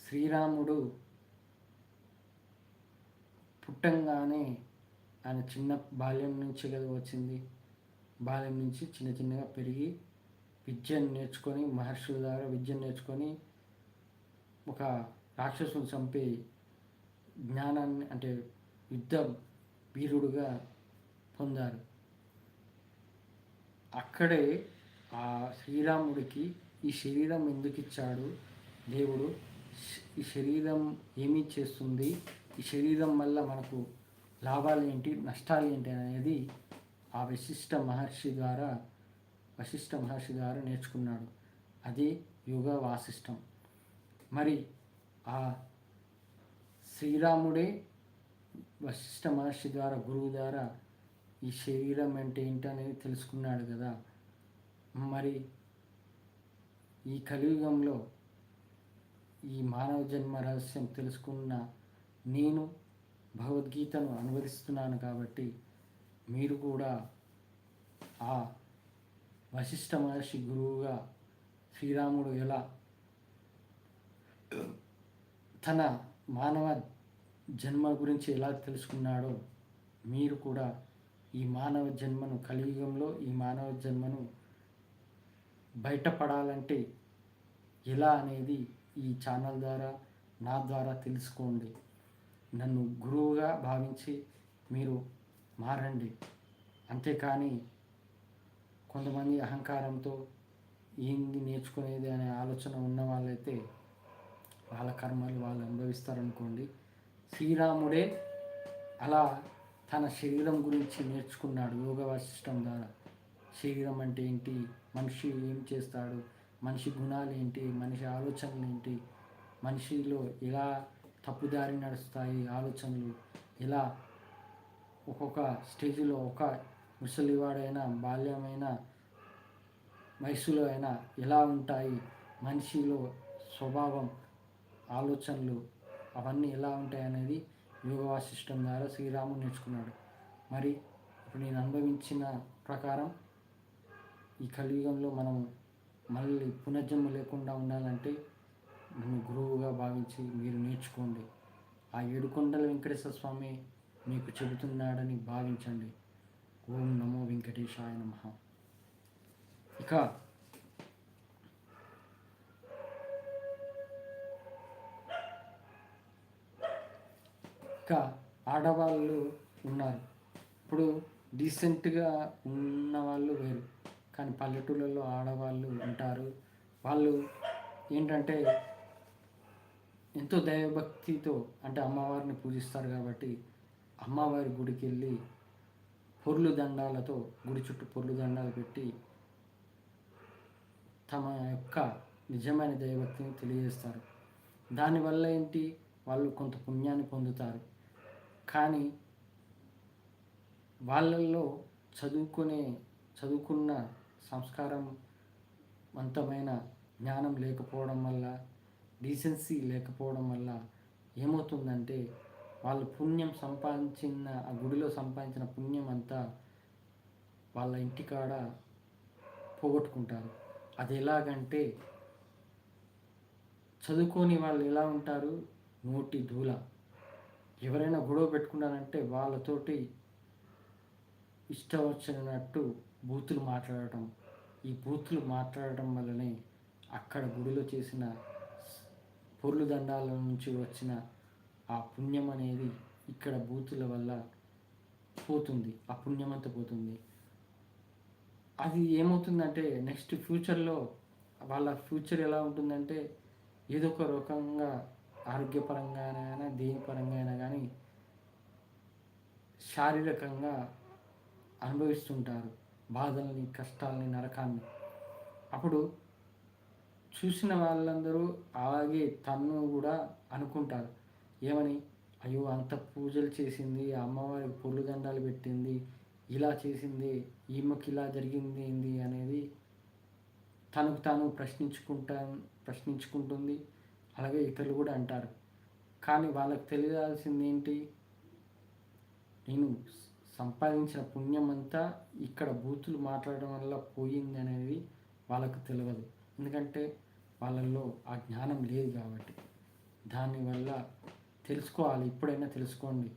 శ్రీరాముడు పుట్టంగానే ఆయన చిన్న బాల్యం నుంచి కదా వచ్చింది. బాల్యం నుంచి చిన్నగా పెరిగి విద్యను నేర్చుకొని, మహర్షుల ద్వారా విద్యను నేర్చుకొని ఒక రాక్షసుని చంపే జ్ఞానాన్ని, అంటే యుద్ధ వీరుడుగా పొందారు. అక్కడే ఆ శ్రీరాముడికి ఈ శరీరం ఎందుకు ఇచ్చాడు దేవుడు, ఈ శరీరం ఏమి చేస్తుంది, ఈ శరీరం వల్ల మనకు లాభాలు ఏంటి, నష్టాలు ఏంటి అనేది ఆ వశిష్ఠ మహర్షి ద్వారా నేర్చుకున్నాడు. అది యోగ వాసిష్టం. మరి ఆ శ్రీరాముడే వశిష్ఠ మహర్షి ద్వారా, గురువు ద్వారా ఈ శరీరం అంటే ఏంటనేది తెలుసుకున్నాడు కదా. మరి ఈ కలియుగంలో ఈ మానవ జన్మ రహస్యం తెలుసుకున్న నేను భగవద్గీతను అనువదిస్తున్నాను. కాబట్టి మీరు కూడా ఆ వశిష్ఠ మహర్షి గురువుగా శ్రీరాముడు ఎలా తన మానవ జన్మ గురించి ఎలా తెలుసుకున్నాడో, మీరు కూడా ఈ మానవ జన్మను, కలియుగంలో ఈ మానవ జన్మను బయటపడాలంటే ఎలా అనేది ఈ ఛానల్ ద్వారా, నా ద్వారా తెలుసుకోండి. నన్ను గురువుగా భావించి మీరు మారండి. అంతేకాని కొంతమంది అహంకారంతో ఏంది నేర్చుకునేది అనే ఆలోచన ఉన్న వాళ్ళైతే వాళ్ళ కర్మలు వాళ్ళు అనుభవిస్తారనుకోండి. శ్రీరాముడే అలా తన శరీరం గురించి నేర్చుకున్నాడు యోగ వాసిష్టం ద్వారా. శరీరం అంటే ఏంటి, మనిషి ఏం చేస్తాడు, మనిషి గుణాలు ఏంటి, మనిషి ఆలోచనలు ఏంటి, మనిషిలో ఎలా తప్పుదారి నడుస్తాయి ఆలోచనలు, ఎలా ఒక్కొక్క స్టేజ్లో ఒక ముసలివాడైనా, బాల్యమైన వయసులో అయినా ఎలా ఉంటాయి, మనిషిలో స్వభావం, ఆలోచనలు అవన్నీ ఎలా ఉంటాయి అనేది యోగ వాసిష్టం ద్వారా శ్రీరాముడు నేర్చుకున్నాడు. మరి ఇప్పుడు నేను అనుభవించిన ప్రకారం ఈ కలియుగంలో మనం మళ్ళీ పునర్జన్మ లేకుండా ఉండాలంటే నన్ను గురువుగా భావించి మీరు నేర్చుకోండి. ఆ ఏడుకొండల వెంకటేశ్వర స్వామి మీకు చెబుతున్నాడని భావించండి. ఓం నమో వెంకటేశాయ నమః. ఇక ఆడవాళ్ళు ఉన్నారు. ఇప్పుడు డీసెంట్గా ఉన్న వాళ్ళు వేరు, కానీ పల్లెటూళ్ళలో ఆడవాళ్ళు ఉంటారు. వాళ్ళు ఏంటంటే ఎంతో దైవభక్తితో, అంటే అమ్మవారిని పూజిస్తారు కాబట్టి అమ్మవారి గుడికి వెళ్ళి పొర్లు దండాలతో గుడి చుట్టూ పొర్లు దండాలు పెట్టి తమ యొక్క నిజమైన దైవత్వం తెలియజేస్తారు. దానివల్ల ఏంటి, వాళ్ళు కొంత పుణ్యాన్ని పొందుతారు. కానీ వాళ్ళల్లో చదువుకున్న సంస్కారవంతమైన జ్ఞానం లేకపోవడం వల్ల, డీసెన్సీ లేకపోవడం వల్ల ఏమవుతుందంటే వాళ్ళు పుణ్యం సంపాదించిన, ఆ గుడిలో సంపాదించిన పుణ్యం అంతా వాళ్ళ ఇంటికాడ పోగొట్టుకుంటారు. అది ఎలాగంటే, చదువుకొని వాళ్ళు ఎలా ఉంటారు, నోటి దూల. ఎవరైనా గొడవ పెట్టుకున్నారంటే వాళ్ళతోటి ఇష్టం వచ్చినట్టు బూతులు మాట్లాడటం. ఈ బూతులు మాట్లాడటం వల్లనే అక్కడ గుడిలో చేసిన పొర్లు దండాల నుంచి వచ్చిన ఆ పుణ్యం అనేది ఇక్కడ బూతుల వల్ల పోతుంది. ఆ పుణ్యం అంతా పోతుంది. అది ఏమవుతుందంటే నెక్స్ట్ ఫ్యూచర్లో వాళ్ళ ఫ్యూచర్ ఎలా ఉంటుందంటే, ఏదో ఒక రకంగా ఆరోగ్యపరంగానైనా దేని పరంగా అయినా కానీ శారీరకంగా అనుభవిస్తుంటారు బాధల్ని, కష్టాలని, నరకాన్ని. అప్పుడు చూసిన వాళ్ళందరూ అలాగే తను కూడా అనుకుంటారు. ఏమని, అయ్యో అంత పూజలు చేసింది, అమ్మవారికి పొర్లు దండాలు పెట్టింది, ఇలా చేసింది, ఈమెకి ఇలా జరిగింది ఏంది అనేది తనకు తాను ప్రశ్నించుకుంటుంది. అలాగే ఇతరులు కూడా అంటారు. కానీ వాళ్ళకి తెలియాల్సింది ఏంటి, నేను సంపాదించిన పుణ్యం అంతా ఇక్కడ బూతులు మాట్లాడడం వల్ల పోయింది అనేది వాళ్ళకు తెలియదు. ఎందుకంటే వాళ్ళల్లో ఆ జ్ఞానం లేదు కాబట్టి. దానివల్ల తెలుసుకోవాలి, ఇప్పుడైనా తెలుసుకోండి.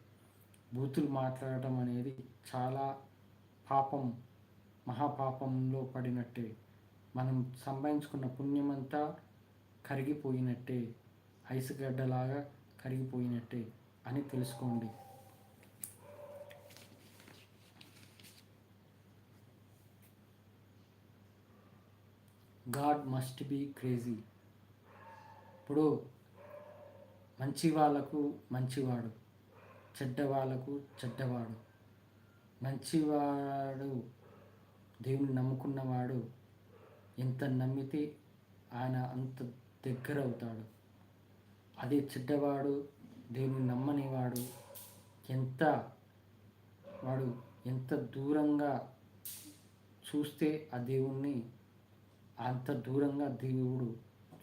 బూతులు మాట్లాడటం అనేది చాలా పాపం, మహాపాపంలో పడినట్టే. మనం సంపాదించుకున్న పుణ్యం అంతా కరిగిపోయినట్టే, ఐసు గడ్డలాగా కరిగిపోయినట్టే అని తెలుసుకోండి. God must be crazy. ఇప్పుడు మంచి వాళ్ళకు మంచివాడు, చెడ్డ వాళ్ళకు చెడ్డవాడు. మంచివాడు దేవుని నమ్ముకున్నవాడు ఎంత నమ్మితే ఆయన అంత దగ్గర అవుతాడు. అదే చెడ్డవాడు, దేవుని నమ్మనివాడు ఎంత దూరంగా చూస్తే ఆ దేవుణ్ణి అంత దూరంగా దేవుడు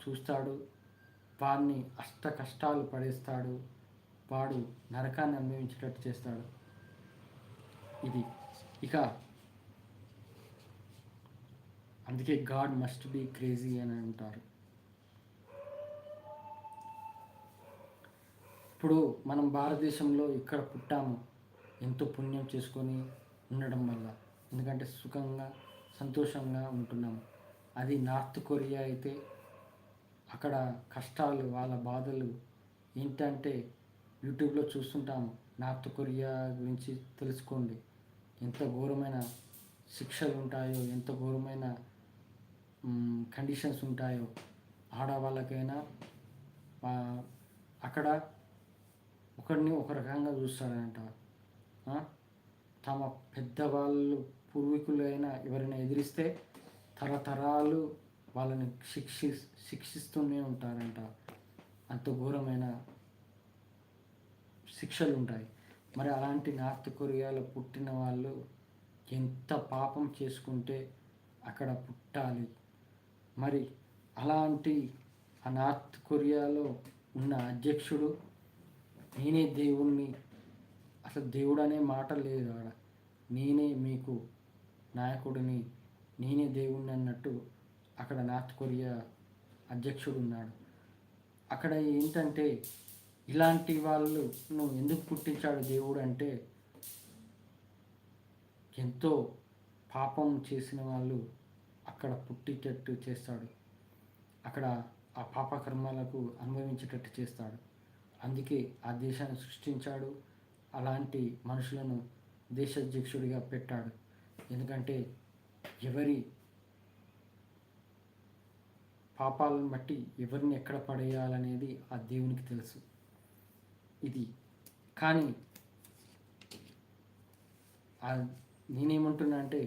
చూస్తాడు. వాడిని అష్ట కష్టాలు పడేస్తాడు. వాడు నరకాన్ని అనుభవించేటట్టు చేస్తాడు. ఇది ఇక అందుకే గాడ్ మస్ట్ బీ క్రేజీ అని అంటారు. ఇప్పుడు మనం భారతదేశంలో ఇక్కడ పుట్టాము, ఎంతో పుణ్యం చేసుకొని ఉండడం వల్ల. ఎందుకంటే సుఖంగా సంతోషంగా ఉంటున్నాము. అది నార్త్ కొరియా అయితే అక్కడ కష్టాలు, వాళ్ళ బాధలు ఏంటంటే యూట్యూబ్లో చూస్తుంటాము. నార్త్ కొరియా గురించి తెలుసుకోండి. ఎంత ఘోరమైన శిక్షలు ఉంటాయో, ఎంత ఘోరమైన కండిషన్స్ ఉంటాయో. ఆడవాళ్ళకైనా అక్కడ ఒకరిని ఒక రకంగా చూస్తారంట. తమ పెద్దవాళ్ళు పూర్వీకులైనా ఎవరైనా ఎదిరిస్తే తరతరాలు వాళ్ళని శిక్షిస్తూనే ఉంటారంట. అంత ఘోరమైన శిక్షలు ఉంటాయి. మరి అలాంటి నార్త్ కొరియాలో పుట్టిన వాళ్ళు ఎంత పాపం చేసుకుంటే అక్కడ పుట్టాలి. మరి అలాంటి ఆ నార్త్ కొరియాలో ఉన్న అధ్యక్షుడు, నేనే దేవుణ్ణి, అసలు దేవుడు అనే మాట లేదు ఆడ, నేనే మీకు నాయకుడిని, నేనే దేవుణ్ణి అన్నట్టు అక్కడ నార్త్ కొరియా అధ్యక్షుడు ఉన్నాడు. అక్కడ ఏంటంటే ఇలాంటి వాళ్ళను ఎందుకు పుట్టించాడు దేవుడు అంటే, ఎంతో పాపం చేసిన వాళ్ళు అక్కడ పుట్టేటట్టు చేస్తాడు. అక్కడ ఆ పాపకర్మాలకు అనుభవించేటట్టు చేస్తాడు. అందుకే ఆ దేశాన్ని సృష్టించాడు. అలాంటి మనుషులను దేశాధ్యక్షుడిగా పెట్టాడు. ఎందుకంటే ఎవరి పాపాలను బట్టి ఎవరిని ఎక్కడ పడేయాలనేది ఆ దేవునికి తెలుసు. ఇది కానీ నేనేమంటున్నా అంటే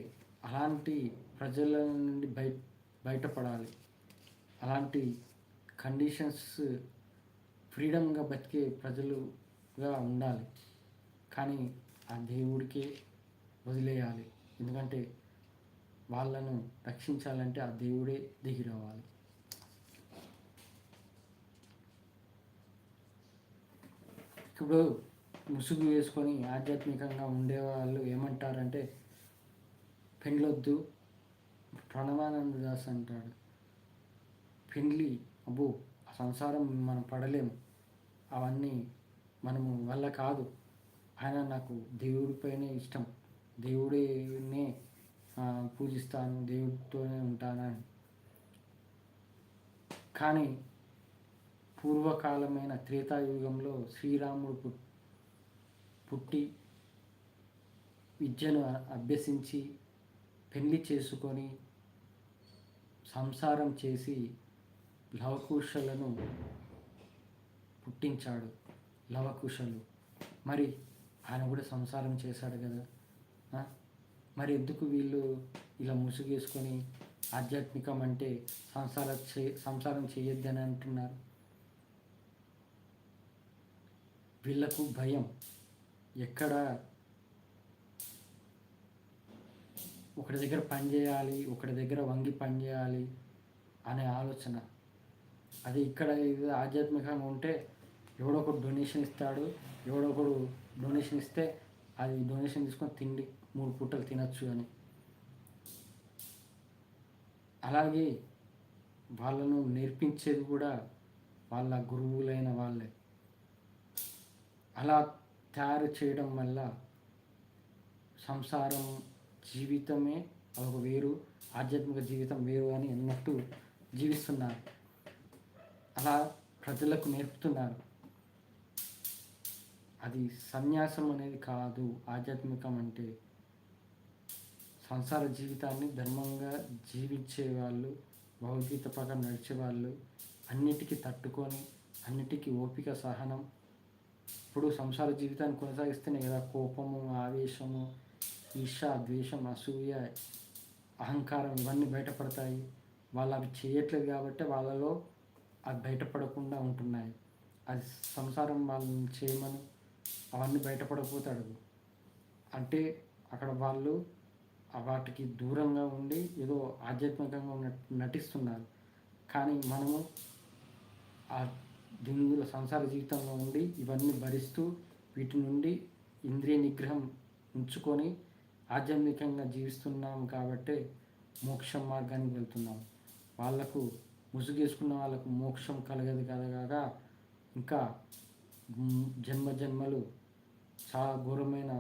అలాంటి ప్రజల నుండి బయటపడాలి. అలాంటి కండిషన్స్ ఫ్రీడమ్గా బతికే ప్రజలుగా ఉండాలి. కానీ ఆ దేవుడికే వదిలేయాలి. ఎందుకంటే వాళ్ళను రక్షించాలంటే ఆ దేవుడే దిగి రావాలి. ఇప్పుడు ముసుగు వేసుకొని ఆధ్యాత్మికంగా ఉండేవాళ్ళు ఏమంటారంటే పెండ్లొద్దు. ప్రణవానంద దాస్ అంటాడు, పెండ్లి అబ్బో ఆ సంసారం మనం పడలేము, అవన్నీ మనము వల్ల కాదు, ఆయన నాకు దేవుడిపైనే ఇష్టం, దేవుడినే పూజిస్తాను, దేవుడితోనే ఉంటానని. కానీ పూర్వకాలమైన త్రేతాయుగంలో శ్రీరాముడు పుట్టి విద్యను అభ్యసించి పెళ్లి చేసుకొని సంసారం చేసి లవకుశలను పుట్టించాడు. లవకుశలు మరి ఆయన కూడా సంసారం చేశాడు కదా. మరి ఎందుకు వీళ్ళు ఇలా ముసుగేసుకొని ఆధ్యాత్మికం అంటే సంసారం చేయొద్దని అంటున్నారు? వీళ్ళకు భయం, ఎక్కడ ఒకటి దగ్గర పని చేయాలి, ఒకటి దగ్గర వంగి పని చేయాలి అనే ఆలోచన. అది ఇక్కడ ఇది ఆధ్యాత్మికంగా ఉంటే ఎవడో ఒకడు డొనేషన్ ఇస్తాడు, ఎవడో ఒకడు డొనేషన్ ఇస్తే అది డొనేషన్ తీసుకొని తిండి 3 పూటలు తినచ్చు అని. అలాగే వాళ్ళను నేర్పించేది కూడా వాళ్ళ గురువులైన వాళ్ళే. అలా తయారు చేయడం వల్ల సంసారం జీవితమే ఒక వేరు, ఆధ్యాత్మిక జీవితం వేరు అని అన్నట్టు జీవిస్తున్నారు. అలా ప్రజలకు నేర్పుతున్నారు. అది సన్యాసం అనేది కాదు. ఆధ్యాత్మికం అంటే సంసార జీవితాన్ని ధర్మంగా జీవించేవాళ్ళు, భగవద్గీత ప్రకారం నడిచేవాళ్ళు, అన్నిటికీ తట్టుకొని, అన్నిటికీ ఓపిక, సహనం. ఇప్పుడు సంసార జీవితాన్ని కొనసాగిస్తేనే కదా కోపము, ఆవేశము, ఈర్ష, ద్వేషం, అసూయ, అహంకారం ఇవన్నీ బయటపడతాయి. వాళ్ళు అవి చేయట్లేదు కాబట్టి వాళ్ళలో అది బయటపడకుండా ఉంటున్నాయి. అది సంసారం వాళ్ళని చేయమని అవన్నీ బయటపడకపోతాడు అంటే అక్కడ వాళ్ళు వాటికి దూరంగా ఉండి ఏదో ఆధ్యాత్మికంగా నటిస్తున్నారు. కానీ మనము ఆ దీనిలో సంసార జీవితంలో ఉండి ఇవన్నీ భరిస్తూ వీటి నుండి ఇంద్రియ నిగ్రహం ఉంచుకొని ఆధ్యాత్మికంగా జీవిస్తున్నాం కాబట్టి మోక్షం మార్గానికి వెళ్తున్నాం. వాళ్లకు ముసుగేసుకున్న వాళ్ళకు మోక్షం కలగదు కదగా ఇంకా జన్మలు చాలా ఘోరమైన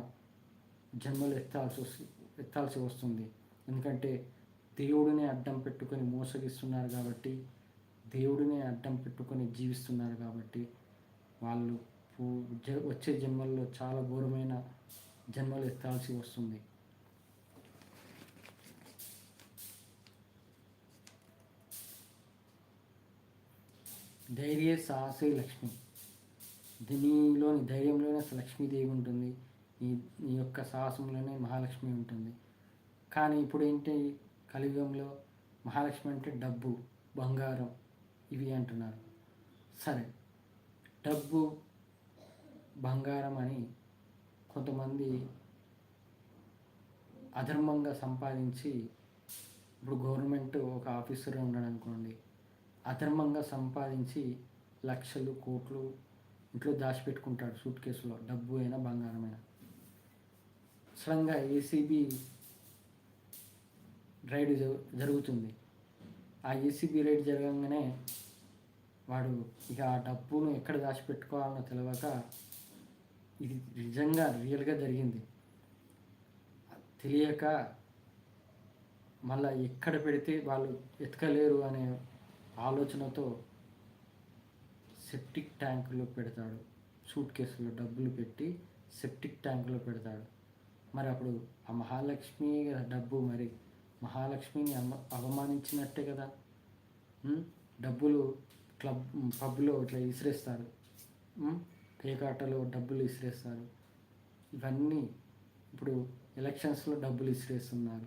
జన్మలు ఎత్తాల్సి వస్తుంది. ఎందుకంటే దేవుడిని అడ్డం పెట్టుకొని మోసగిస్తున్నారు కాబట్టి, దేవుడిని అడ్డం పెట్టుకొని జీవిస్తున్నారు కాబట్టి వాళ్ళు వచ్చే జన్మల్లో చాలా ఘోరమైన జన్మలు ఎత్తాల్సి వస్తుంది. ధైర్య సాహసే లక్ష్మి. దీనిలోని ధైర్యంలోనే లక్ష్మీదేవి ఉంటుంది, నీ యొక్క సాహసంలోనే మహాలక్ష్మి ఉంటుంది. కానీ ఇప్పుడు ఏంటి, కలియుగంలో మహాలక్ష్మి అంటే డబ్బు, బంగారం ఇవి అంటున్నారు. సరే, డబ్బు బంగారం అని కొంతమంది అధర్మంగా సంపాదించి, ఇప్పుడు గవర్నమెంట్ ఒక ఆఫీసర్ ఉన్నాడు అనుకోండి, అధర్మంగా సంపాదించి లక్షలు కోట్లు ఇంట్లో దాచిపెట్టుకుంటాడు సూట్ కేసులో, డబ్బు అయినా బంగారమైనా. సడన్గా ఏసీబీ రైడ్ జరుగుతుంది. ఆ ఏసీబీ రైడ్ జరగగానే వాడు ఇక ఆ డబ్బును ఎక్కడ దాచిపెట్టుకోవాలనో తెలియక, ఇది నిజంగా రియల్గా జరిగింది, తెలియక మళ్ళీ ఎక్కడ పెడితే వాళ్ళు ఎతకలేరు అనే ఆలోచనతో సెప్టిక్ ట్యాంకులో పెడతాడు. సూట్ కేసులో డబ్బులు పెట్టి సెప్టిక్ ట్యాంకులో పెడతాడు. మరి అప్పుడు ఆ మహాలక్ష్మి డబ్బు, మరి మహాలక్ష్మిని అవమానించినట్టే కదా. డబ్బులు పబ్లో ఇట్లా విసిరేస్తారు, పేకాటలో డబ్బులు విసిరేస్తారు. ఇవన్నీ ఇప్పుడు ఎలక్షన్స్లో డబ్బులు ఇసిరేస్తున్నారు.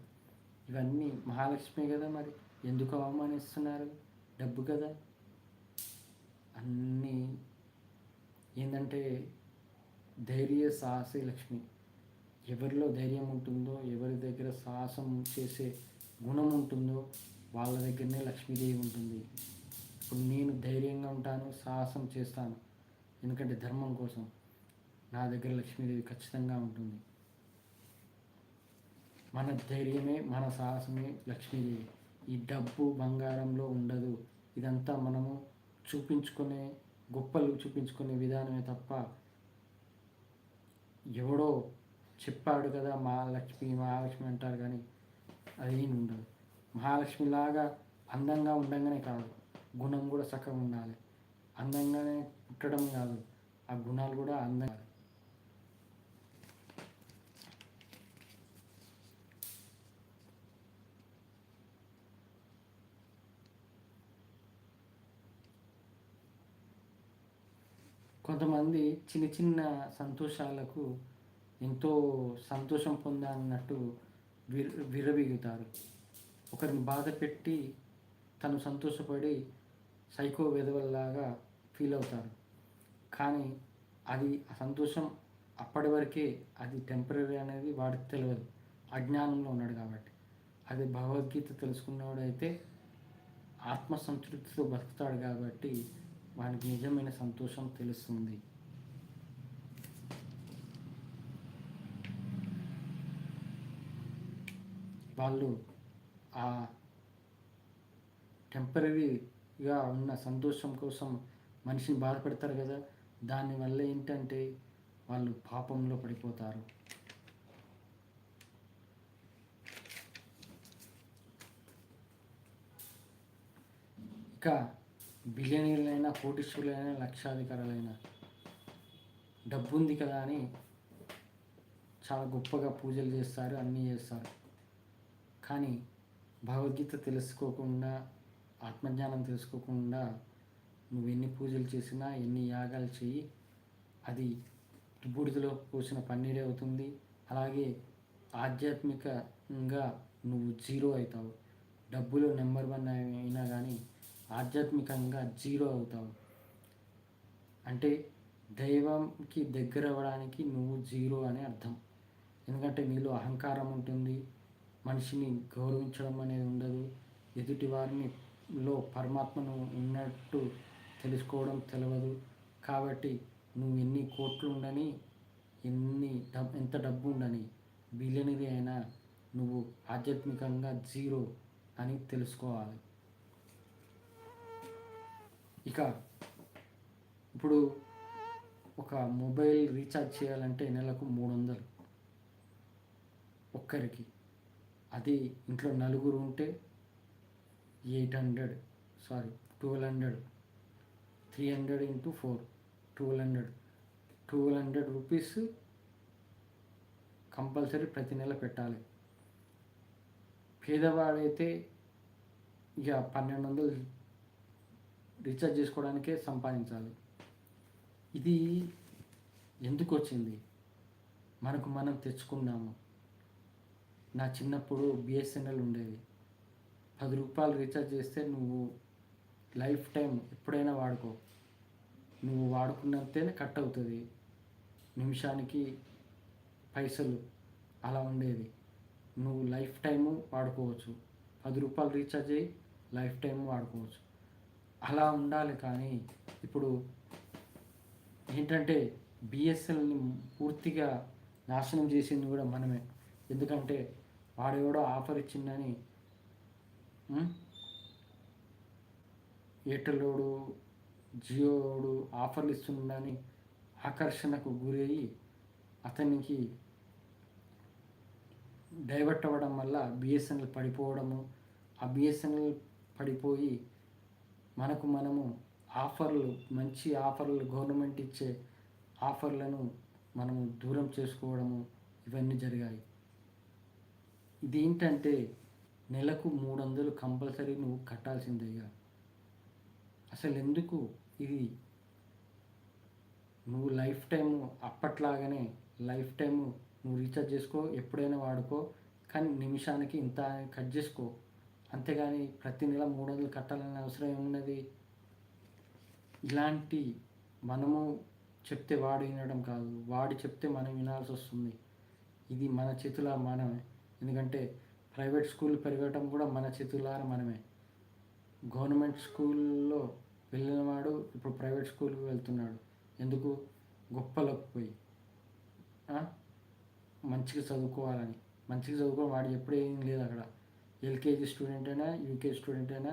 ఇవన్నీ మహాలక్ష్మి కదా, మరి ఎందుకు అవమానిస్తున్నారు? డబ్బు కదా. అన్నీ ఏంటంటే ధైర్య సాహసి లక్ష్మి. ఎవరిలో ధైర్యం ఉంటుందో, ఎవరి దగ్గర సాహసం చేసే గుణం ఉంటుందో వాళ్ళ దగ్గరనే లక్ష్మీదేవి ఉంటుంది. ఇప్పుడు నేను ధైర్యంగా ఉంటాను, సాహసం చేస్తాను, ఎందుకంటే ధర్మం కోసం. నా దగ్గర లక్ష్మీదేవి ఖచ్చితంగా ఉంటుంది. మన ధైర్యమే, మన సాహసమే లక్ష్మీదేవి. ఈ డబ్బు బంగారంలో ఉండదు. ఇదంతా మనము చూపించుకునే, గొప్పలు చూపించుకునే విధానమే తప్ప ఎవడో చెప్పాడు కదా మహాలక్ష్మి అంటారు, కానీ అదేం ఉండదు. మహాలక్ష్మిలాగా అందంగా ఉండంగానే కాదు, గుణం కూడా చక్కగా ఉండాలి. అందంగానే పుట్టడం కాదు, ఆ గుణాలు కూడా అందంగా. కొంతమంది చిన్న చిన్న సంతోషాలకు ఎంతో సంతోషం పొందాలన్నట్టు విర్రవీగుతారు. ఒకరిని బాధ పెట్టి తను సంతోషపడి సైకో వెధవల్లాగా ఫీల్ అవుతారు. కానీ అది ఆ సంతోషం అప్పటి వరకే, అది టెంపరీ అనేది వాడికి తెలియదు, అజ్ఞానంలో ఉన్నాడు కాబట్టి. అది భగవద్గీత తెలుసుకున్నవాడైతే ఆత్మసంతృప్తితో బతుకుతాడు కాబట్టి వానికి నిజమైన సంతోషం తెలుస్తుంది. వాళ్ళు ఆ టెంపరీగా ఉన్న సంతోషం కోసం మనిషిని బాధపడతారు కదా, దానివల్ల ఏంటంటే వాళ్ళు పాపంలో పడిపోతారు. ఇక బిలియనీర్లైనా, కోటీశ్వరులైనా, లక్షాధికారులైనా డబ్బు ఉంది కదా అని చాలా గొప్పగా పూజలు చేస్తారు, అన్నీ చేస్తారు. కానీ భగవద్గీత తెలుసుకోకుండా, ఆత్మజ్ఞానం తెలుసుకోకుండా నువ్వు ఎన్ని పూజలు చేసినా, ఎన్ని యాగాలు చెయ్యి, అది బూడిదలో పోసిన పన్నీరే అవుతుంది. అలాగే ఆధ్యాత్మికంగా నువ్వు జీరో అవుతావు. డబ్బులో నెంబర్ 1 అయినా కానీ ఆధ్యాత్మికంగా జీరో అవుతావు. అంటే దైవంకి దగ్గర అవ్వడానికి నువ్వు జీరో అని అర్థం. ఎందుకంటే నీలో అహంకారం ఉంటుంది, మనిషిని గౌరవించడం అనేది ఉండదు, ఎదుటి వారినిలో పరమాత్మను ఉన్నట్టు తెలుసుకోవడం తెలియదు. కాబట్టి నువ్వు ఎన్ని కోట్లు ఉండని, ఎంత డబ్బు ఉండని, బిలియనరీ అయినా నువ్వు ఆధ్యాత్మికంగా జీరో అని తెలుసుకోవాలి. ఇక ఇప్పుడు ఒక మొబైల్ రీఛార్జ్ చేయాలంటే నెలకు 300 ఒక్కరికి. అది ఇంట్లో నలుగురు ఉంటే 1200 300 × 4 1200 రూపీస్ కంపల్సరీ ప్రతి నెల పెట్టాలి. పేదవాడైతే ఇక 1200 రీఛార్జ్ చేసుకోవడానికే సంపాదించాలి. ఇది ఎందుకు వచ్చింది? మనకు మనం తెచ్చుకున్నాము. నా చిన్నప్పుడు బిఎస్ఎన్ఎల్ ఉండేది. 10 రూపాయలు రీఛార్జ్ చేస్తే నువ్వు లైఫ్ టైం ఎప్పుడైనా వాడుకో. నువ్వు వాడుకున్నంతేనే కట్ అవుతుంది, నిమిషానికి పైసలు అలా ఉండేది. నువ్వు లైఫ్ టైము వాడుకోవచ్చు. 10 రూపాయలు రీఛార్జ్ అయ్యి లైఫ్ టైం వాడుకోవచ్చు. అలా ఉండాలి. కానీ ఇప్పుడు ఏంటంటే బిఎస్ఎన్ఎల్ని పూర్తిగా నాశనం చేసింది కూడా మనమే. ఎందుకంటే వాడెవడో ఆఫర్ ఇచ్చిందని ఎయిర్టెల్లోడు, జియోడు ఆఫర్లు ఇస్తుందని ఆకర్షణకు గురి అయ్యి అతనికి డైవర్ట్ అవ్వడం వల్ల బిఎస్ఎన్ఎల్ పడిపోవడము, ఆ బిఎస్ఎన్ఎల్ పడిపోయి మనము ఆఫర్లు, మంచి ఆఫర్లు, గవర్నమెంట్ ఇచ్చే ఆఫర్లను మనము దూరం చేసుకోవడము, ఇవన్నీ జరిగాయి. ఇదేంటంటే నెలకు 300 కంపల్సరీ నువ్వు కట్టాల్సిందేగా. అసలు ఎందుకు ఇది? నువ్వు లైఫ్ టైము అప్పట్లాగానే లైఫ్ టైము నువ్వు రీఛార్జ్ చేసుకో, ఎప్పుడైనా వాడుకో, కానీ నిమిషానికి ఇంత కట్ చేసుకో. అంతేగాని ప్రతి నెల 300 కట్టాలనే అవసరం ఏమున్నది? ఇలాంటి మనము చెప్తే వాడు వినడం కాదు, వాడు చెప్తే మనం వినాల్సి వస్తుంది. ఇది మన చేతుల మనమే. ఎందుకంటే ప్రైవేట్ స్కూల్ పెరగటం కూడా మన చేతులారా మనమే. గవర్నమెంట్ స్కూల్లో వెళ్ళినవాడు ఇప్పుడు ప్రైవేట్ స్కూల్కి వెళ్తున్నాడు. ఎందుకు? గొప్పలకు పోయి మంచిగా చదువుకోవాలని. మంచిగా చదువుకోవడం వాడు ఎప్పుడు ఏం లేదు అక్కడ. ఎల్కేజీ స్టూడెంట్ అయినా యూకేజీ స్టూడెంట్ అయినా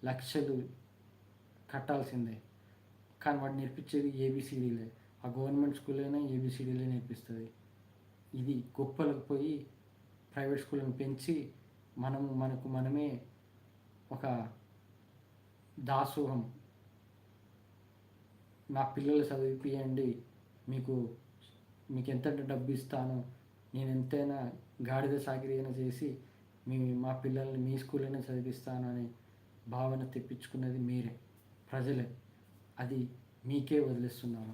లక్షలు కట్టాల్సిందే. కానీ వాడు నేర్పించేది ఏబిసిడీలే. ఆ గవర్నమెంట్ స్కూల్ అయినా ఏబిసిడీలే నేర్పిస్తుంది. ఇది గొప్పలకు పోయి ప్రైవేట్ స్కూళ్ళను పెంచి మనకు మనమే ఒక దాసోహం. నా పిల్లలు చదివిపియండి, మీకు ఎంత డబ్బు ఇస్తాను, నేను ఎంతైనా గాడిద సాకిరి అయినా చేసి మా పిల్లల్ని మీ స్కూల్లోనే చదివిస్తాను అనే భావన తెప్పించుకున్నది మీరే, ప్రజలే. అది మీకే వదిలేస్తున్నాను.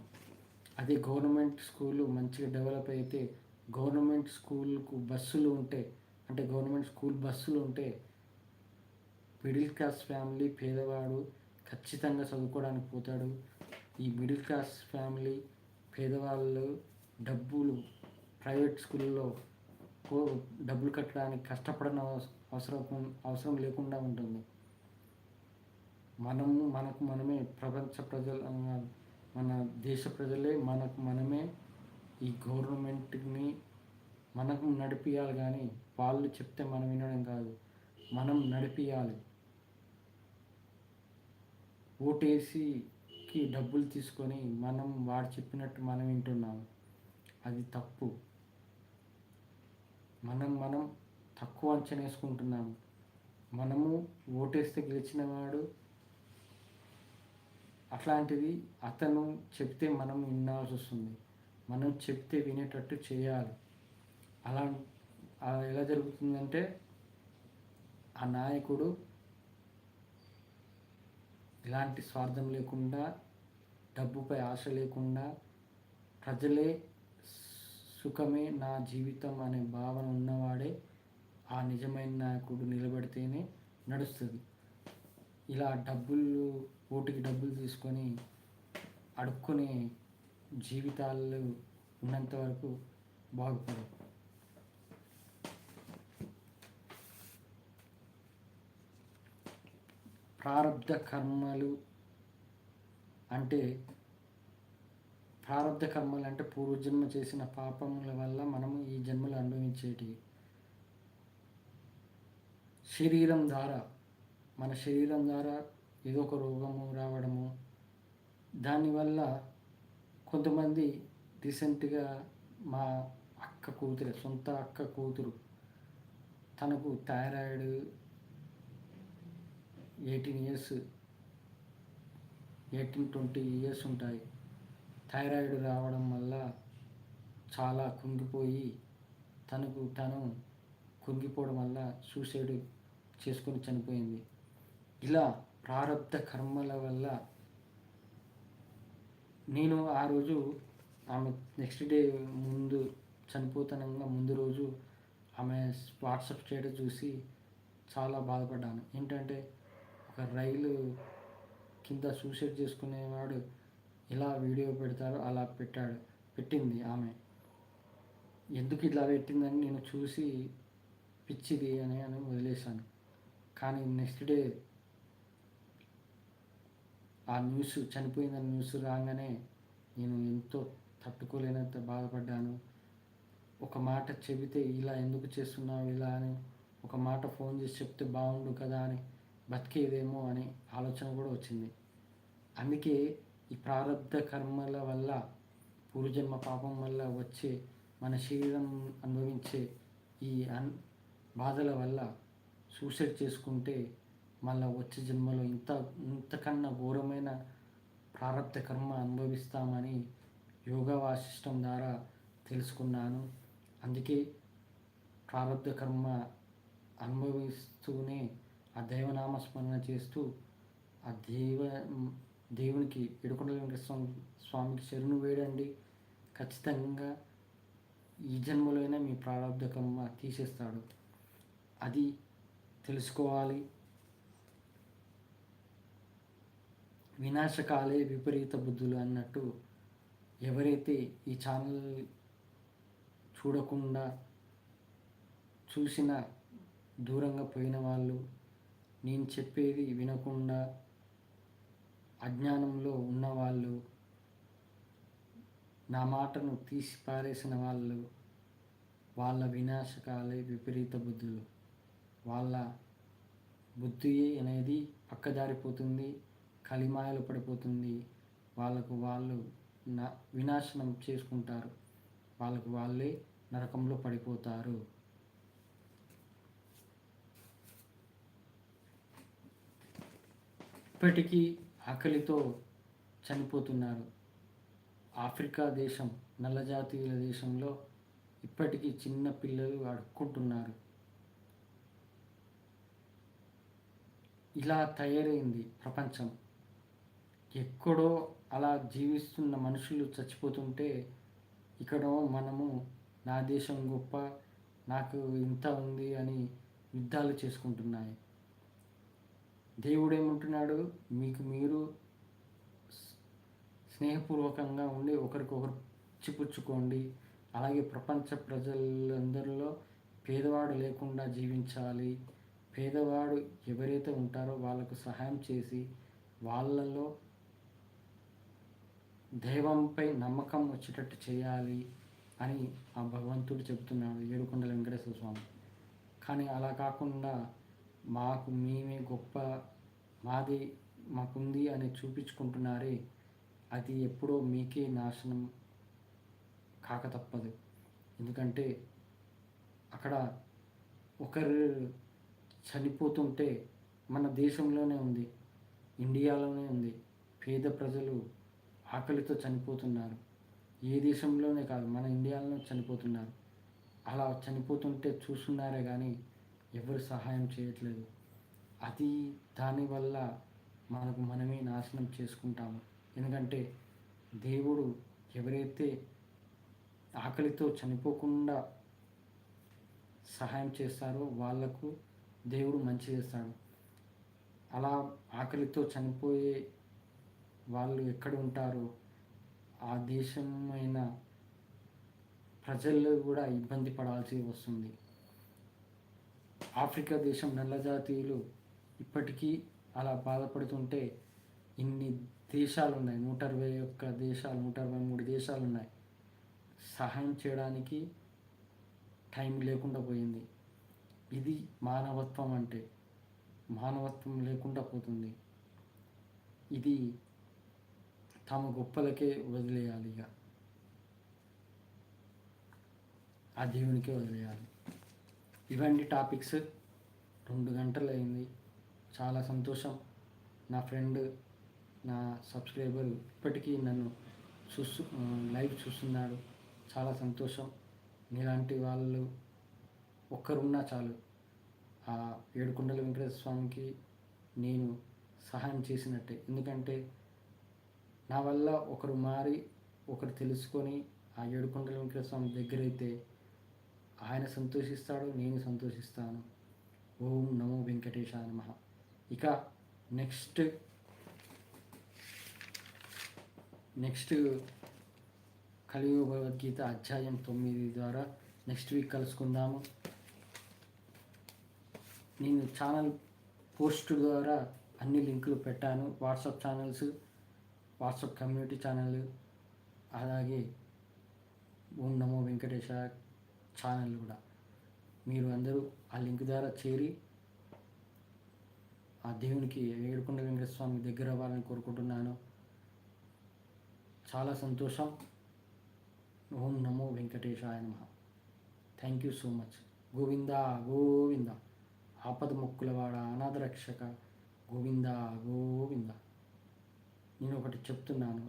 అదే గవర్నమెంట్ స్కూలు మంచిగా డెవలప్ అయితే, గవర్నమెంట్ స్కూల్కు బస్సులు ఉంటే, అంటే గవర్నమెంట్ స్కూల్ బస్సులు ఉంటే మిడిల్ క్లాస్ ఫ్యామిలీ పేదవాడు ఖచ్చితంగా చదువుకోవడానికి పోతాడు. ఈ మిడిల్ క్లాస్ ఫ్యామిలీ పేదవాళ్ళు డబ్బులు ప్రైవేట్ స్కూల్లో డబ్బులు కట్టడానికి కష్టపడని అవసరం లేకుండా ఉంటుంది. మనకు మనమే ప్రపంచ ప్రజలు, మన దేశ ప్రజలే మనకు మనమే ఈ గవర్నమెంట్ని మనకు నడిపియాలి. కానీ వాళ్ళు చెప్తే మనం వినడం కాదు, మనం నడిపియాలి. ఓటేసికి డబ్బులు తీసుకొని వాడు చెప్పినట్టు మనం వింటున్నాము. అది తప్పు. మనం తక్కువ అంచనా వేసుకుంటున్నాము. మనము ఓటేస్తే గెలిచిన వాడు, అట్లాంటిది అతను చెప్తే మనం వినాల్సి వస్తుంది. మనం చెప్తే వినేటట్టు చేయాలి. అలా ఎలా జరుగుతుందంటే, ఆ నాయకుడు ఎలాంటి స్వార్థం లేకుండా, డబ్బుపై ఆశ లేకుండా, ప్రజలే సుఖమే నా జీవితం అనే భావన ఉన్నవాడే ఆ నిజమైన నాయకుడు నిలబడితేనే నడుస్తుంది. ఇలా ఓటుకి డబ్బులు తీసుకొని అడుక్కునే జీవితాలు ఉన్నంత వరకు బాగుపడవు. ప్రారబ్ధ కర్మలు అంటే పూర్వజన్మ చేసిన పాపముల వల్ల మనము ఈ జన్మలు అనుభవించేటివి. మన శరీరం ద్వారా ఏదో ఒక రోగము రావడము, దానివల్ల కొంతమంది రీసెంట్గా మా సొంత అక్క కూతురు తనకు థైరాయిడ్ 18-20 ఇయర్స్ ఉంటాయి. థైరాయిడ్ రావడం వల్ల చాలా తను కుంగిపోవడం వల్ల సూసైడ్ చేసుకొని చనిపోయింది. ఇలా ప్రారబ్ధ కర్మల వల్ల నేను ఆ రోజు ఆమె నెక్స్ట్ డే చనిపోతానంగా ముందు రోజు ఆమె వాట్సాప్ స్టేటస్ చూసి చాలా బాధపడ్డాను. ఏంటంటే, ఒక రైలు కింద సూసైడ్ చేసుకునేవాడు ఎలా వీడియో పెడతారో అలా పెట్టింది ఆమె. ఎందుకు ఇట్లా పెట్టిందని నేను చూసి పిచ్చిది అని వదిలేశాను. కానీ నెక్స్ట్ డే ఆ చనిపోయిందని న్యూస్ రాగానే నేను ఎంతో తట్టుకోలేనంత బాధపడ్డాను. ఒక మాట చెబితే ఇలా ఎందుకు చేస్తున్నావు ఇలా అని, ఒక మాట ఫోన్ చేసి చెప్తే బాగుండు కదా అని, బతికేదేమో అని ఆలోచన కూడా వచ్చింది. అందుకే ఈ ప్రారబ్ధ కర్మల వల్ల, పూర్వజన్మ పాపం వల్ల వచ్చే మన శరీరం అనుభవించే ఈ బాధల వల్ల సూసైడ్ చేసుకుంటే మళ్ళీ వచ్చే జన్మలో ఇంతకన్నా ఘోరమైన ప్రారబ్ధ కర్మ అనుభవిస్తామని యోగా వాసిష్టం ద్వారా తెలుసుకున్నాను. అందుకే ప్రారబ్ధ కర్మ అనుభవిస్తూనే ఆ దైవనామస్మరణ చేస్తూ ఆ దేవునికి ఏడుకొండల వెంకటేశ్వర స్వామికి శరణు వేడండి. ఖచ్చితంగా ఈ జన్మలోనే మీ ప్రారంధకం తీసేస్తాడు. అది తెలుసుకోవాలి. వినాశకాలే విపరీత బుద్ధులు అన్నట్టు ఎవరైతే ఈ ఛానల్ చూడకుండా చూసిన దూరంగా పోయిన వాళ్ళు, నేను చెప్పేది వినకుండా అజ్ఞానంలో ఉన్నవాళ్ళు, నా మాటను తీసి పారేసిన వాళ్ళు, వాళ్ళ వినాశకాలే విపరీత బుద్ధులు. వాళ్ళ బుద్ధి అనేది పక్కదారిపోతుంది, కలిమాయలు పడిపోతుంది. వాళ్ళకు వాళ్ళు వినాశనం చేసుకుంటారు. వాళ్ళకు వాళ్ళే నరకంలో పడిపోతారు. ఇప్పటికీ ఆకలితో చనిపోతున్నారు. ఆఫ్రికా దేశం, నల్లజాతీయుల దేశంలో ఇప్పటికీ చిన్న పిల్లలు అడుక్కుంటున్నారు. ఇలా తయారైంది ప్రపంచం. ఎక్కడో అలా జీవిస్తున్న మనుషులు చచ్చిపోతుంటే ఇక్కడో మనము నా దేశం గొప్ప, నాకు ఇంత ఉంది అని యుద్ధాలు చేసుకుంటున్నాయి. దేవుడు ఏమంటున్నాడు? మీకు మీరు స్నేహపూర్వకంగా ఉండి ఒకరికొకరు ఇచ్చిపుచ్చుకోండి. అలాగే ప్రపంచ ప్రజలందరిలో పేదవాడు లేకుండా జీవించాలి. పేదవాడు ఎవరైతే ఉంటారో వాళ్ళకు సహాయం చేసి వాళ్ళలో దైవంపై నమ్మకం వచ్చేటట్టు చేయాలి అని ఆ భగవంతుడు చెబుతున్నాడు, ఏడుకొండల వెంకటేశ్వర స్వామి. కానీ అలా కాకుండా మాకు మేమే గొప్ప, మాది మాకుంది అని చూపించుకుంటున్నారే, అది ఎప్పుడో మీకే నాశనం కాక తప్పదు. ఎందుకంటే అక్కడ ఒకరు చనిపోతుంటే మన దేశంలోనే ఉంది, ఇండియాలోనే ఉంది. పేద ప్రజలు ఆకలితో చనిపోతున్నారు. ఏ దేశంలోనే కాదు, మన ఇండియాలోనే చనిపోతున్నారు. అలా చనిపోతుంటే చూస్తున్నారే కానీ ఎవరు సహాయం చేయట్లేదు. అది దానివల్ల మనకు మనమే నాశనం చేసుకుంటాము. ఎందుకంటే దేవుడు ఎవరైతే ఆకలితో చనిపోకుండా సహాయం చేస్తారో వాళ్లకు దేవుడు మంచి చేస్తాడు. అలా ఆకలితో చనిపోయే వాళ్ళు ఎక్కడ ఉంటారో ఆ దేశమైన ప్రజలు కూడా ఇబ్బంది పడాల్సి వస్తుంది. ఆఫ్రికా దేశం నల్లజాతీయులు ఇప్పటికీ అలా బాధపడుతుంటే ఇన్ని దేశాలు ఉన్నాయి, 121 దేశాలు, 123 దేశాలు ఉన్నాయి. సహాయం చేయడానికి టైం లేకుండా పోయింది. ఇది మానవత్వం అంటే. మానవత్వం లేకుండా పోతుంది. ఇది తమ గొప్పలకే వదిలేయాలి. ఇక ఆ దేవునికే వదిలేయాలి. ఇవన్నీ టాపిక్స్. 2 గంటలు అయింది. చాలా సంతోషం. నా ఫ్రెండ్, నా సబ్స్క్రైబర్ ఇప్పటికీ నన్ను లైవ్ చూస్తున్నాడు. చాలా సంతోషం. నీలాంటి వాళ్ళు ఒక్కరున్నా చాలు. ఆ ఏడుకొండల వెంకటేశ్వర స్వామికి నేను సహాయం చేసినట్టే. ఎందుకంటే నా వల్ల ఒకరు మారి ఒకరు తెలుసుకొని ఆ ఏడుకొండల వెంకటేశ్వర స్వామి దగ్గరైతే ఆయన సంతోషిస్తాడు, నేను సంతోషిస్తాను. ఓం నమో వెంకటేశాయ నమః. ఇక నెక్స్ట్ కలియుగ భగవద్గీత అధ్యాయం 9 ద్వారా నెక్స్ట్ వీక్ కలుసుకుందాము. నేను ఛానల్ పోస్ట్ ద్వారా అన్ని లింకులు పెట్టాను. WhatsApp channels, WhatsApp community channel, అలాగే ఓం నమో వెంకటేశ ఛానల్ కూడా. మీరు అందరూ ఆ లింక్ ద్వారా చేరి ఆ దేవునికి ఏడుకొండల వెంకటేశ్వర స్వామి దగ్గర అవ్వాలని కోరుకుంటున్నాను. చాలా సంతోషం. ఓం నమో వెంకటేశాయ నమః. Thank you so much. Govinda Govinda, ఆపద మొక్కులవాడ, అనాథ రక్షక, గోవింద గోవింద. నేను ఒకటి చెప్తున్నాను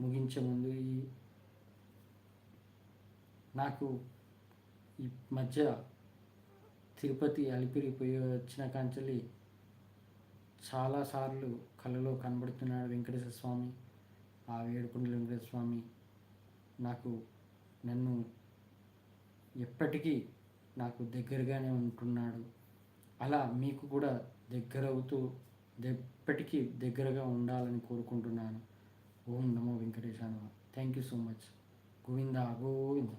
ముగించే ముందు. నాకు ఈ మధ్య తిరుపతి అలిపిరి పోయి వచ్చిన కాంచెల్లి చాలాసార్లు కళలో కనబడుతున్నాడు వెంకటేశ్వర స్వామి. ఆ ఏడుకొండల వెంకటేశ్వర స్వామి నాకు నన్ను ఎప్పటికీ నాకు దగ్గరగానే ఉంటున్నాడు. అలా మీకు కూడా దగ్గరవుతూ ఎప్పటికీ దగ్గరగా ఉండాలని కోరుకుంటున్నాను. ఓం నమో వెంకటేశాయ. Thank you so much. Govinda Govinda.